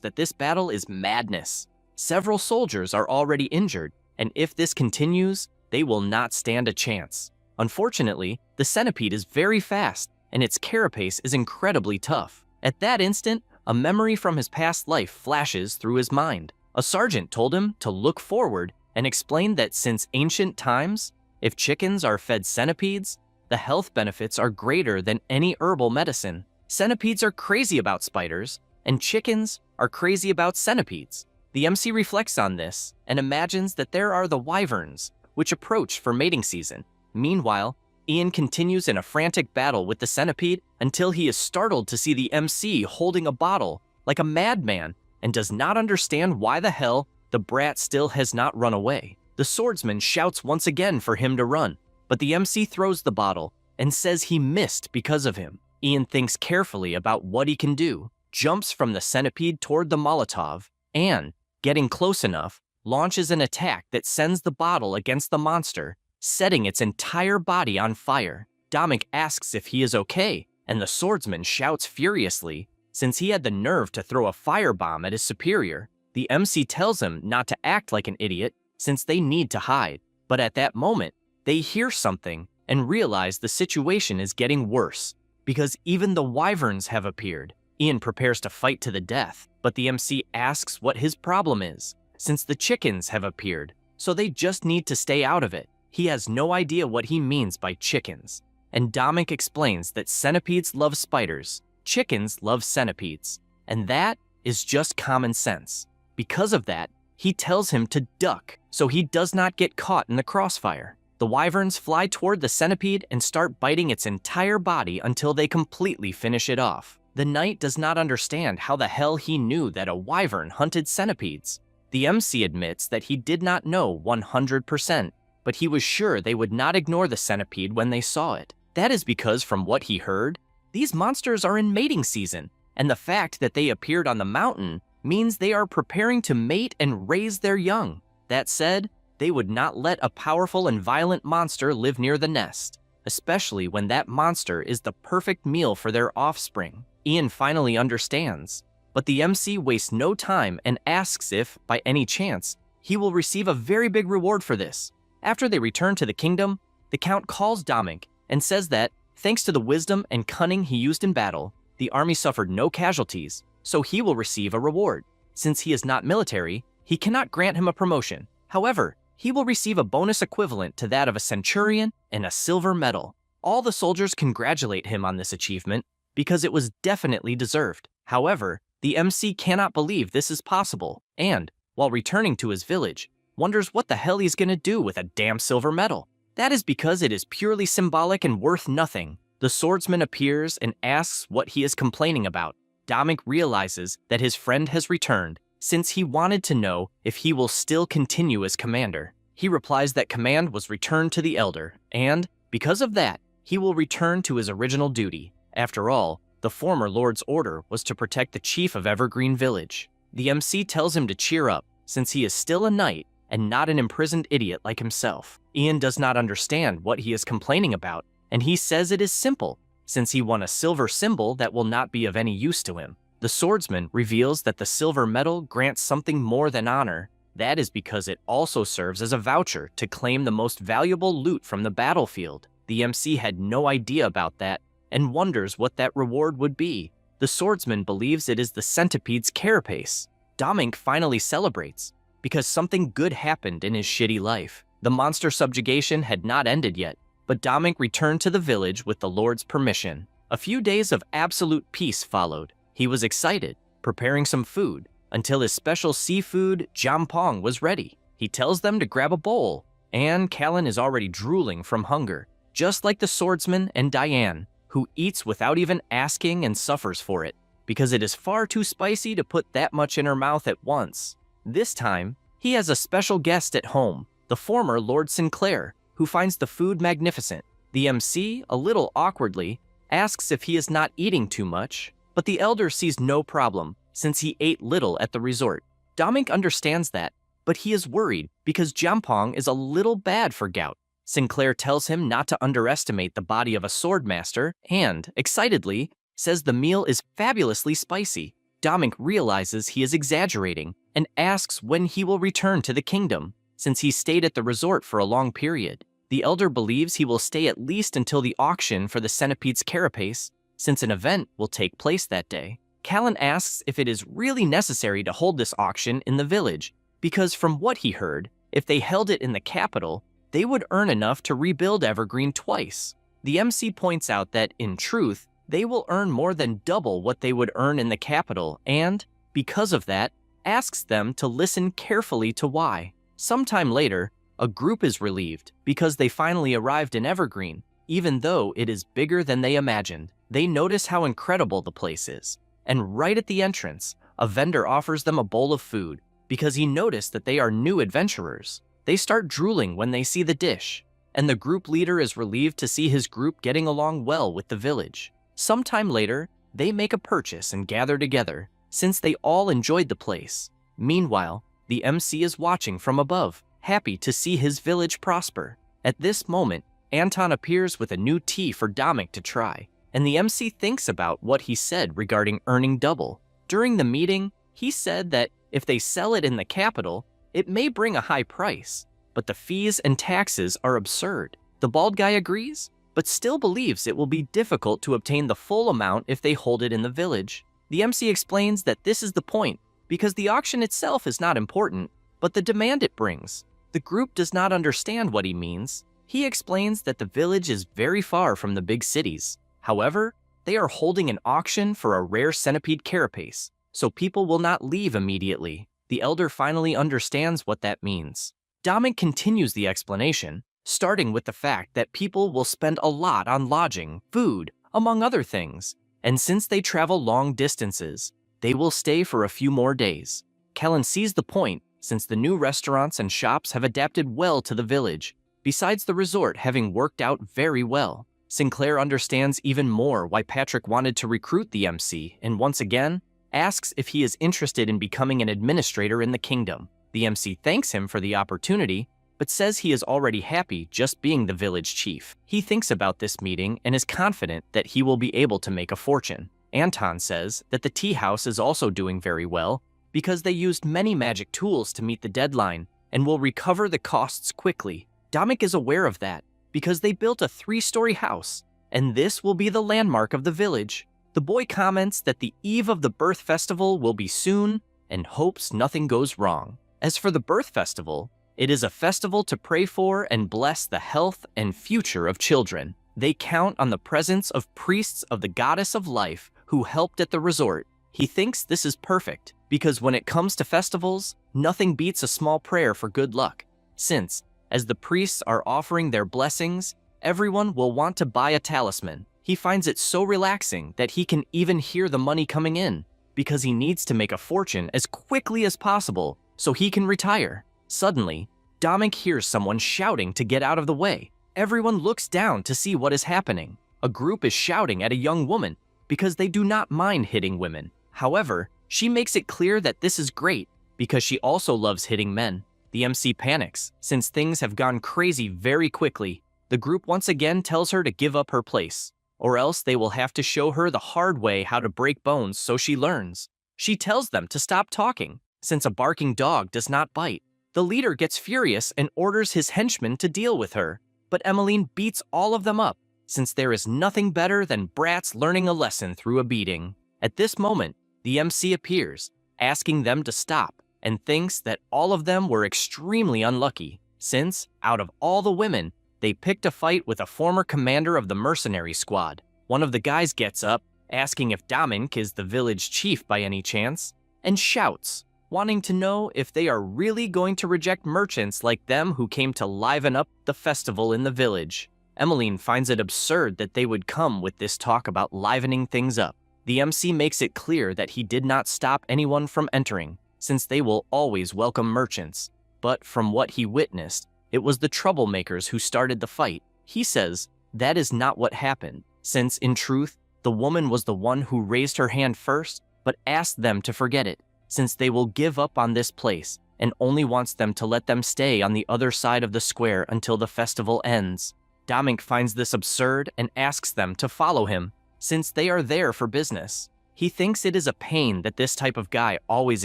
that this battle is madness. Several soldiers are already injured, and if this continues, they will not stand a chance. Unfortunately, the centipede is very fast, and its carapace is incredibly tough. At that instant, a memory from his past life flashes through his mind. A sergeant told him to look forward and explained that since ancient times, if chickens are fed centipedes, the health benefits are greater than any herbal medicine. Centipedes are crazy about spiders, and chickens are crazy about centipedes. The MC reflects on this and imagines that there are the wyverns, which approach for mating season. Meanwhile, Ian continues in a frantic battle with the centipede until he is startled to see the MC holding a bottle like a madman and does not understand why the hell the brat still has not run away. The swordsman shouts once again for him to run, but the MC throws the bottle and says he missed because of him. Ian thinks carefully about what he can do, jumps from the centipede toward the Molotov, and, getting close enough, launches an attack that sends the bottle against the monster, setting its entire body on fire. Domink asks if he is okay, and the swordsman shouts furiously, since he had the nerve to throw a firebomb at his superior. The MC tells him not to act like an idiot, since they need to hide. But at that moment, they hear something and realize the situation is getting worse, because even the wyverns have appeared. Ian prepares to fight to the death, but the MC asks what his problem is, since the chickens have appeared, so they just need to stay out of it. He has no idea what he means by chickens, and Domink explains that centipedes love spiders, chickens love centipedes, and that is just common sense. Because of that, he tells him to duck so he does not get caught in the crossfire. The wyverns fly toward the centipede and start biting its entire body until they completely finish it off. The knight does not understand how the hell he knew that a wyvern hunted centipedes. The MC admits that he did not know 100%, but he was sure they would not ignore the centipede when they saw it. That is because, from what he heard, these monsters are in mating season, and the fact that they appeared on the mountain means they are preparing to mate and raise their young. That said, they would not let a powerful and violent monster live near the nest, especially when that monster is the perfect meal for their offspring. Ian finally understands, but the MC wastes no time and asks if, by any chance, he will receive a very big reward for this. After they return to the kingdom, the Count calls Domink and says that, thanks to the wisdom and cunning he used in battle, the army suffered no casualties, so he will receive a reward. Since he is not military, he cannot grant him a promotion. However, he will receive a bonus equivalent to that of a centurion and a silver medal. All the soldiers congratulate him on this achievement because it was definitely deserved. However, the MC cannot believe this is possible and, while returning to his village, wonders what the hell he's gonna do with a damn silver medal. That is because it is purely symbolic and worth nothing. The swordsman appears and asks what he is complaining about. Domink realizes that his friend has returned, since he wanted to know if he will still continue as commander. He replies that command was returned to the elder, and, because of that, he will return to his original duty. After all, the former lord's order was to protect the chief of Evergreen Village. The MC tells him to cheer up, since he is still a knight and not an imprisoned idiot like himself. Ian does not understand what he is complaining about, and he says it is simple, since he won a silver symbol that will not be of any use to him. The swordsman reveals that the silver medal grants something more than honor. That is because it also serves as a voucher to claim the most valuable loot from the battlefield. The MC had no idea about that and wonders what that reward would be. The swordsman believes it is the centipede's carapace. Domink finally celebrates, because something good happened in his shitty life. The monster subjugation had not ended yet, but Domink returned to the village with the Lord's permission. A few days of absolute peace followed. He was excited, preparing some food, until his special seafood, jampong, was ready. He tells them to grab a bowl, and Callan is already drooling from hunger, just like the swordsman and Diane, who eats without even asking and suffers for it. because it is far too spicy to put that much in her mouth at once. This time, he has a special guest at home, the former Lord Sinclair, who finds the food magnificent. The MC, a little awkwardly, asks if he is not eating too much, but the elder sees no problem, since he ate little at the resort. Dominic understands that, but he is worried because jampong is a little bad for gout. Sinclair tells him not to underestimate the body of a swordmaster and, excitedly, says the meal is fabulously spicy. Dominic realizes he is exaggerating and asks when he will return to the kingdom, since he stayed at the resort for a long period. The elder believes he will stay at least until the auction for the centipede's carapace, since an event will take place that day. Callan asks if it is really necessary to hold this auction in the village, because from what he heard, if they held it in the capital, they would earn enough to rebuild Evergreen twice. The MC points out that, in truth, they will earn more than double what they would earn in the capital and, because of that, asks them to listen carefully to why. Sometime later, a group is relieved because they finally arrived in Evergreen, even though it is bigger than they imagined. They notice how incredible the place is, and right at the entrance, a vendor offers them a bowl of food because he noticed that they are new adventurers. They start drooling when they see the dish, and the group leader is relieved to see his group getting along well with the village. Sometime later, they make a purchase and gather together, since they all enjoyed the place. Meanwhile, the MC is watching from above, happy to see his village prosper. At this moment, Anton appears with a new tea for Dominic to try, and the MC thinks about what he said regarding earning double. During the meeting, he said that if they sell it in the capital, it may bring a high price, but the fees and taxes are absurd. The bald guy agrees, but still believes it will be difficult to obtain the full amount if they hold it in the village. The MC explains that this is the point, because the auction itself is not important, but the demand it brings. The group does not understand what he means. He explains that the village is very far from the big cities. However, they are holding an auction for a rare centipede carapace, so people will not leave immediately. The elder finally understands what that means. Dominic continues the explanation, starting with the fact that people will spend a lot on lodging, food, among other things, and since they travel long distances, they will stay for a few more days. Kellen sees the point, since the new restaurants and shops have adapted well to the village, besides the resort having worked out very well. Sinclair understands even more why Patrick wanted to recruit the MC and once again asks if he is interested in becoming an administrator in the kingdom. The MC thanks him for the opportunity, but says he is already happy just being the village chief. He thinks about this meeting and is confident that he will be able to make a fortune. Anton says that the tea house is also doing very well because they used many magic tools to meet the deadline and will recover the costs quickly. Dominic is aware of that because they built a 3-story house, and this will be the landmark of the village. The boy comments that the eve of the birth festival will be soon and hopes nothing goes wrong. As for the birth festival, it is a festival to pray for and bless the health and future of children. They count on the presence of priests of the goddess of life who helped at the resort. He thinks this is perfect because when it comes to festivals, nothing beats a small prayer for good luck, since, as the priests are offering their blessings, everyone will want to buy a talisman. He finds it so relaxing that he can even hear the money coming in because he needs to make a fortune as quickly as possible so he can retire. Suddenly, Dominic hears someone shouting to get out of the way. Everyone looks down to see what is happening. A group is shouting at a young woman because they do not mind hitting women. However, she makes it clear that this is great because she also loves hitting men. The MC panics since things have gone crazy very quickly. The group once again tells her to give up her place, or else they will have to show her the hard way how to break bones so she learns. She tells them to stop talking, since a barking dog does not bite. The leader gets furious and orders his henchmen to deal with her, but Emmeline beats all of them up, since there is nothing better than brats learning a lesson through a beating. At this moment, the MC appears, asking them to stop, and thinks that all of them were extremely unlucky, since, out of all the women, they picked a fight with a former commander of the mercenary squad. One of the guys gets up, asking if Dominic is the village chief by any chance, and shouts, wanting to know if they are really going to reject merchants like them who came to liven up the festival in the village. Emmeline finds it absurd that they would come with this talk about livening things up. The MC makes it clear that he did not stop anyone from entering, since they will always welcome merchants. But from what he witnessed, it was the troublemakers who started the fight. He says that is not what happened, since in truth, the woman was the one who raised her hand first, but asked them to forget it, since they will give up on this place, and only wants them to let them stay on the other side of the square until the festival ends. Domink finds this absurd and asks them to follow him, since they are there for business. He thinks it is a pain that this type of guy always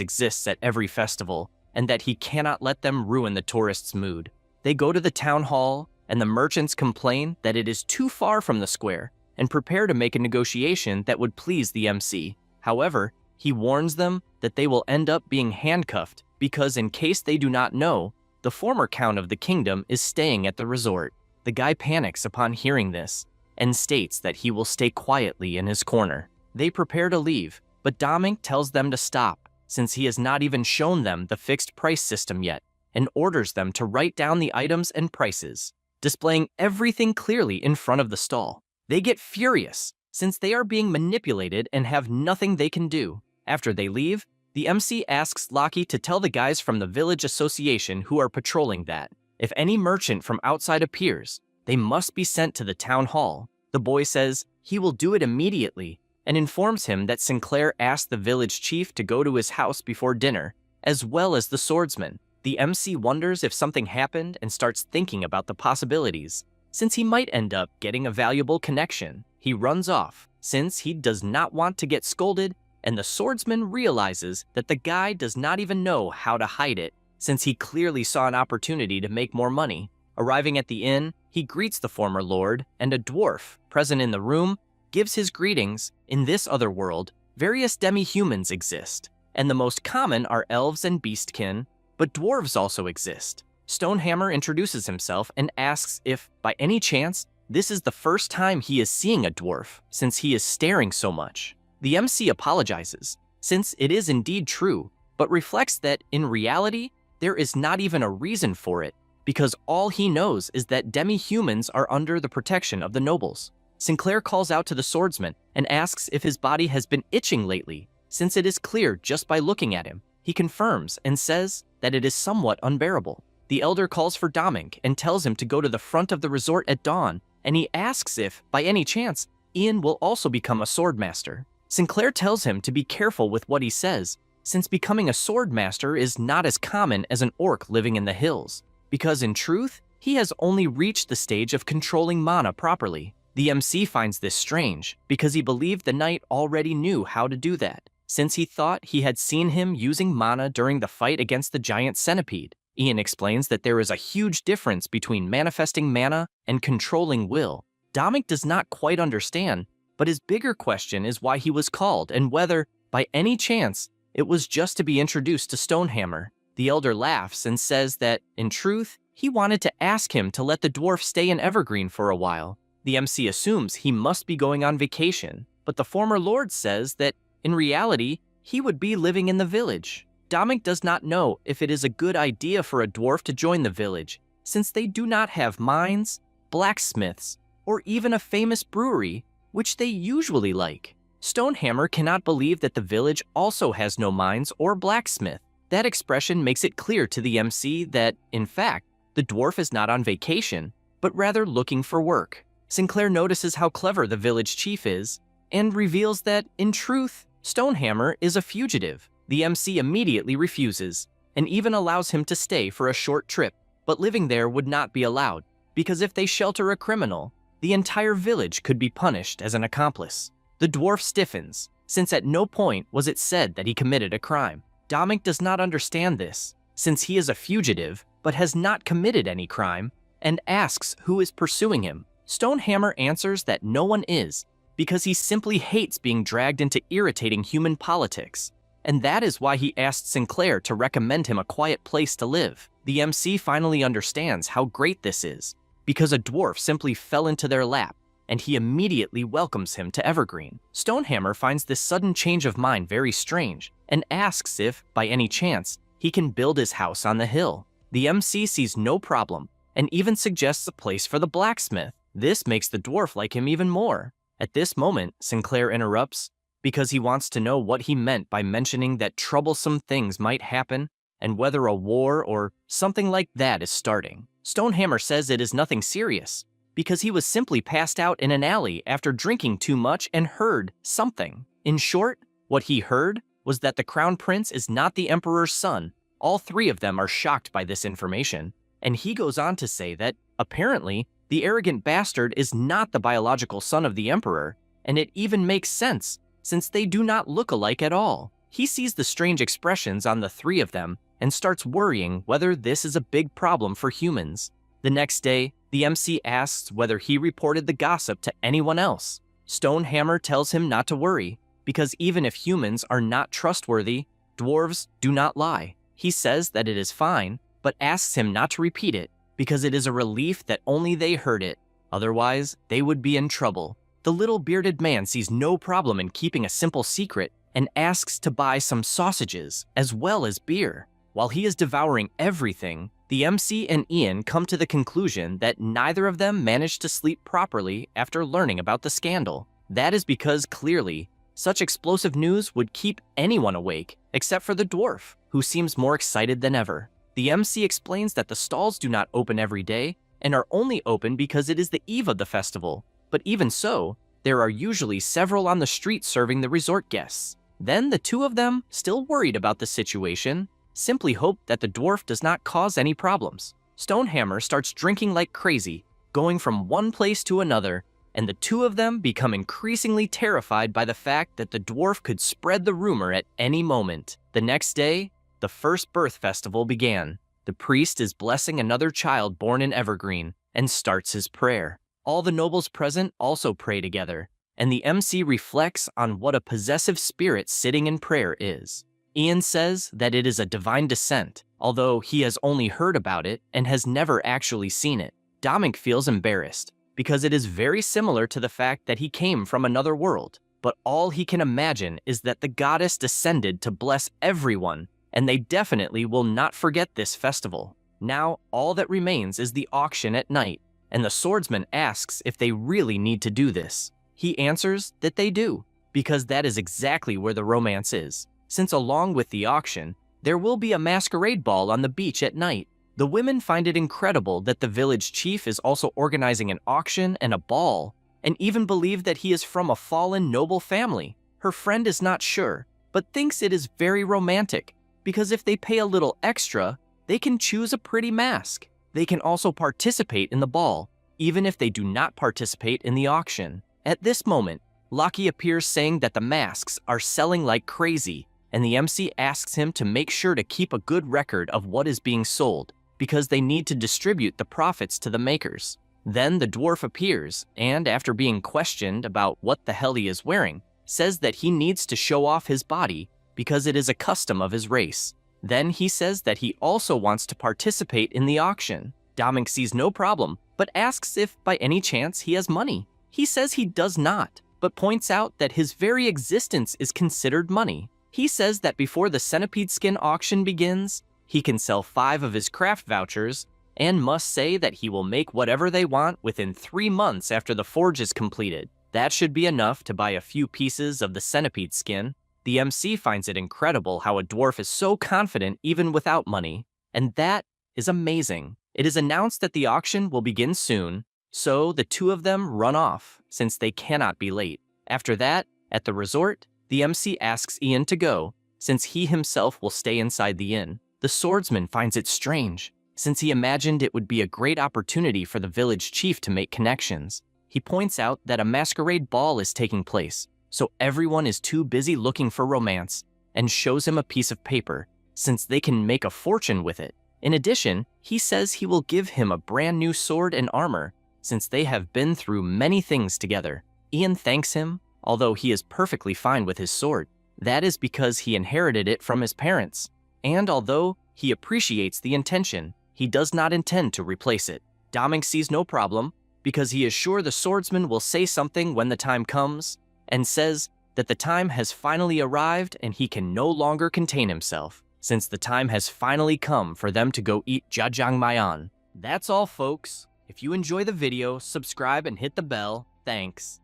exists at every festival, and that he cannot let them ruin the tourists' mood. They go to the town hall, and the merchants complain that it is too far from the square, and prepare to make a negotiation that would please the MC. However, he warns them that they will end up being handcuffed because, in case they do not know, the former count of the kingdom is staying at the resort. The guy panics upon hearing this and states that he will stay quietly in his corner. They prepare to leave, but Domink tells them to stop, since he has not even shown them the fixed price system yet, and orders them to write down the items and prices, displaying everything clearly in front of the stall. They get furious, since they are being manipulated and have nothing they can do. After they leave, the MC asks Locky to tell the guys from the village association who are patrolling that if any merchant from outside appears, they must be sent to the town hall. The boy says he will do it immediately and informs him that Sinclair asked the village chief to go to his house before dinner, as well as the swordsman. The MC wonders if something happened and starts thinking about the possibilities, since he might end up getting a valuable connection. He runs off, since he does not want to get scolded, and the swordsman realizes that the guy does not even know how to hide it, since he clearly saw an opportunity to make more money. Arriving at the inn, he greets the former lord, and a dwarf, present in the room, gives his greetings. In this other world, various demi-humans exist, and the most common are elves and beastkin, but dwarves also exist. Stonehammer introduces himself and asks if, by any chance, this is the first time he is seeing a dwarf, since he is staring so much. The MC apologizes, since it is indeed true, but reflects that, in reality, there is not even a reason for it, because all he knows is that demi-humans are under the protection of the nobles. Sinclair calls out to the swordsman and asks if his body has been itching lately, since it is clear just by looking at him. He confirms and says that it is somewhat unbearable. The elder calls for Domink and tells him to go to the front of the resort at dawn, and he asks if, by any chance, Ian will also become a swordmaster. Sinclair tells him to be careful with what he says, since becoming a swordmaster is not as common as an orc living in the hills, because in truth, he has only reached the stage of controlling mana properly. The MC finds this strange, because he believed the knight already knew how to do that, since he thought he had seen him using mana during the fight against the giant centipede. Ian explains that there is a huge difference between manifesting mana and controlling will. Domink does not quite understand, but his bigger question is why he was called and whether, by any chance, it was just to be introduced to Stonehammer. The elder laughs and says that, in truth, he wanted to ask him to let the dwarf stay in Evergreen for a while. The MC assumes he must be going on vacation, but the former lord says that, in reality, he would be living in the village. Domink does not know if it is a good idea for a dwarf to join the village, since they do not have mines, blacksmiths, or even a famous brewery, which they usually like. Stonehammer cannot believe that the village also has no mines or blacksmith. That expression makes it clear to the MC that, in fact, the dwarf is not on vacation, but rather looking for work. Sinclair notices how clever the village chief is, and reveals that, in truth, Stonehammer is a fugitive. The MC immediately refuses, and even allows him to stay for a short trip, but living there would not be allowed, because if they shelter a criminal, the entire village could be punished as an accomplice. The dwarf stiffens, since at no point was it said that he committed a crime. Domink does not understand this, since he is a fugitive, but has not committed any crime, and asks who is pursuing him. Stonehammer answers that no one is, because he simply hates being dragged into irritating human politics, and that is why he asked Sinclair to recommend him a quiet place to live. The MC finally understands how great this is, because a dwarf simply fell into their lap, and he immediately welcomes him to Evergreen. Stonehammer finds this sudden change of mind very strange, and asks if, by any chance, he can build his house on the hill. The MC sees no problem, and even suggests a place for the blacksmith. This makes the dwarf like him even more. At this moment, Sinclair interrupts because he wants to know what he meant by mentioning that troublesome things might happen and whether a war or something like that is starting. Stonehammer says it is nothing serious, because he was simply passed out in an alley after drinking too much and heard something. In short, what he heard was that the Crown Prince is not the Emperor's son. All three of them are shocked by this information, and he goes on to say that, apparently, the arrogant bastard is not the biological son of the Emperor, and it even makes sense, since they do not look alike at all. He sees the strange expressions on the three of them and starts worrying whether this is a big problem for humans. The next day, the MC asks whether he reported the gossip to anyone else. Stonehammer tells him not to worry, because even if humans are not trustworthy, dwarves do not lie. He says that it is fine, but asks him not to repeat it, because it is a relief that only they heard it. Otherwise, they would be in trouble. The little bearded man sees no problem in keeping a simple secret and asks to buy some sausages as well as beer. While he is devouring everything, the MC and Ian come to the conclusion that neither of them managed to sleep properly after learning about the scandal. That is because, clearly, such explosive news would keep anyone awake, except for the dwarf, who seems more excited than ever. The MC explains that the stalls do not open every day and are only open because it is the eve of the festival, but even so, there are usually several on the street serving the resort guests. Then the two of them, still worried about the situation, simply hope that the dwarf does not cause any problems. Stonehammer starts drinking like crazy, going from one place to another, and the two of them become increasingly terrified by the fact that the dwarf could spread the rumor at any moment. The next day, the first birth festival began. The priest is blessing another child born in Evergreen and starts his prayer. All the nobles present also pray together, and the MC reflects on what a possessive spirit sitting in prayer is. Ian says that it is a divine descent, although he has only heard about it and has never actually seen it. Dominic feels embarrassed, because it is very similar to the fact that he came from another world, but all he can imagine is that the goddess descended to bless everyone, and they definitely will not forget this festival. Now, all that remains is the auction at night, and the swordsman asks if they really need to do this. He answers that they do, because that is exactly where the romance is. Since along with the auction, there will be a masquerade ball on the beach at night. The women find it incredible that the village chief is also organizing an auction and a ball, and even believe that he is from a fallen noble family. Her friend is not sure, but thinks it is very romantic, because if they pay a little extra, they can choose a pretty mask. They can also participate in the ball, even if they do not participate in the auction. At this moment, Lockie appears saying that the masks are selling like crazy, and the MC asks him to make sure to keep a good record of what is being sold, because they need to distribute the profits to the makers. Then the dwarf appears, and after being questioned about what the hell he is wearing, says that he needs to show off his body because it is a custom of his race. Then he says that he also wants to participate in the auction. Dominic sees no problem, but asks if by any chance he has money. He says he does not, but points out that his very existence is considered money. He says that before the centipede skin auction begins, he can sell 5 of his craft vouchers and must say that he will make whatever they want within 3 months after the forge is completed. That should be enough to buy a few pieces of the centipede skin. The MC finds it incredible how a dwarf is so confident even without money, and that is amazing. It is announced that the auction will begin soon, so the two of them run off since they cannot be late. After that, at the resort, the MC asks Ian to go, since he himself will stay inside the inn. The swordsman finds it strange, since he imagined it would be a great opportunity for the village chief to make connections. He points out that a masquerade ball is taking place, so everyone is too busy looking for romance, and shows him a piece of paper, since they can make a fortune with it. In addition, he says he will give him a brand new sword and armor, since they have been through many things together. Ian thanks him, although he is perfectly fine with his sword. That is because he inherited it from his parents, and although he appreciates the intention, he does not intend to replace it. Dominic sees no problem, because he is sure the swordsman will say something when the time comes, and says that the time has finally arrived and he can no longer contain himself, since the time has finally come for them to go eat jajangmyeon. That's all, folks. If you enjoy the video, subscribe and hit the bell. Thanks.